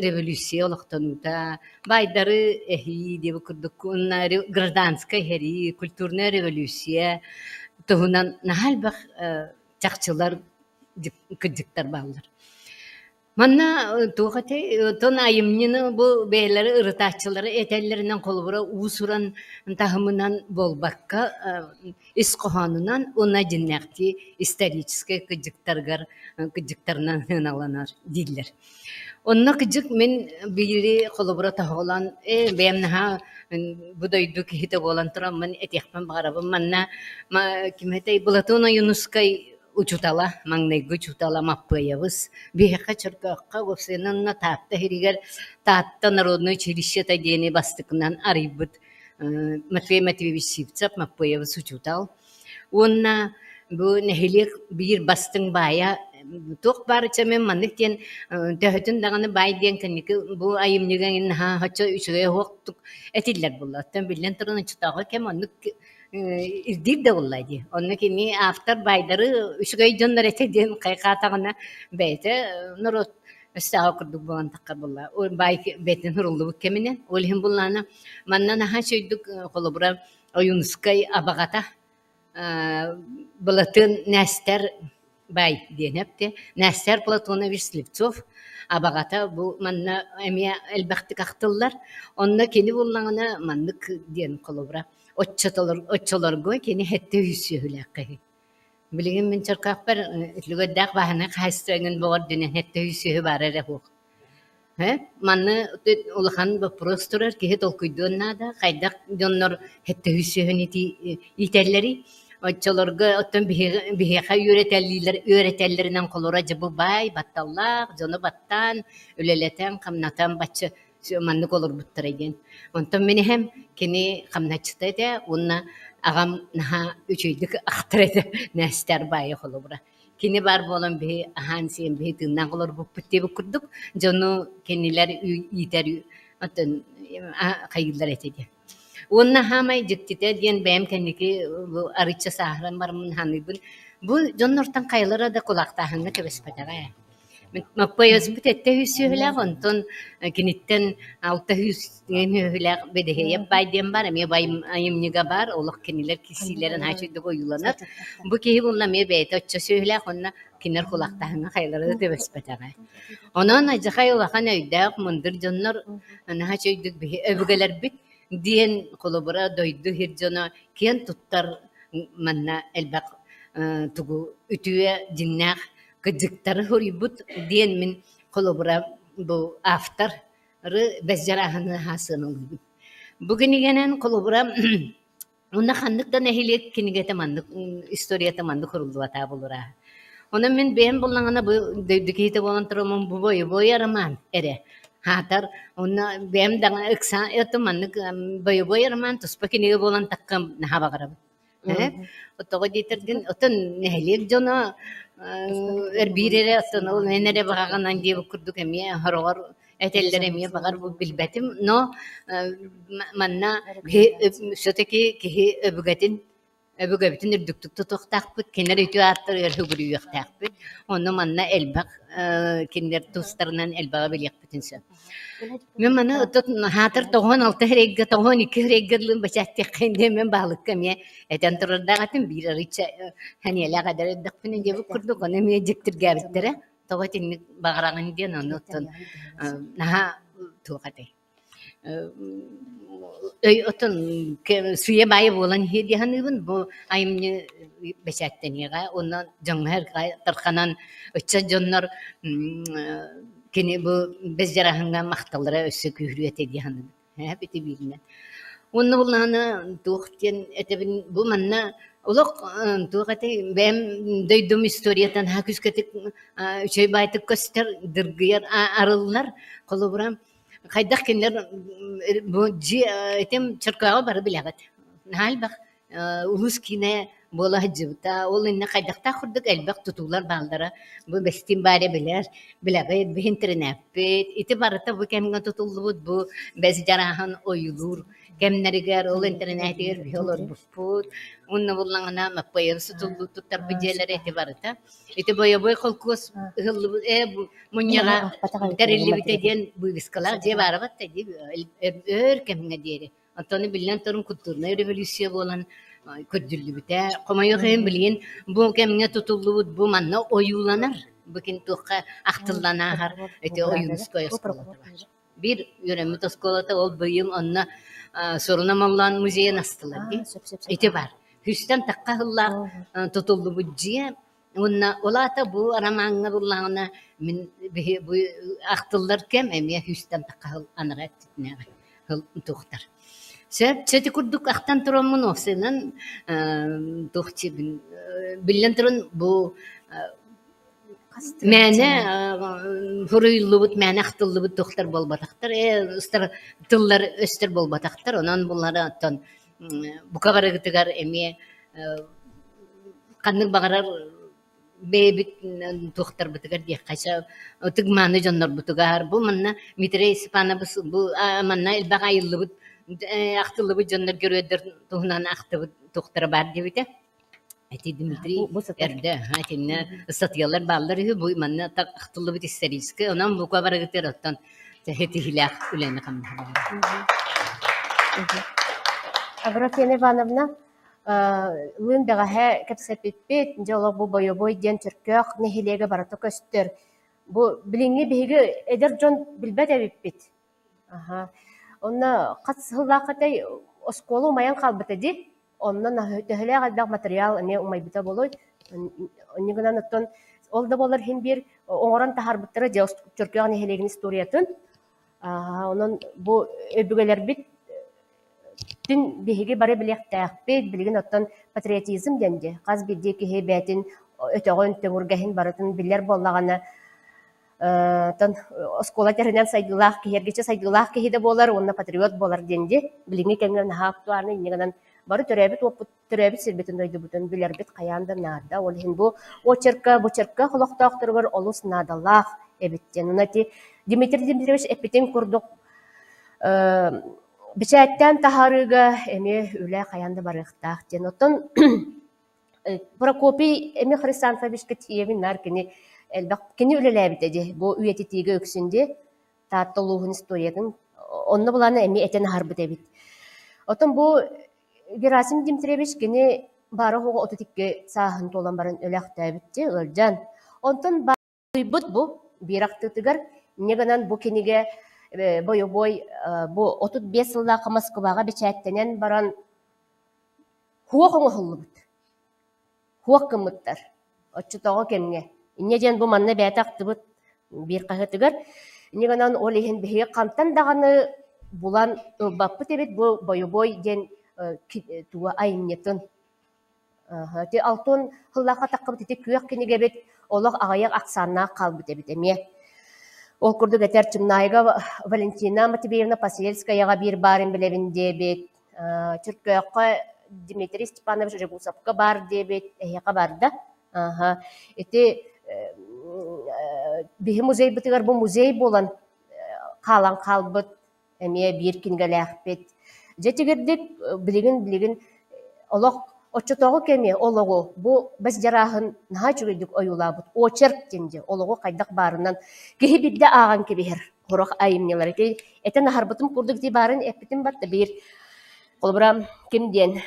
revolüsiya olaqtanuta baydarı ehi diye bakırdık onları gradanska heri kültürne revolüsiya tohunan nahal bak çakçılar kıcıktar bağlar. Manna tuğate ton ayımnyını bu beyleri ırıtaççıları etellerinden kolubura usuran tahımından bolbakka iskohanından ona cinnakti istoriçke kıcıktarından hınalanır diller. Onna kıcık men biri kolubura taholan benim naha bu da iduk hite volantıram men etiyakman bağırabım manna kimete bulatona Yunuskay uçutala mangnaygu uçutala mappayavız biheka çırkakka gofsenanna taatta heriger taatta narodnoy çelişyata diyeni bastıkından aribut Matvey Sivtsap mappayavız uçutal onna bu nehilik bir bastın baya Tok barca men mandık diyen töhütün dağını bay diyen kaniki bu ayım nügen ha haça üçüge hoqtuk etiller bullattan billen tırını çıtağı kem anlık İrdip de olaydı. Onun kini after baydarı üçüge jonlar ete diyen kaykatağına beyte nurot Üstahı kurduk bu antakar bulla. O bay beyten huruldu bu kemine. Olhim bullana manna naha şöydük kolubura Yunuskay abagata bulatın nester bay diyen hepte. Nester Platonovich Slivtsov abagata bu manna emiye elbaktik aktıllar. Onda kini bullana mandık diyen kolubura. Otçalar goy kini hette hüsühülakayı. Bilgin min çarkak ber lügaddak bahana khastrangın boğar dünen hette hüsühü barere hoq. Manna ulhan bu prostorar ki het olkuyduğun nada kaydak jonlar hette hüsühü niti itelleri otçalarga otten biheqa öğretellerinden kolora jabı bay battallaq jonu battan öleleten kamnatan batçı manlık olur buttaraygen. Ondan meni hem kini kamnaçtaydı onna ağam naha üçüydük aktaraydı nester bayı kolubra. Kini bar bolan bir ahansiyen bir tından kolor bu pütte bu kurduk. Jonu kiniler yiter ondan kayıtlar etedi. Onna hamay jiktite diyen benim kendiki bu arıça sahran barımın hanibun. Bu jonnortan kayılara da kulaktahanı tebespadaga. Mapayos bitette hüsühüler ondan kinitten altta hüsühüler bedeheye baydem var ama bayım niga var olak kiniler kisilerin haşıydı koyulanır. Bu ki bununla mi beyte ötçüsühüler onna kinler kulaktahanı kayılara da tebespadaga. Onun acıkay olakan öydak mundur jonlar haşıydık öbügeler bit diyen kolubura doydu hircona kiyen tuttar manna elbak tugu ütüye cinnak Kıcıktarı horibut diyen min kolubura bu aftar bezjarahanı hasın oldu. Bugün gelen kolubura onda kandık da nehiliyet kinigete mandık istoriyete mandık horuldu vata bulura. Ona min beğen bulunana bu dikite volantırımın bu boyu araman ere. Hatar ona beğen dana ıksa etu mandık boyu araman tuspa kinige volantakkam nahaba karabı. Otoğu ditirgin otun nehiliyet jona erbirere atın nenere bakanan diye kurduk emiye haror eteller emiye bakar bu bilbetim no manna şöteki ki öbügetin irdüktük tutuktak bit kenar ütü attır erhuburu yaktak bit onu manna elbak kinder tustarından elbağa bilyak bitinse men manna hatır toğun altı herege toğun iki heregedlin başattık kendi men bağlık kemiye eten tururdağatın bir arıça hani la kadar eddik binin diye kurduk onu emiye jektir gabittere toğatin bağırağın diye onu otun naha tuğatay otun suya bayı bolan hediye hanıbın bu ayımını beşatten yaga ondan jangher tarkanan ötçe jonlar kini bu bezjarahanga maktallara ösü kührüyet hediye hanıbın hep eti bilinen onu bulana tuğtien etebin bu manna Олық туғаты бәм дөйдім историятан хакүс кәтік үшей байтық көстер дыргыяр арылылар қолы бұрам. Қайдақ кенлер этем чыркаға бары біләғат. Нағал бақ улус кине бола жыбыта. Ол инне қайдақта құрдық әлбәқ тұтулар балдара. Бұл бәстен баре білер, біләғайт, бігін тірінәппет. Ити барыта бұл кәмінгі тұтулы бұд, бұл бәзі жарахан ойылыр. Кемнеригер ол интернетигер биолор буппут унна буллаңана маппайырсы тулду туттар биделер эти барыта эти боябой холкус хыллы муньяга терилли битеден буйскалар же барабат тади өр кемге диери антоны билен торун культурный революция болан көдүллү бите комайы хем билин бу кемге тутулду бу манна оюланар букин тухка актылланагар эти оюнус кояскалар бир йөрөмү тосколата ол быйым онна soruna mallan müzeye nastılar ki iti var. Hüstten takka hıllar tutuldu bu ciye. Olata bu aramağına bullağına bu aktıllar kem emiye hüstten takka hıl anıra ettiğine hıl tuğtar. Seti kurduk aktan turumun ofsenin tuğçı billen turun bu Мәне фурыйлыбыт, мәне актыллыбыт тохтар болбатактар, ыстар тыллар өстер болбатактар, онан буллары аттан бука барыгытыгар эме каннык багарар бебит тохтар бытыгар дия кайса тыгманы жоннор бутугар бу манна митре испана бу манна илбак айыллыбыт актыллыбыт жоннор көрөдөр туһунан актыбыт тохтар бар дебите. Эти Дмитрий эрде, хатинне сатьялар баллары бу манна так актыллы бит истериске, онан бу кабар гытыр оттан техети хилах үләне камна.
Аграфена Ивановна, лындага ха кепсеппет, жолог бу бойобой ден чиркөк нехилеге барата көстөр. Бу билинги биге эдер жон билбет эбиппет. Аха. Онна катсыллакатай осколу маян калбыта ди. Оннан төһөләгә дә материал не умай бита болой. Нигәнән оттан ол да болар һин бир оңоран тахар биттер дә чөркәгән хелеген историятын. Онан бу өбүгәләр бит тин биһиге бары билектәк бит билген оттан патриотизм дәнде. Каз бидде ки хәбәтин өтөгөн төгүргәһин барытын билләр боллаганы тан оскола теренән сайдылах киһергече сайдылах киһиде болар, онна патриот болар дәнде. Билинге кәнгән хактуарны нигәнән бары төрәбит опут төрәбит сирбетин дойду бутун билербит каянда нада ол хин бу очерка холоктоктургар олус надалах эбиттен унати Дмитрий Дмитриевич эпитен курдук бичәттән тахарыга эме үлә каянда барыктак ден отон Прокопий эме Хрисанфович кетиевин наркини элбак кини үлеләбит эди бу үетитиге өксүнде таттылугун историятын онны буланы эме этен харбыт эбит отон бу Герасим Дмитриевич кені бары хоғы отытикке сағын толан барын өләқті әбітте өлжан. Онтын бары бұд бұ, бирақтытыгар, негінен бұ кенеге бой-бой бұ 35 жыллақы Москваға бечәттенен баран хуақ оңы бұд. Хуақ кымыттар. Отчытоғы кемге. Инеден бұ манны бәтақты бұд бір қағытыгар. Негінен ол ехен бігеге қамтан дағаны бұлан баппы тебет бұ бой-бой ден туа айнетын. Те алтын хыллақа таққып тете күйек кенеге бет олық ағаяқ ақсанна қалбыт әбет әме. Ол күрді гәтер чымнайға Валентина Матвеевна Пасельскаяға бір барын білевінде бет. Чүркөққа Дмитрий Степанович Жегусовқа бар дебет, әйеқа барды. Эти бігі музей бұтығар бұл музей болан қалан қалбыт әме бір кенгеләқ бет. Жетігердік білігін олық отчытоғы кеме олығы бұл біз жарағын наға жүгедік ойула бұд. Очерк денде олығы қайдақ барынан кейі бірді аған кебер қорық айымнелар. Әтен ахарбытым күрдік дей барын әппітім батты бір қолыбырам кемден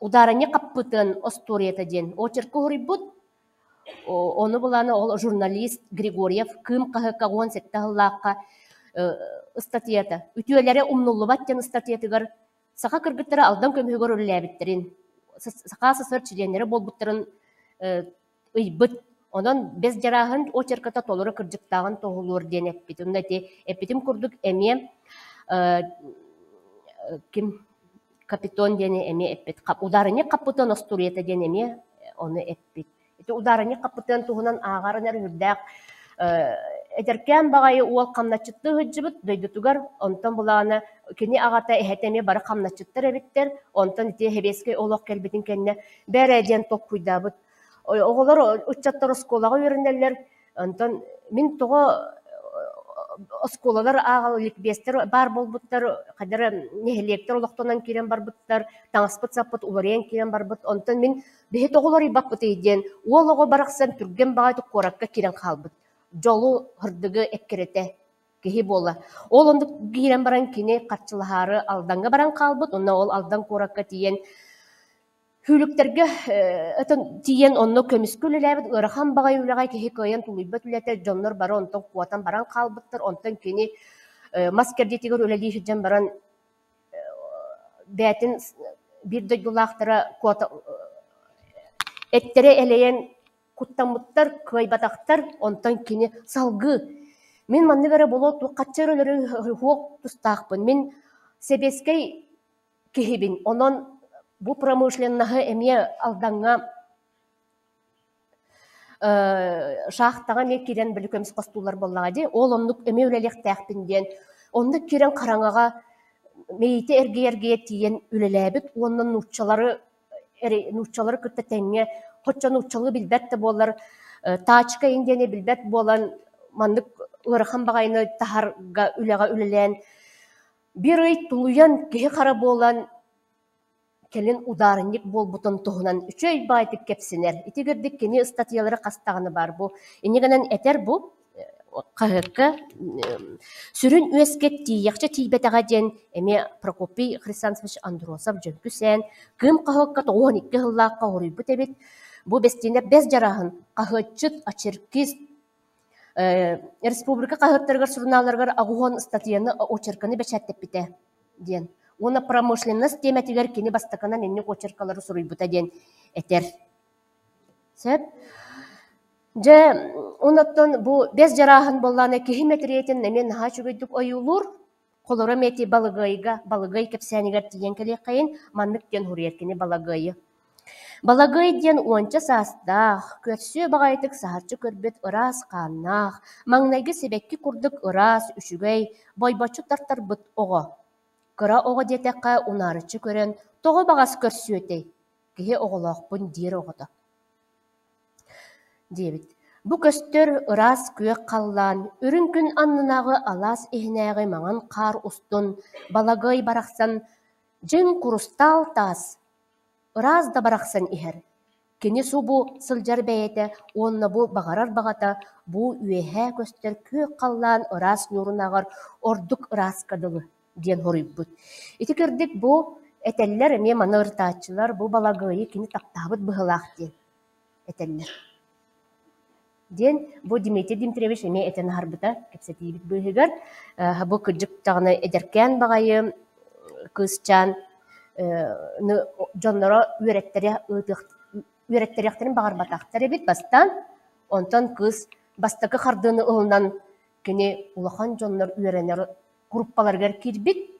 ударане қаппытын осторията ден очеркі ғыры бұд. Оны бұланы ол журналист Григорьев кым қағыққа 17 ғылаққа статьята. Ütüelere umnullubatcan статьятыгар сақа кыргыттары алдан көмөгөр өлләбиттерин. Сақа сысыр чиденлері болбуттарын ыйбыт. Онан без жарағын очерката толыры кыржыктағын тоғылуыр ден эппит. Онда те эппитим курдук эме капитон дене эме эппит. Ударыне капитон остуриета дене эме оны эппит. Ити ударыне капитон туһунан аагарынар үрдәк эдеркен багайы уол камначытты хыджыбыт дөйдүтүгар онтон булагана кини агата эхетеме бары камначыттар эбиттер онтон ити хебеске олок келбитин кенне бәрәден топ куйдабыт. Оголор уччаттар сколага үйренелер. Онтон мин тога осколалар ағалылық бестер бар болбуттар, қадары нехелектер олықтонан керен барбыттар, таңаспыт саппыт улариян керен барбыт. Онтан мен бейт оғылар ибаппыт еден, ол оғы барақсан түрген бағайты қоракка керен қалбыт. Жолу хырдығы эккерете кехи бола. Ол онды керен баран кене қатчылахары алданға баран қалбыт, онна ол алдан қоракка тиен хүліктерге тиен онно көміскүл үләбіт, ұрахан бағай үләғай кехи көйен тулайбат үләтер, жонлар бары онтан қуатан баран қалбыттыр, онтан кені маскердетігер үләлі жүджен баран бәтін бір дөйгілақтыра әттері әлейен құттамыттар, көйбатақтар, онтан кені салғы. Мен манны бәрі болу қатчар өлері хуқ тұстақпын. Мен себескей кехибін, онын бу промышленнағы әме алданға шақтаға ме керен білі көміс қостулар болаға де, ол онлық әме өлелек тәқпінден, онлық керен қараңаға мейті әрге тиен өлеләбіт, оның нұтчалары күтті тәңе, қотча нұтчалы білбәтті болар, тачка индене білбәт болан, мандық ұрыған бағайны тахарға өлеға өлелән, бір үй тұлуян кеге қара болан, келин ударынник бол бутон туһунан үчөй байтык кепсинер. Итигердик кини статьялары кастаганы бар бу. Инегенен этер бу кахыкка сүрүн үескет тиякча тибетага ден эме Прокопий Хрисантович Андросов жөнкүсен кым кахыкка 12 жыллакка урыйбыт эбит. Бу бестине без жарахын кахычыт ачеркист республика кахыттаргар журналларгар агуон статьяны очерканы бечаттеп бите ден. Она промышленность тематигер кини бастакана ненне очеркалары суруйбута ден этер. Сеп. Же онаттан бу без жарахан болланы кихиметриетин немен наха чугайдык ойулур, колора мети балыгай кепсянигер тиен келе кайын, маннык ден хуриет кини балагайы. Балагай ден уанча састах, көтсө багайтык сахарчы көрбет ырас каннах, маңнайгы себекки курдык ырас, үшүгай, бойбачу тартар быт ого. Кыра оға детеққа унарычы көрен, тоғы бағас көрсөтей, кеге оғылақпын дер оғыда. Дебіт, бұ көстер ырас көк қаллан, үрін күн аннынағы алас ихнәғі маңан қар ұстын, балағай барақсан, жын құрыстал тас, ырас да барақсан ихер. Кені су бұ сылжар бәйеті, онына бұ бағарар бағата, бұ үйәхә көстер көк қаллан ырас нұрынағыр, ордық ырас кадылы. Ден хорыйбыт. Ити кырдык бу этеллер эме маны ыртаачылар бу балагыйы кини тактабыт быһылаах ден. Этеллер. Ден бу Дмитрий Дмитриевич эме этен харбыта кепсетибит быһыгар бу кырдык тагына эдеркен багайы кызчан жонноро үйрәттеректерин багарбатактар эбит бастан онтон кыз бастакы хардыны ылынан кини улахан жоннор үйренер группаларгар кирбит,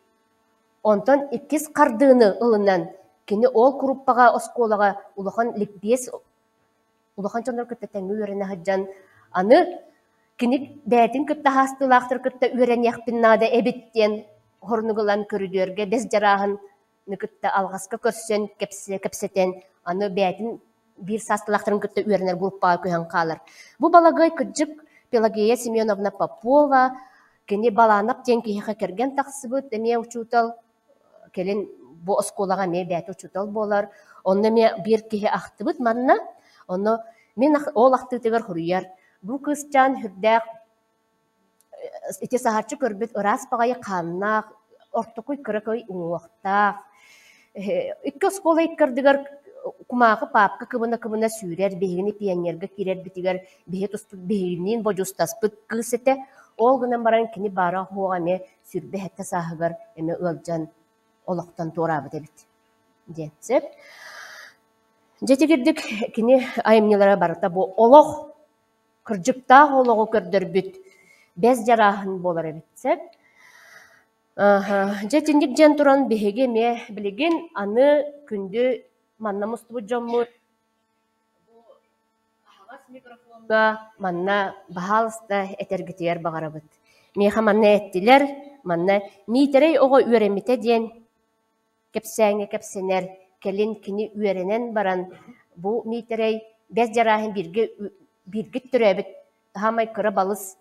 онтон иккис кардыны ылынан, кини ол группага осколага улахан ликбес, улахан чондар кытта тәңгі үйрене хаджан, аны кини бәтин кытта хастылақтыр кытта үйрене яқпиннада эбиттен хорнугылан көрүдөрге без жарахын кытта алгаска көрсен кепсетен, аны бәтин бир састылақтырын кытта үйренер группага көйен қалар. Бу балагай кыджык Пелагея Семеновна Попова, кені баланап тен кейіға керген тақсыбыт, әме учутал, келін бұ осколаға ме бәті учутал болар. Онны ме бір кейі ақтыбыт манна, онны мен ол ақтытығыр құруяр. Бұ кызчан хүрдәк, ете сағарчы көрбіт, ұрас бағайы қаннақ, ортықой кірікой уақтақ. Үкі оскола иккірдігір кумағы папқа кыбына сүйрер, бейгіні пионерға керер бітігер, бейі тұстық бейінен божустаспыт кызсеті, ол гынан баран кини бара хуға ме сүрбе хетті сағығыр әме өлжан олықтан торабы дебіт. Детсеп. Жетігірдік кини айымнелері барыта бұл олық, кіржіктақ олығы көрдір бүт, без жарахын болар әбітсеп. Жетинник жан туран беһеге ме билеген аны күндү манна мустубу жоммут. Ағас микрофонга манна бахалыста этергитер багарабыт. Меха манна эттилер, манна митерей ого үеремите ден кепсәңе кепсенер келин кини үеренен баран бу митерей без жарахын биргит төрөбүт хамай кыра балыс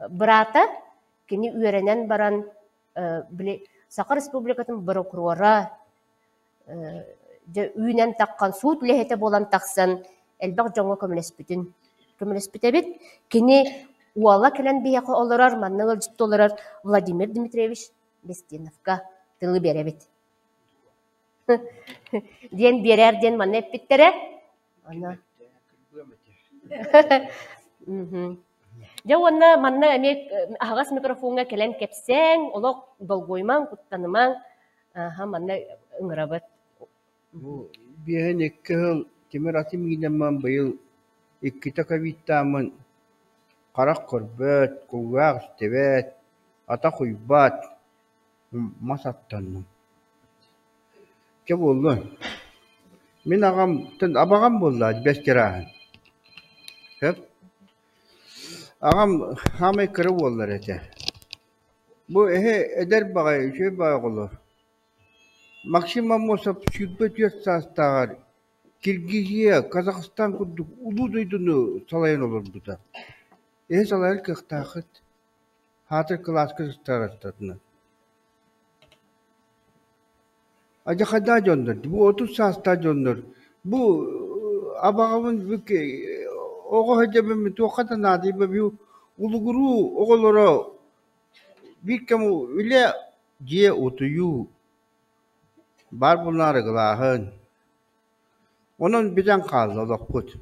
брата кини үеренен баран Сақа Республикатын прокурора үйнен таққан суд лехете болан тақсан әлбақ жоңға көмілеспітебіт. Кені уала келен бияқы оларар, маннығыл жытты оларар Владимир Дмитриевич Бестеновка тылы беребіт. Ден берерден манна эппиттере. Жа онна манна ағас микрофонға келен кепсең, олық долгойман, құттаныман, манна ыңырабыт.
Биһен 2 жыл темір атым гинемман быйыл 2 такавиттамын қарақ көрбөт, кугақ істебет, ата құйбат, масаттанным. Ке болды? Мен абағам болды, бәскерағын. Ağam hamay kırı oldular ete. Bu eder bağay, şey bağay olur. Maksimum olsa şüphet yatsa Kirgiziya, Kazakistan kurduk, ulu duydunu salayan olur bu da. Salayar kıhtağıt. Hatır kılas kızıstar astatını. Acakada jondur, bu 30 saasta jondur. Bu abağımın oğu hacabımı toqata nadibe bir uluguru oğulları bir kamu öyle diye otuyu bar bunları gılahın. Onun bizden kaldı olakut.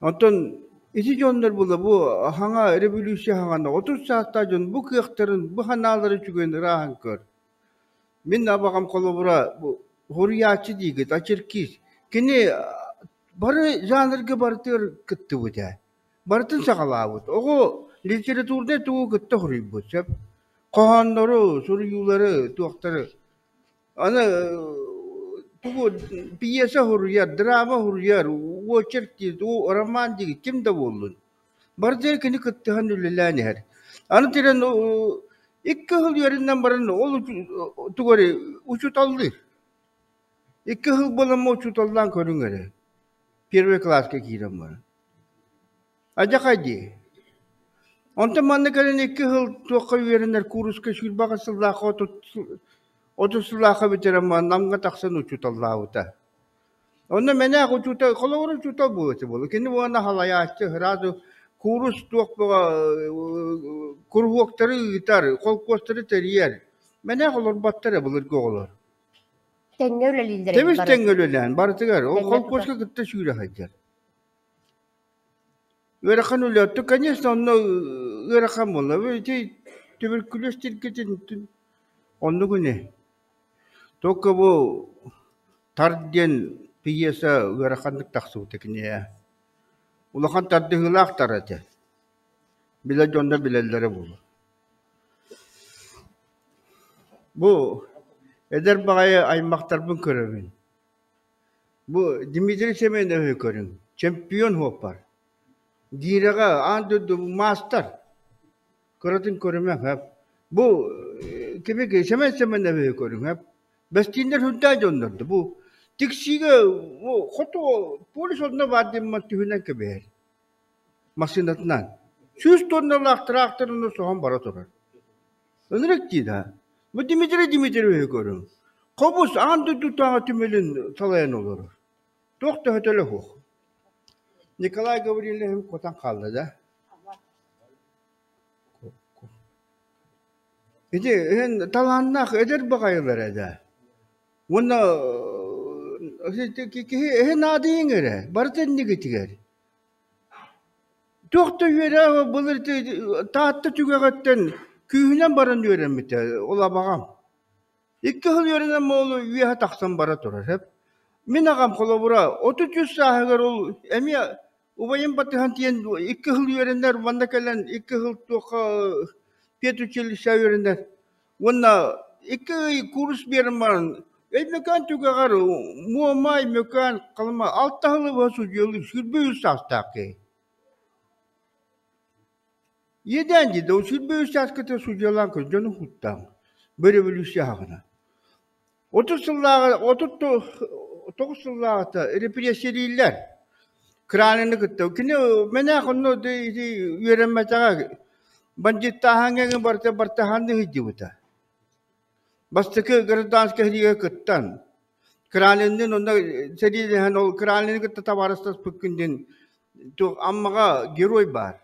Ondan isi jondur bula bu hanga revolüsyon hanganda 30 saasta jon bu kıqtırın bu hanaları çügün rahan kör. Min abağım kolubura bu hurriyatçı digit açırkiz. Kini Barı janrga bartır kıttı bu da. Bartın sakalavut. Oğu literatürde tuğu kıttı hurri bu. Kohanları, soruyuları, tuğakları. Ana tuğu piyasa hurriyar, drama hurriyar, o çerkti, o roman digi kim de olun. Bartır kini kıttı hanülilani her. Ana tiren 2 yıl yerinden barın olu tuğarı uçut aldı. 2 yıl bolamı uçut aldan körüngere. Первый класска киирем бар. Ажакайди. Онта манна кален 2 жыл тоққа үйеренер курска шүрбаға сыллақа 30 сыллақа битерем бар. Намға тақсан учуталлауыта. Онна мене учута, қолауыр учутал болысы болы. Кені оғана халая ашты, разу курс тоқпаға курвоқтары ұйтар, қолқостары тәрiyер. Мене қолыр баттары болыр көғылыр. Temiz tengölülen, barıtıgar. O kolkoşka gıtta şüyle haccar. Öğrekan öyle attı. Конечно, onu öğrekan oldu. Böyle tüberküloz tilketin onu güne. Toka bu tardiyen piyasa öğrekanlık taksı tekniğe. Ulakan tardi hılak taratı. Bila jonda bilellere bulu. Bu eder bağaya aymaqtarbın körövün. Bu Dimitri Semenev'i körün. Çempiyon hopar. Giraga andı master. Kıratın körümek hep. Bu kimi Semenev'i körün hep. Bestinler hünta jondardı. Bu tiksiga bu koto polis onunla vadimma tühünen kebeher. Maksinatından. Süs tonlarla traktörünü soğan bara sorar. Önürek değil ha. Bu Dimitri görün. Kobus andı tutağı tümelin salayan olur. Dokta hötele hoş. Nikolay Gavril'le kotan kaldı da. İşte talannak eder bakayılara da. Ona he nadiyin ere. Barıten ne getirir? Dokta yere bulur tahtta tügetten Kühünen baran öğrenmedi, ola bağam. 2 yıl öğrenen oğlu üyehe taksan bara durar hep. Min ağam kolabura, 33 sahigar ol, ubayın batı hantiyen 2 yıl öğrenler, banda kelen 2 yıl toka Пет училища үйренер. Онна iki kurs berim var. Mekan tükegar muamma mekan kalma alttahalı basu yolu sürbe üstastaki. Yedenci de o sürbe üstastkete sucalan kız canı huttan. Böyle bir şey hağına. 30 yıllar, 39 yıllarda represiyeliler. Kranını kıttı. Kine mena konu de öğrenmeye banjitta hangi barta hangi hicivta. Bastaki gırdansk hediye kıttan. Kralinin onda seri han ol kralinin kıtta tavarastas pıkkındın. To amma geroy var.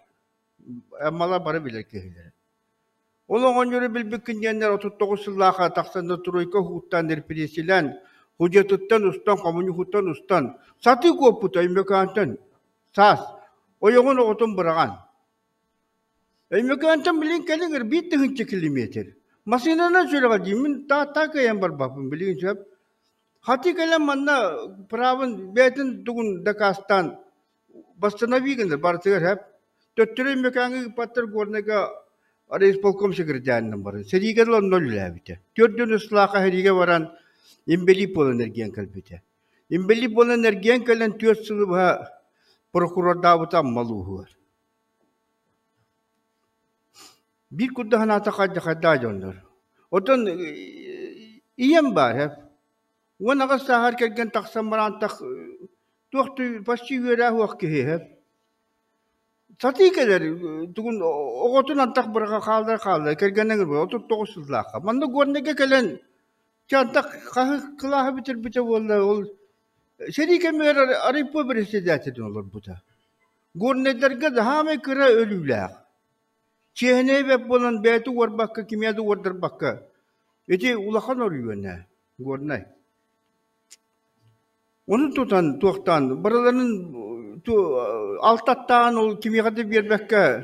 Amma bara bilir ki. Onun onları bilbikkindenler 39 yıllığa taksanda Troyka huttan derpilesilen hüccetten ustan, komünü huttan ustan. Satı koputa imkantan. Sas. O yoğun otun bırakan. İmkantan bilin kalır bitti hınçı kilometre. Masinana şöyle kadar ta kayan var bakın bilin şap. Hati kalan manna pravın betin tugun dakastan bastana bigindir bartıgar hep. Töttürü mekanı patır gornega arayız polkom sekreterinin var. Seriger lan nol labite. Tördün ıslaha herige varan imbeli pol enerjiyen kalbite. İmbeli pol enerjiyen kalan tüyot sılı baha prokuror davuta maluhu var. Bir kudda hanata kadda jonlar. Oton iyem var hep. Wana ka sahar kergen taksam maran tak tuaktu pasti wera huak ke hep. Sati kadar tukun ogotun antak beraka kalda kergen nengir bo otot tokus laka. Manda gorne ke kalen cantak klah bitir wala ol. Seri kemer aripo berisi dati olur buta. Gorne derga daha me kira ölüler. Çehne ve bolan betu var bakka kimyadu vardır bakka. Eti ulakan oluyor ne? Gorne. Onu tutan, baraların altattan ol kimyakatı bir bakka,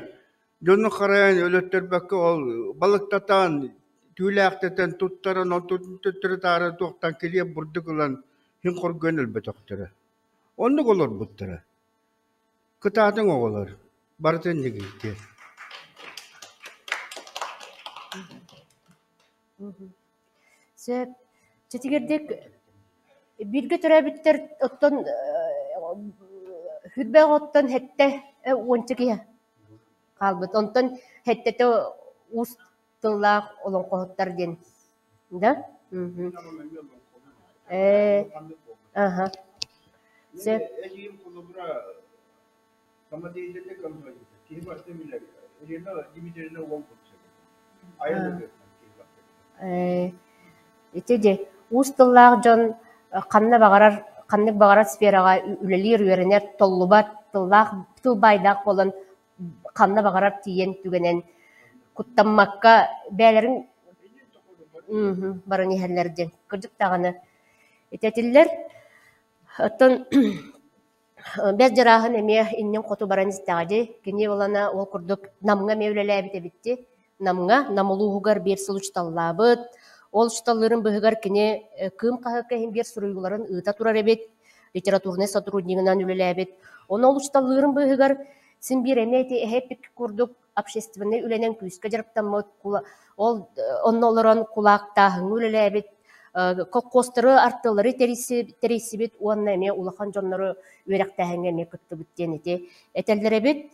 canı karayan öletler bakka ol, balıktatan, tüylaktan tuttaran, o tuttarı tuğtan kiliye burduk olan hin korgun elbette. Onu kolor buttura. Kıtatın oğullar, baratın ne gitti.
Çetigirdik birge törəbitler ottan hürbə ottan hette onçukiya kalbıt ontan hette te ustılaq olan qohutlar den da aha se итеде устыллах жон каннык багарар сферага үлелир үеренер толлубат тыллах тылбайдак болон канна багарар тиен түгенен куттаммакка бээлерин барын ихерлерден кырдыктаганы этетиллер оттон бес жарахын эме иннен коту баран истагади кини болана ол курдук намга мевлелебите битти намулуугар бир сылучталлабыт ол шталларын быһыгар кини кым кахыкка бир суруйгуларын ыыта турар эбит литературный сотруднигынан үлелебит оны ол шталларын быһыгар син бир эмети эхепик курдук общественный үленен күүскө жарыптаммыт ол оннолорон кулаактаахың үлелебит коккостары артылары терисибит уанна эме улахан жоннору үеректээһиңе эме кыттыбыт диэнити этеллеребит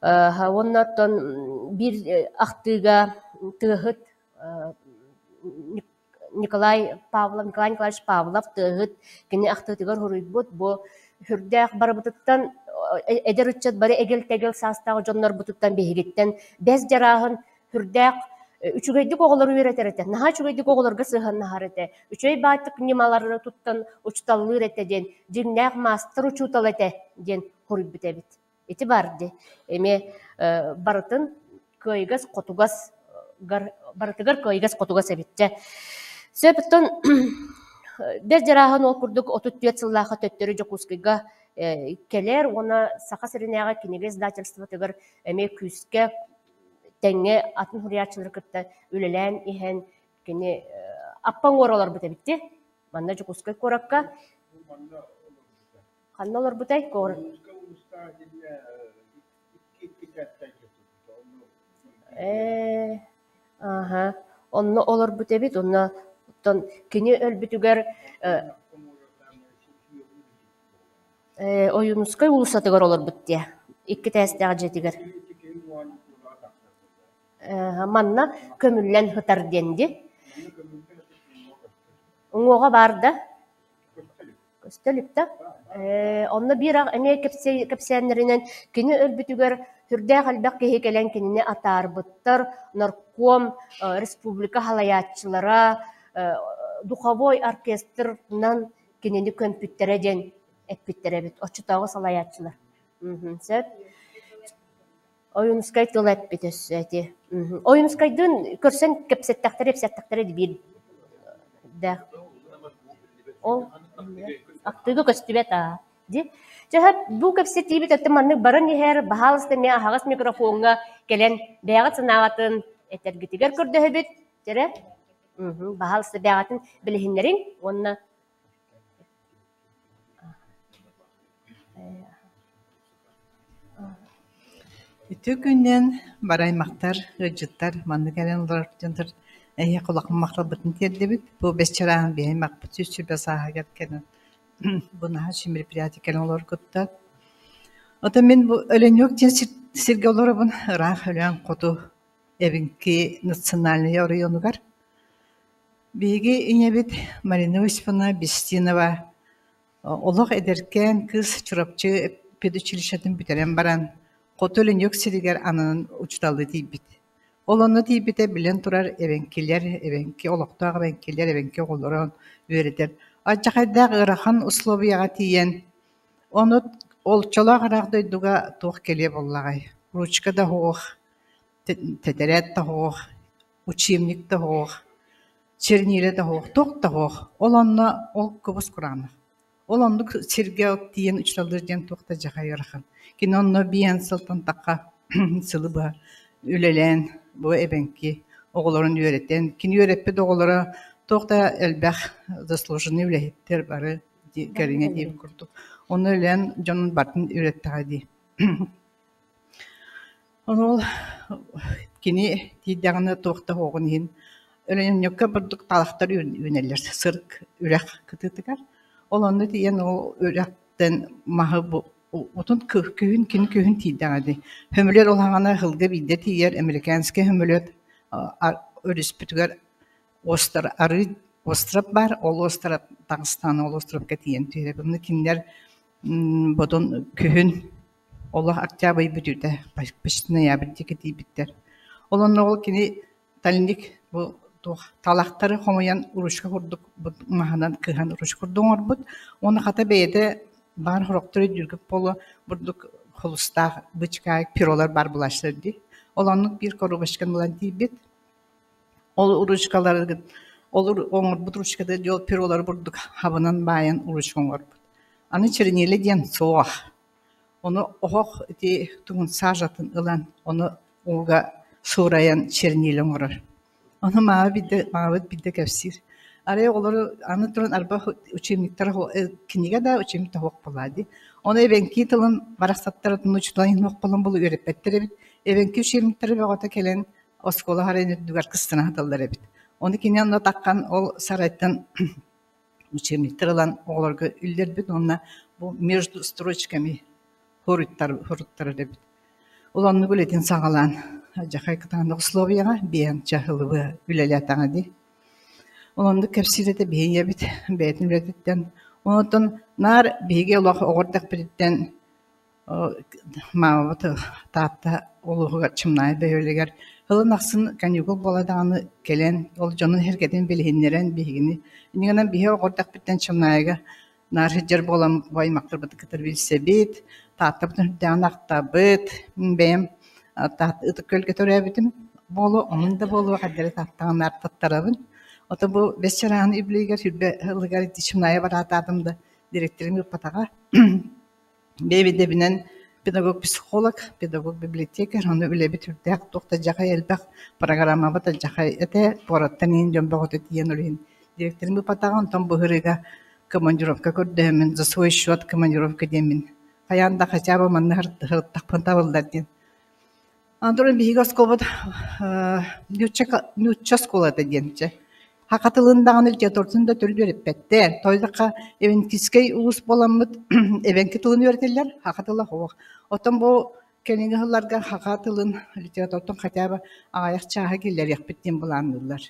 оннотон бир ахтыга тыахыт Николай Николаевич Павлов тыахыт кини ахтыгар хуруйбут бу хүрдээх барыбытыттан эдерүччат бары эгел-тегел саастагы жоннор бутуттан бехигиттен бес жараахын хүрдээх үчүгейдик оголор үйрөтерете наха үчүгейдик оголорго сыыхан нахарете үчөй баатык нималары туттан учталлыыр эте ден жимнээх мастер учутал эте ден хуруйбутебит ити барды эме барытын кыйгас котугас барытыгар кыйгас котугас эбитте сөптөн бес жараахын ол курдук 34 сыллааха төттөрү жокускайга келер оны сака сиринеага кинеге издательство тыгар эме күскө теңге атын хуриячылар кытта үлелен ихен кини аппан оролор бутебитти манна жокускай коракка каннолор бутай кор Ага. Онно олар бүтебит, онно тон кини өлбүтүгер оюнускай улусатыгар олар бүтте. Икки тәстәгә жетигер. Манна көмүллән хытар денди. Уңога барда. Көстөлүктә. Онно бирак эме кепсәннәреннән кини өлбүтүгер хүрдә галбак кехекелен кинине атар буттар, нарком, республика халаятчылара, духовой оркестрнан кинини компьютере ден эппиттере бит, очутагы салаятчылар. Сөп. Оюнускай тылап битесети. Оюнускайдын көрсен кепсеттактар бир. Да. Ол актыгы көстүбет ди. Жахат бу кепсет тибит өттөманны барын нехер бахалысты ме ахагас микрофонга келен бягат санагатын этергитигер көрдөһөбүт. Тере. Бахалысты бягатын билихиннерин онна
Үтө күннен бараймактар, ыжыттар, манны келен олар жантыр кулакмы мактал бытын тердебит. Бу бесчарагын беймак бүтүсүр басага кеткен. Буна хаши мероприятие келен олар кутта. Ота мен бу өлөнөк тен сирге олар бун рах өлөн коту эбинки национальный районугар. Биги инебит Марина Осиповна Бестинова олог эдеркен кыз чурапчы педучилищатын битерен баран коту өлөнөк сиригер анын учталы дейбит. Олонны дейбите билен турар эбенки олоктоога эбенкилер эбенки оголорон үйрөтер. Ажакайдак ырахан условияга тиен. Оны олчола гарак дойдуга туох келе боллагай. Ручка да хоох, тетерет да хоох, учебник да хоох, черниле да хоох, туох да хоох. Олонна ол көбүс кураны. Олонну сирге тиен учталыр ден туохта жакай ырахан. Кинонно биен сылтан такка сылыба үлелен бу эбенки оголорун үйрөтен. Кини үйрөтпе оголора туохта элбэх заслуженный үлехиттер бары керине дейіп курдук. Оны өлен жонун бартын үйрөттага ди. Ол кини тидяганы туохта хоогун хин өлен өккө бурдук талактар үнелер сырк үрэх кытытыгар. Ол онны тиен ол үректен махы бу отун күйүн кини күйүн тидягады. Хөмөлөр олаңана хылга бидде тиер американский хөмөлөт өрүспүтүгөр остар ары остров бар, ол остров Дагыстан, ол островка тиен түйре. Бұны киндер бодон күйін олар октябрь бүтүдө, почти ноябрьдеги тийбиттер. Олонно ол кини талиник бу талактары хомоян урушка курдук, маханан кыхан уруш курдуңор бут. Оны ката бейде бар хороктору жүргүп болу бурдук холустак, бычкак, пиролар бар булаштыр ди. Олоннук бир корубашкан булан тийбит. Ол урушкалары olur oңор бутрушкада жол пиролар бурдук хабынан байын уруш оңор. Аны черниле ден соох. Оны ох ти тугун сажатын ылан, оны уга сураян черниле оңорор. Оны маабит бидде кепсир. Арай олар аны туран арба учебниктер книга да учебникте хок болады. Оны эбенки тылын бараксаттарын учтан хок болон бул үйрөппеттер бит. Эбенки учебниктер багата келен оскола харен дүгар кыстына хаталдар бит. Оны кинен таккан ол сарайттан учебниктер алан оголорго үлдербит. Онна бу между строчками хоруттар дебит. Уланны гөлетин сагалан жакай кытанды условияга биен жахылыбы үлелятаңа ди. Уланды кепсирете биен бит бетин рететтен. Онотон нар биге олох огордак биттен мааваты таапта олуга чымнай бөөлөгөр Hılı naqsın kanigol boladağını kelen, ol jonun herkeden bilhinleren bihini. Niganan bihe oqordaq bitten çımnayaga nar hıjar bolam baymaktır bıdı kıtır bilse bit, taatı bıtın hüddeğin aqta bit, beyim taatı ıtık kölge töreye bitim, bolu, onun da bolu qaddere taаттağın artattarabın. Ota bu besçarağını ibliğer hürbe hılıgar iti çımnaya baratadımdı direktörüm yupatağa. Beybi de binen pedagog psikolog, pedagog bibliotekar, onu öyle bir türde dokta jaka elbaq programa bata jaka ete porattan jombogot etiyen olin. Direktörüm yupatağa ondan bu hırıga командировка көрдөмүн, за свой счет командировка демин. Каянда хачаба манны хырттак пантабылдар ден. Андорын биһиге скобот нюча сколата денче. Хакатылындаган илте тортунда төрдүр эппеттер. Тойдакка эвенкискей улус боламмыт эвенки тылын өртелер хакатыла хох. Отон бу кенеге хылларга хакатылын литературтун хотя бы аяк чаага келер яппеттен буланылар.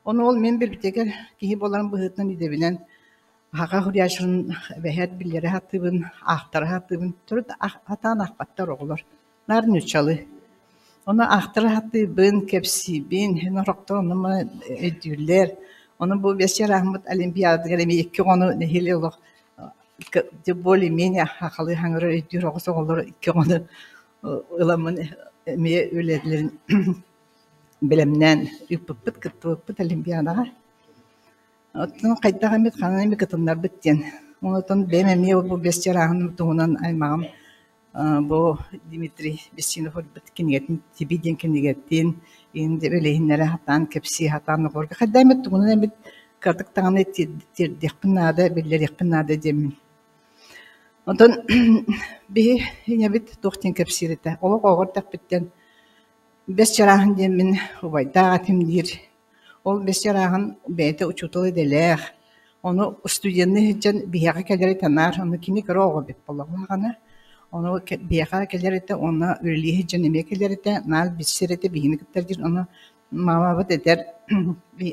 Onu ol men bir biteker kihi bolan bu hıtnan idebinen haqa huryaşırın vehet billeri hatıbın, ahtara hatıbın, turut hatan ahbattar oğulur. Narın uçalı. Onu ahtara hatıbın, kepsibin, hen orokta onu ma ödüller. Onu bu Besya Rahmet Olimpiyada gelemi iki onu nehili oluk. De boli meni haqalı hangırı ödür oğusu olur, iki onu ılamın emiye öyledlerin bilemnen üpüpüt kıttıpıt olimpiyadaga. Otun kaydaga met kanana mi kıtınlar bitten. Ondan BMM'ye bu Besçerahın tuğunan aymağım bu Dimitri Besinov bitkin yetin tibidin kindigetin indi ölehinlere hatan kepsi hatan korga kaydamet tuğunan emet kartık tağını yakpınada biller yakpınada demin. Ondan bir yine bit tohtin kepsirete. Oluk oğurdak bitten Besçerahın demin ubayda timdir. Ol Besçerahın beyte uçutalı deler. Onu stüdyenni hicen biyaga keleri tanar. Onu kini kara oğu bit bolağına. Onu biyaga keleri ona üreliği hicen emeğe keleri nal bisirete bihini kıttardır. Onu mamabat eder.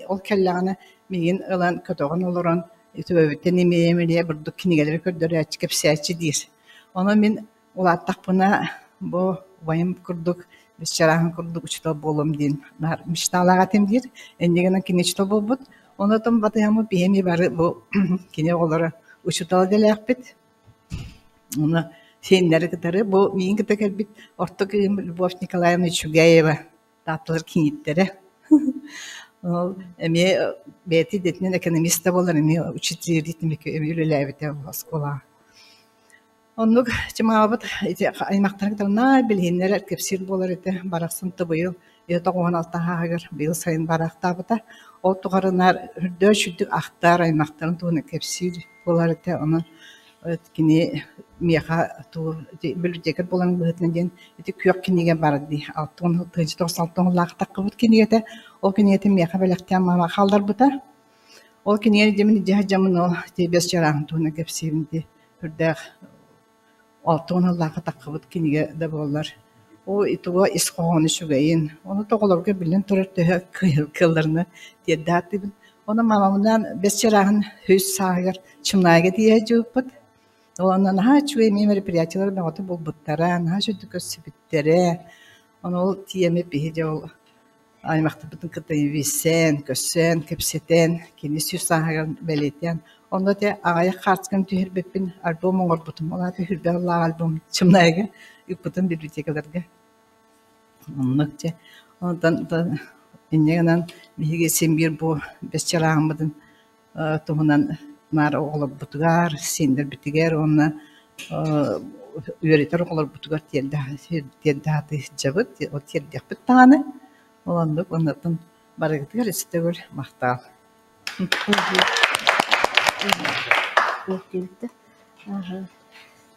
Ol kellağına miyin ılan kötüğün oluran tüböbütten emeğe burduk kini geleri kördürü açıkıp siyasi dir. Onu min ulattak buna bu vayım kurduk. Besçerahın kurduk uçta bolum din. Nar miştalağa temdir. Endegenen kini uçta bolbut. Onu tam batıyamı bihemi barı bu kini oğları uçutalı delekbit. Onu senleri kıtarı. Bu miyin kıta kelbit. Ortak Lubov Nikolayevna Çugayeva. Tatlılar kinitleri. Emi beti detinen ekonomista bolar. Emi uçutuyor ditmek. Emi ürelevite oskola. Onluk cemaat aymaktan kadar bilhinler kepsir bolar ete baraksın tıbıyıl yata kohan alta hager bil sayın barakta bata o tuğarınar hürdö şüddük aktar aymaktan tuğuna kepsir bolar ete onu kini miyaha tu bir ceket bolan bıhtın den eti kök kiniye bardı altın tıcı torsaltın laqta qıbıt kiniye de o kiniye de miyaha belaktan mama kallar bata o kiniye demin cahjamın o Besçerahın tuğuna kepsirindi hürdö altın Allah'a takıbıt kiniye de bollar. O ituğa isqoğunu şugayin. Onu toğularga bilen turar töhe kıllarını diyedatı bil. Onu mamamdan Besçerahın hüs sağır çımnağa diye cübüt. Ondan ha çüve memeri priyatçılar ben otu bulbuttara, ha şu tükö sübüttere. Onu ol tiyeme bihice ol. Aymakta bütün kıtayı visen, kösen, kepseten, kini süs sağır beleten. Onda da ağaya kartskın tühür bepin albümün orbutum. Ola tühür be Allah albüm çımnağa üpütün bibliotekelerge. Onlukça. Ondan da inneğinden mihige bir bu Besçerahımıdın tuğunan nar oğlu butugar, sindir bitiger, onunla üreter oğlu butugar tiyerdahatı cavıt, o tiyerdahat bittanı. Olanduk, ondan baragıtıgar istegül mahtal.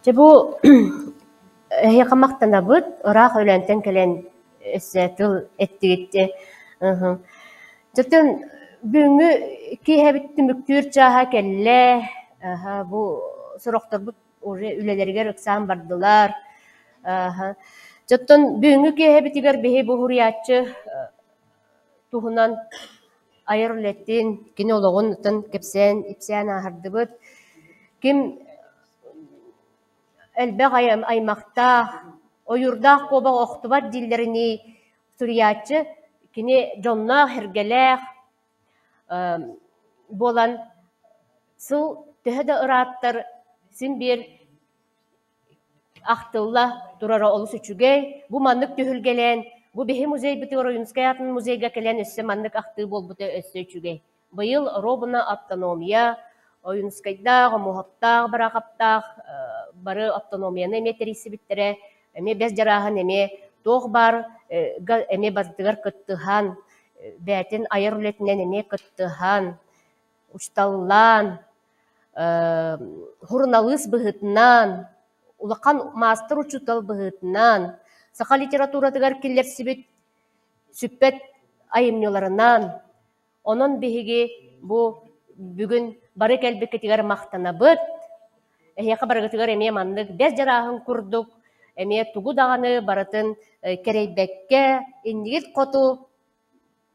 Bu yakamaktan bud ırak öylenten kelen tıl ettigitti. Zaten büngü ki hebit tümüktür çaha kelle bu soroktar bu oraya ülelerge rıksan bardılar. Zaten büngü ki hebitiger behi bu huriyatçı tuhunan ayırlettin kini oloğun kepsen ipsen ahardıbıt. Kim elbeg aymakta o yurda koba oktubat dillerini suriyatçı kini jonna hergelek bolan sıl tehde ırattar sin bir aktılla durara olus üçüge bu manlık tühülgelen bu bihi muzey biti Oyunskayatın muzeyga kelen össe manlık aktığı bol bute össe üçüge. Bayıl robuna autonomiya Oyunskayda muhatta barakapta barı autonomiyana emeterisi bittere eme Besçerahın eme toğ bar eme bazdıgar kıttıhan bätin ayırletinen eme kıttıhan uçtallan hurnalыс bıhıtnan ulakan master uçutal bıhıtnan Саха литературатыгар киллер сибит сүппет айымныларынан, онон биһиги бу бүгүн бары кэлбиккетигер мактанабыт, эхияка барыгытыгар эмие маннык бес жараахын курдук, эмие тугу даганы барытын керейбекке иннигит коту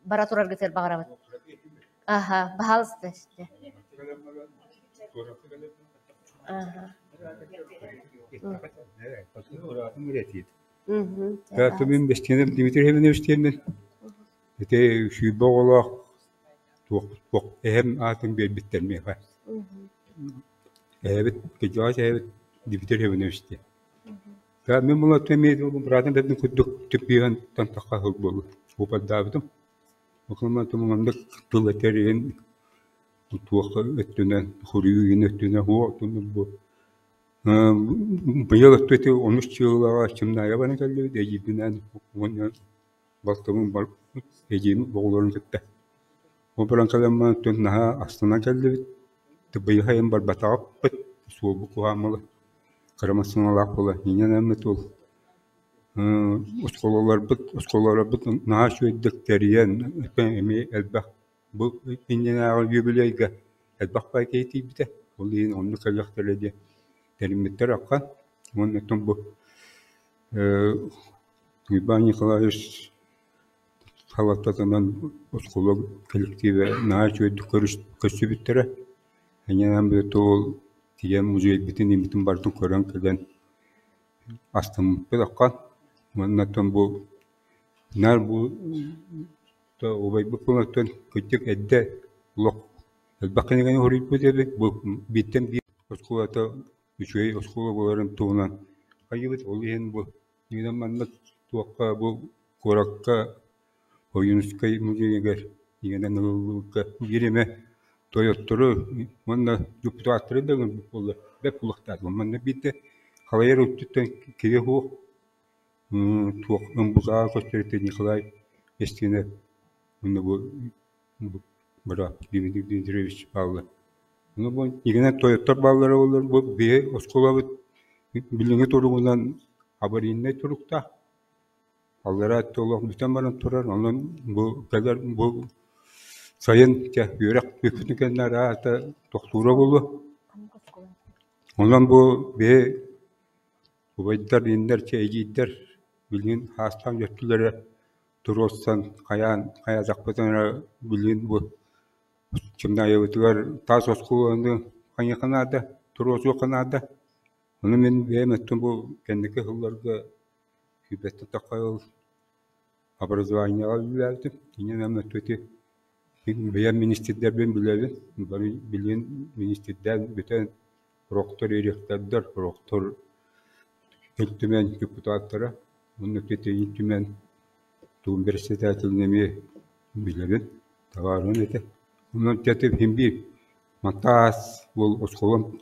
бара тураргытыр багарабыт. Аха, баалысты. Аха.
Та мен бестенем Дмитрий Евгеньевич это шүйбоголох тук эм атын бербиттер меха. Эбит кежоос эбит Дмитрий Евгеньевич. Та мен була темет братан бедин кудук тепиген тантака хыл болу. Упаддабдым. Окулман тумандык тулатерин тук өттүнөн хурүйүн өттүнөн хо тunu bu. Быйыл өттү 13 жылга чымная бана келди дежибинен онун балтымын бар эжим боголорун кетти. Обран каламан тунна астана келди. Тыбый хайым бар батап субу куамалы. Карамасыналак бола. Ненен метол. Осколалар бит наш өйдүктериен эми элбак. Бу иннен юбилейге элбак пакети бите. Ол ин онны калактырды. Термиттер аккан. Онны тумбу Иван Николаевич халаттатынан осколог коллективе наш өйдүк көсүбүттере. Анан бу тол тием музей битин имитин бардын көрөн келген астым баккан. Моннан бу нар бу то обай бу понтон көтөк эдде лок. Элбакыны хорит бу бу биттен би осколата үчөй оскола боларын туунан. Айыбыт ол ен бу ниден манна туакка бу коракка Оюнускай музейгер дегенен ылыкка биреме Toyot'ları bana депутаттары да болды. Беп улуктады. Мана бите халайыр өттүтөн кеге хо. Туак ымбуза көстөртө Николай Естине. Мына бу бара Дмитрий Дмитриевич баллы. Мына бу игене Toyot'тар баллары болор. Бу бе оскола билиңе тургунан абаринне турукта. Аллара толок бүтөн баран турар. Анан бу калар бу Sayın yörek büyüknükenler ata doktora bulu. Ondan bu be bu baytar inler çeyciler bilin hastam yattıları turossan kaya zakpatan bilin bu kimden yavutlar tas oskulandı kanya kanada turosu kanada. Onu ben beğenmedim bu kendiki hıllarda hübette takayıl образование alıyordu. Yine memleketi Beyan ministerler ben bilelim. Bilen ministerler bütün rektör ereklerdir. Rektör hükümen deputatlara. Bunun ötesi hükümen üniversitelerine bilelim. Tavarın ete. Bunun ötesi hem bir matas bol oskolan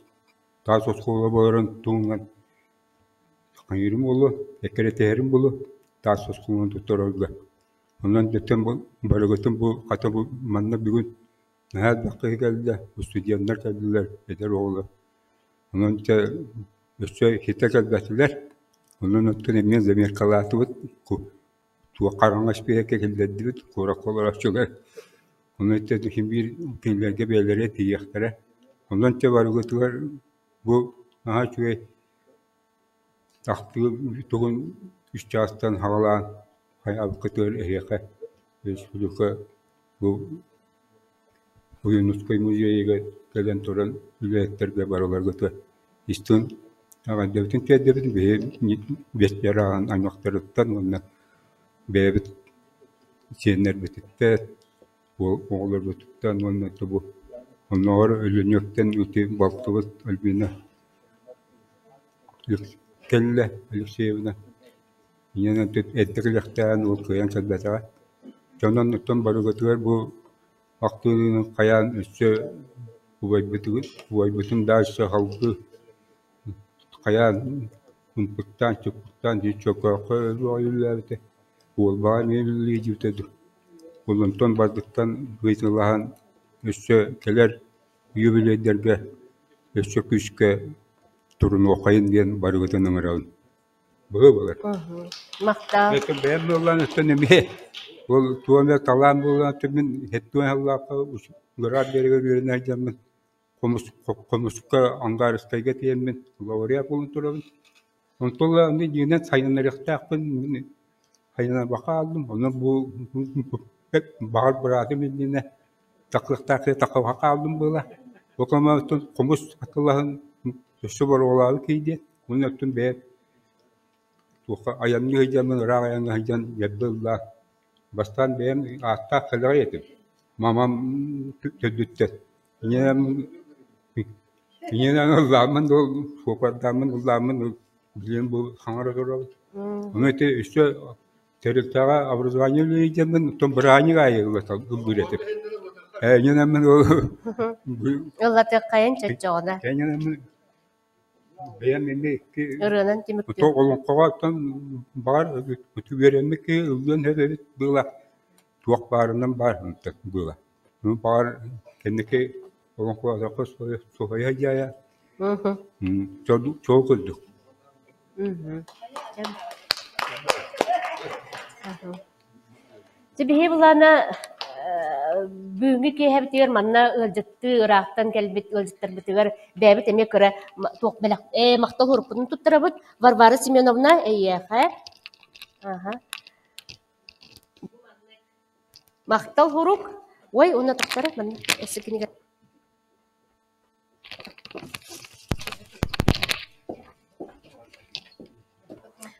tas oskola boların tuğungan kayırım bolu, ekreterim bolu tas oskolan tutarırlar. Ondan detem bu baragatım bu kata bu manna bugün nehal bakı geldi. Stüdyenler geldiler. Eder oğlu. Ondan da öse hita geldiler. Ondan ötün emin zemir kalatı bud. Tuğa karangaş bir heke geldi bud. Korak olarak çoğlar. Ondan da kim bir kinlerge belere diyektere. Ondan da baragatlar bu aha çoğu tahtı tuğun üç çağıstan havalan Hayal kıtır ehiyaka, Respublika bu Oюнускай muzeyine gelen toran üyelerle barolar götü. İstun, ama devletin tedbirinin beş yarağın anaktarıktan onunla beyabit şeyler bititte, oğullar bitikten onunla bu. Onlar ölünükten öte baltıvıt albina. Kelle, ölükseyevine. Yine de etkilikten o koyan kadar. Candan tutan balıklar bu aktörün kayan üstü bu bütün dersi halkı kayan unpuktan çıktıktan diye çok oyunlarda bu bağımlılığı cütedi. Kullanılan bazıktan gıytılahan üstü keler yübileyderge üstü küçük turun okayın diyen balıkların ağırın. Böyle.
Мактал.
Это ben olan üstüne ol tuğla talan bulan tümün hettuğun Allah'a uçlara beri görünen zaman komuska angarıstayga tiyemin oraya bulunduralım. Ontola onu yine sayınları takpın hayına bakalım. Onu bu bahar bıraktım yine taklıkta takava kaldım böyle. O zaman komus akıllahın şu var olalı kiydi. Onun için be tuha ayamlı hicamın rağayang hican yabdullah. Bastan benim hatta kadar yedim. Mamam tüdütte. Yine Allah'ın o sokaklarımın Allah'ın bilen bu hangi kadar. Onu ete işte teritaga образование hicamın tom berani gayı bu üretip. Yine men o
Ыллаты кайын чочоғына.
Kayaknya benim ini ki
Ырынан темікті.
Untuk orang kawatan bar itu veremek ki ulan hede bila tuak barından bar untuk bila. Nu bar kendiki orang kawatan kos sohaya jaya. Çok oldu.
Тибиһи булана бүгүнкү киэһэбитигер манна ылжытты ыраактан келбит ылжыттарбытыгар бэбит эме кыра туок белек мактал хуруппутун туттарабыт Варвара Семеновна эйэхэ. Мактал хурук. Ой, уна туттара манна эсикинигер.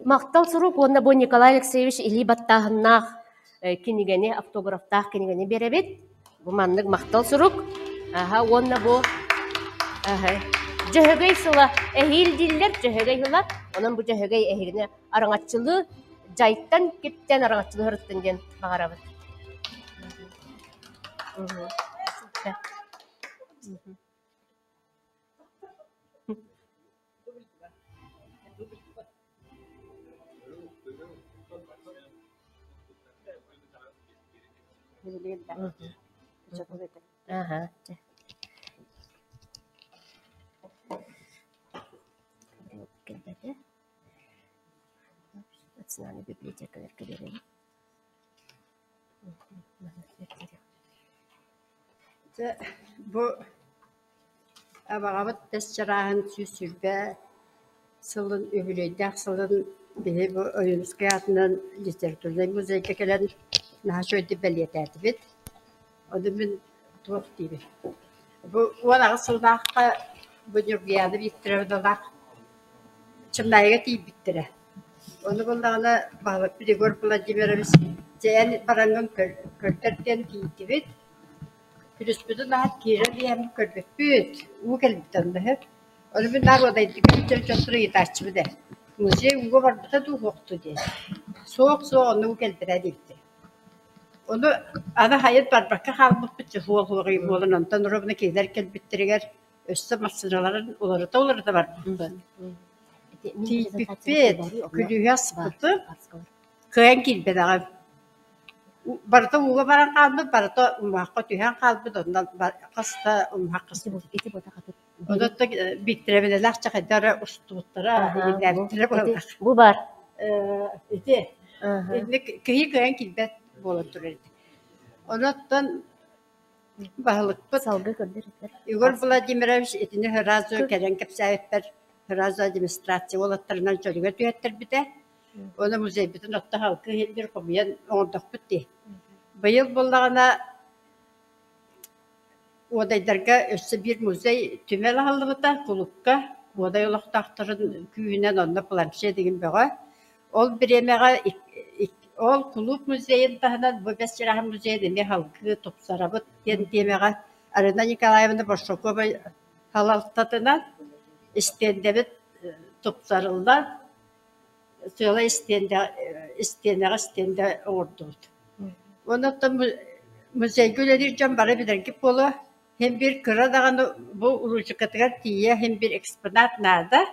Мактал сурук онна бу Николай Алексеевич Или баттаһыннаах кинигени автографтаах кинигени беребит. Бу маннык мактал сурук. Онна бу жөһөгөй сыла эхил диллер жөһөгөй сыла. Онан бу жөһөгөй эхилине араңатчылы жайттан кептен араңатчылы хырыттын ден багарабыт. Национальная библиотека Веркалерии.
Bu abağabıt təsçərahın süsürbə sılın übüleydə sılın bihi bu Oyunskiyatının literatürdə muzeyke gələn naha şöyle beliyet etibit. O da min tuğuk deybi. Bu olağı sıldaaqqa bu nürbiyadı bittirəvdalaq çımlayıga deyib bittire. Onu buldağına bağlık bir gör Vladimirovич Ceyan barangın körterten deyibit. Pürüspüdü nahat kira diyem körbek büyüt. U gelbitten de hep. Onu bir nar odaydı. Gülçen çoturu gitarçı de. Muzey uğu var bıta du hoktu diye. Soğuk onu u gelbire deyipti. Onu ana hayat barbaka kalmak bitti. Huğul olan ondan orabına keyler gelbittiriger. Öste masıraların oları da var. Tiyipipet. Külüye sıpıtı. Kıyan gelbede ağabey. Barata uğa baran kaldı, barata umhaqqa tühen kaldı, ondan kasta umhaqqısı. O da bittirebilirler, çakadara ustuğutlara, ilerletire boğulak.
Bu var.
İdi. Kıyı kıyan kilbet boğulur. Ondan bağlık bu.
Salgı kırdır.
Igor Vladimirovich etini hırazı keren kapsayıplar, hırazı administrasiya olatlarından çölüge tüyettir bir de. Onu muzey bütün hatta halkı bir komiyen ordak bitti. Bu yıl bunlarına odaylarga össe bir muzey tümel halıbıda kulukka oday olaq taxtırın küyünen onunla planşe degin bağa. Ol bir emeğe ol kuluk muzeyin tahınan bu besçirahan muzeyi deme halkı topsarabıt demeğe Arina Nikolayevna Borshokova halaltatınan istendebit topsarıldan Söyle istende ordu. Onu da müzey göledirken bana bilir ki bolu hem bir kıra dağını bu urucu katıgar diye hem bir eksponat nerede?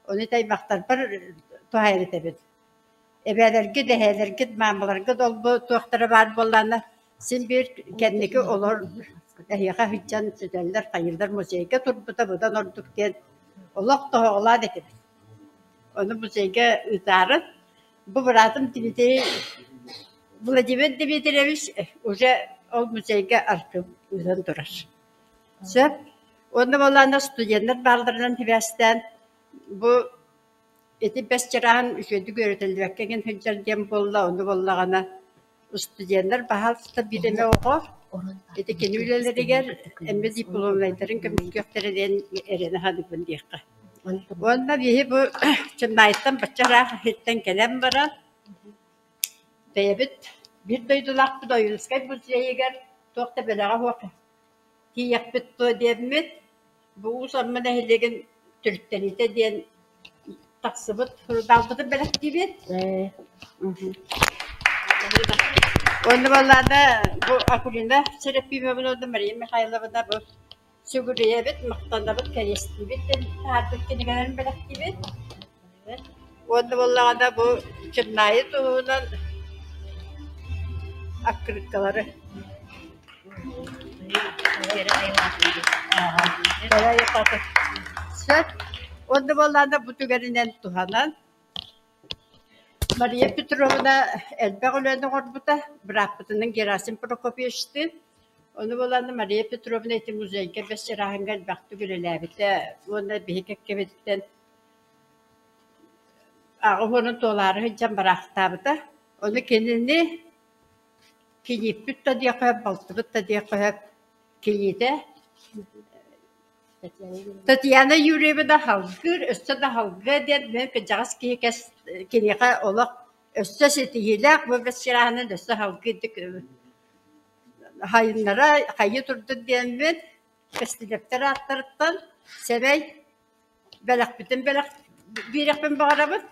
Onu da baktar bir tuhayret edin. Ebelerge dehelerge mamalarge dol bu doktora var bolanlar. Sen bir kendiki olur. Ehiyaha hüccan süderler hayırlar müzeyge turbuda budan orduk diyen. Allah da oğlan edin. Onu muzeyge ıtarın. Bu bıraktım Dimitri Vladimir Dimitrievich уже o muzeyge arkı ıdan durar. Söp, onu olan stüdyenler baldırdan hevesden bu eti besçerahan üçüncü görüntülü kengen hüccar diyen bolla onu bollağına stüdyenler bahalsta bireme oku. Eti kendi üyeleri gel emme diplomlayların kömür göktereden erene hadi bunu diyekka. Onda bir bu çınaytan başara hitten gelen bara. Beyabit bir doydulak bu doyulskay bu zeyeger tokta belağa hoka. Ki yakbit to diyemmet bu usanma nehirlegen Türktenite diyen taksıbıt hırdalbıtı belak gibi. Onda vallahi bu akulunda serepi memnun oldum Meryem Mikhailovna bu. Suguriye bit maktanda bit keresti bit tartık kenegelerin belak gibi. Onda vallahi da bu çınayı tuğunan akkırıkkaları. Bayağı yapardık. Söz, onda vallahi da bu tügerinden tuhanan Maria Petrovna elbağılığını orbuda bırakmadığının Gerasim Prokopyev'ti. Onu vallahi Maria Petrovna eti muzeyge besçerahın gel baktı gülelebite. Onda bir hikak kebedikten ağıbının doları hıcam bıraktı. Onu kendini kiyip bütte diye koyup, baltı bütte diye koyup kiyide. Tatyana yüreği de halgır, üstte de halgır diye ben kıcağız ki kes kiniye olak üstte setiyle bu besçerahının üstte halgırdık. Hayınlara hayı turdu diyen ben kestilepleri attırıptan sebey belak bütün belak bir yakın bağırabın.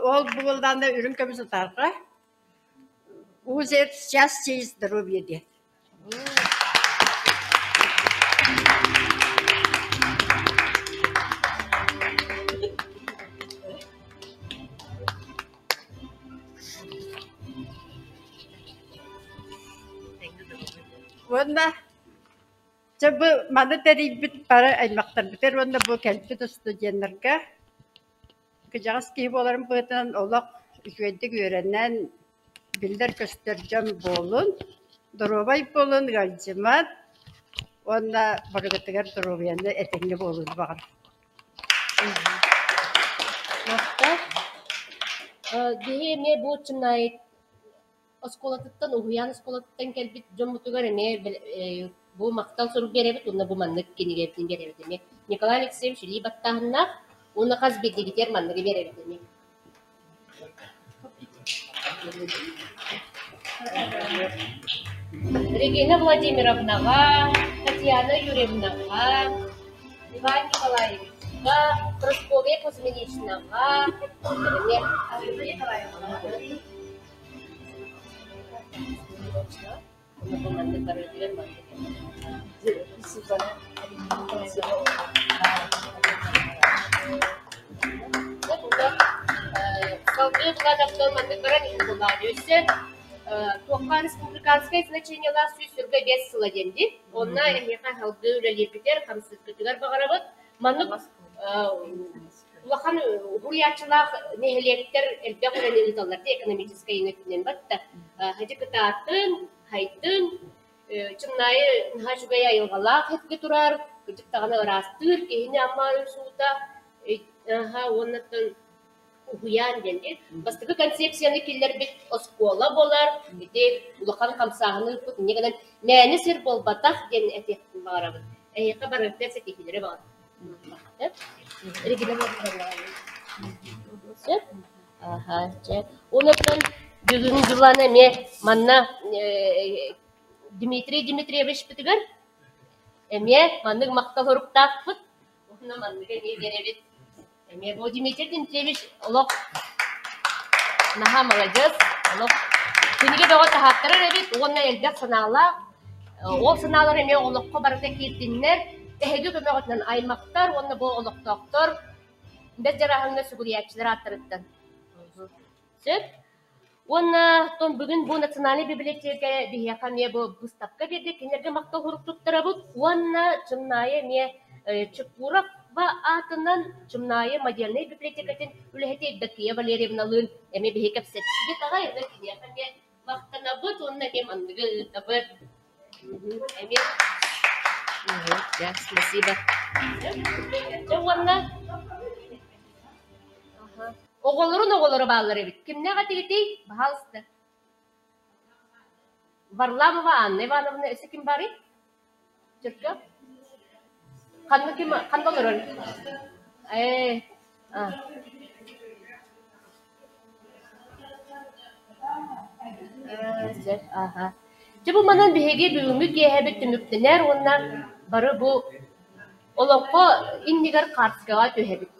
Ol bu yıldan da ürün kömüsü tarqa. Uzer счастье и здоровье diye. Onda tabi mana dari bit para aymaktan biter onda bu kelpi de stüdyenlerge kıcağız ki bolarım bıtan olak ücretli görenen bilder göstereceğim bolun dorobay bolun galcimat onda barıgıtıgar dorobayanı etekli bolun var.
Nokta. Diye bu çınay oskolatıktan uhuyan oskolatıktan kelbit jomutugar bu maktal soru berebit onda bu manlık kini gebtin berebit mi Nikolay Alexeyevich li battahna ona kaz bildi gider manlık berebit mi Regina Vladimirovna, Tatyana Юрьевна, Иван Николаевич, Просковья Кузьминична, Туакка республиканское значение ласу сюрга без сладенди. Онна эмеха халгы үлелербитер, хамсыткытыгар бағарабыт. Манып улахан хуриячылах нехелектер элбе құрен ылталарды экономической инетінен батта. Хаджи кытаатын, хайтын, чыннайы нхажугая айылғалақ хетке турар, күдіктағаны ырастыр, кейіне аммарын суыта, оннаттын Уян денди. Бастығы концепцияны келер бит оскола болар, бите улахан камсағыны пут негеден мәні сер болбатақ ден әтектін бағарабын. Әйеқа бар өттер сәтекелері бағар. Регина Онықтан бүгін жыланы ме манна Дмитрий Дмитриевич бітігір. Әме манның мақтал ұрықтақ бұд. Оны манныға не беребет. Мне Дмитрий Дмитриевич олох наха молодец олох күніге бөгөт тахаттырыр эбит уонна элдек санаала ол санаалар эме олохко барыта кииртиннер эһеги көмөгөтүнөн аймактар уонна бу олохтоктор бес жарахыңна сугуриячилер аттырыттан сөп уонна тон бүгүн бу национальный библиотека бихияка ме бу выставка берди кенерге мактал хуруктуттарабыт уонна чыннайы ме Чекуров атынан чумнайы модельный библиотекатын үлэхете Бекия Валерьевна Лын эме бихекеп сетсиге тага эрде киняхане вақтана бут онна кем андыгы табыр. Эме. Да, спасибо. Жауанна. Оголору баллары бит. Кимнега тигитей? Пожалуйста. Варламова Анна Ивановна, эсе ким бари? Чырка? Кандай олорон? Жабу манан биһиги бүгүнгү киэһэбит түмүктенер онна бары бу олоңко иннигер карскага төһэбит.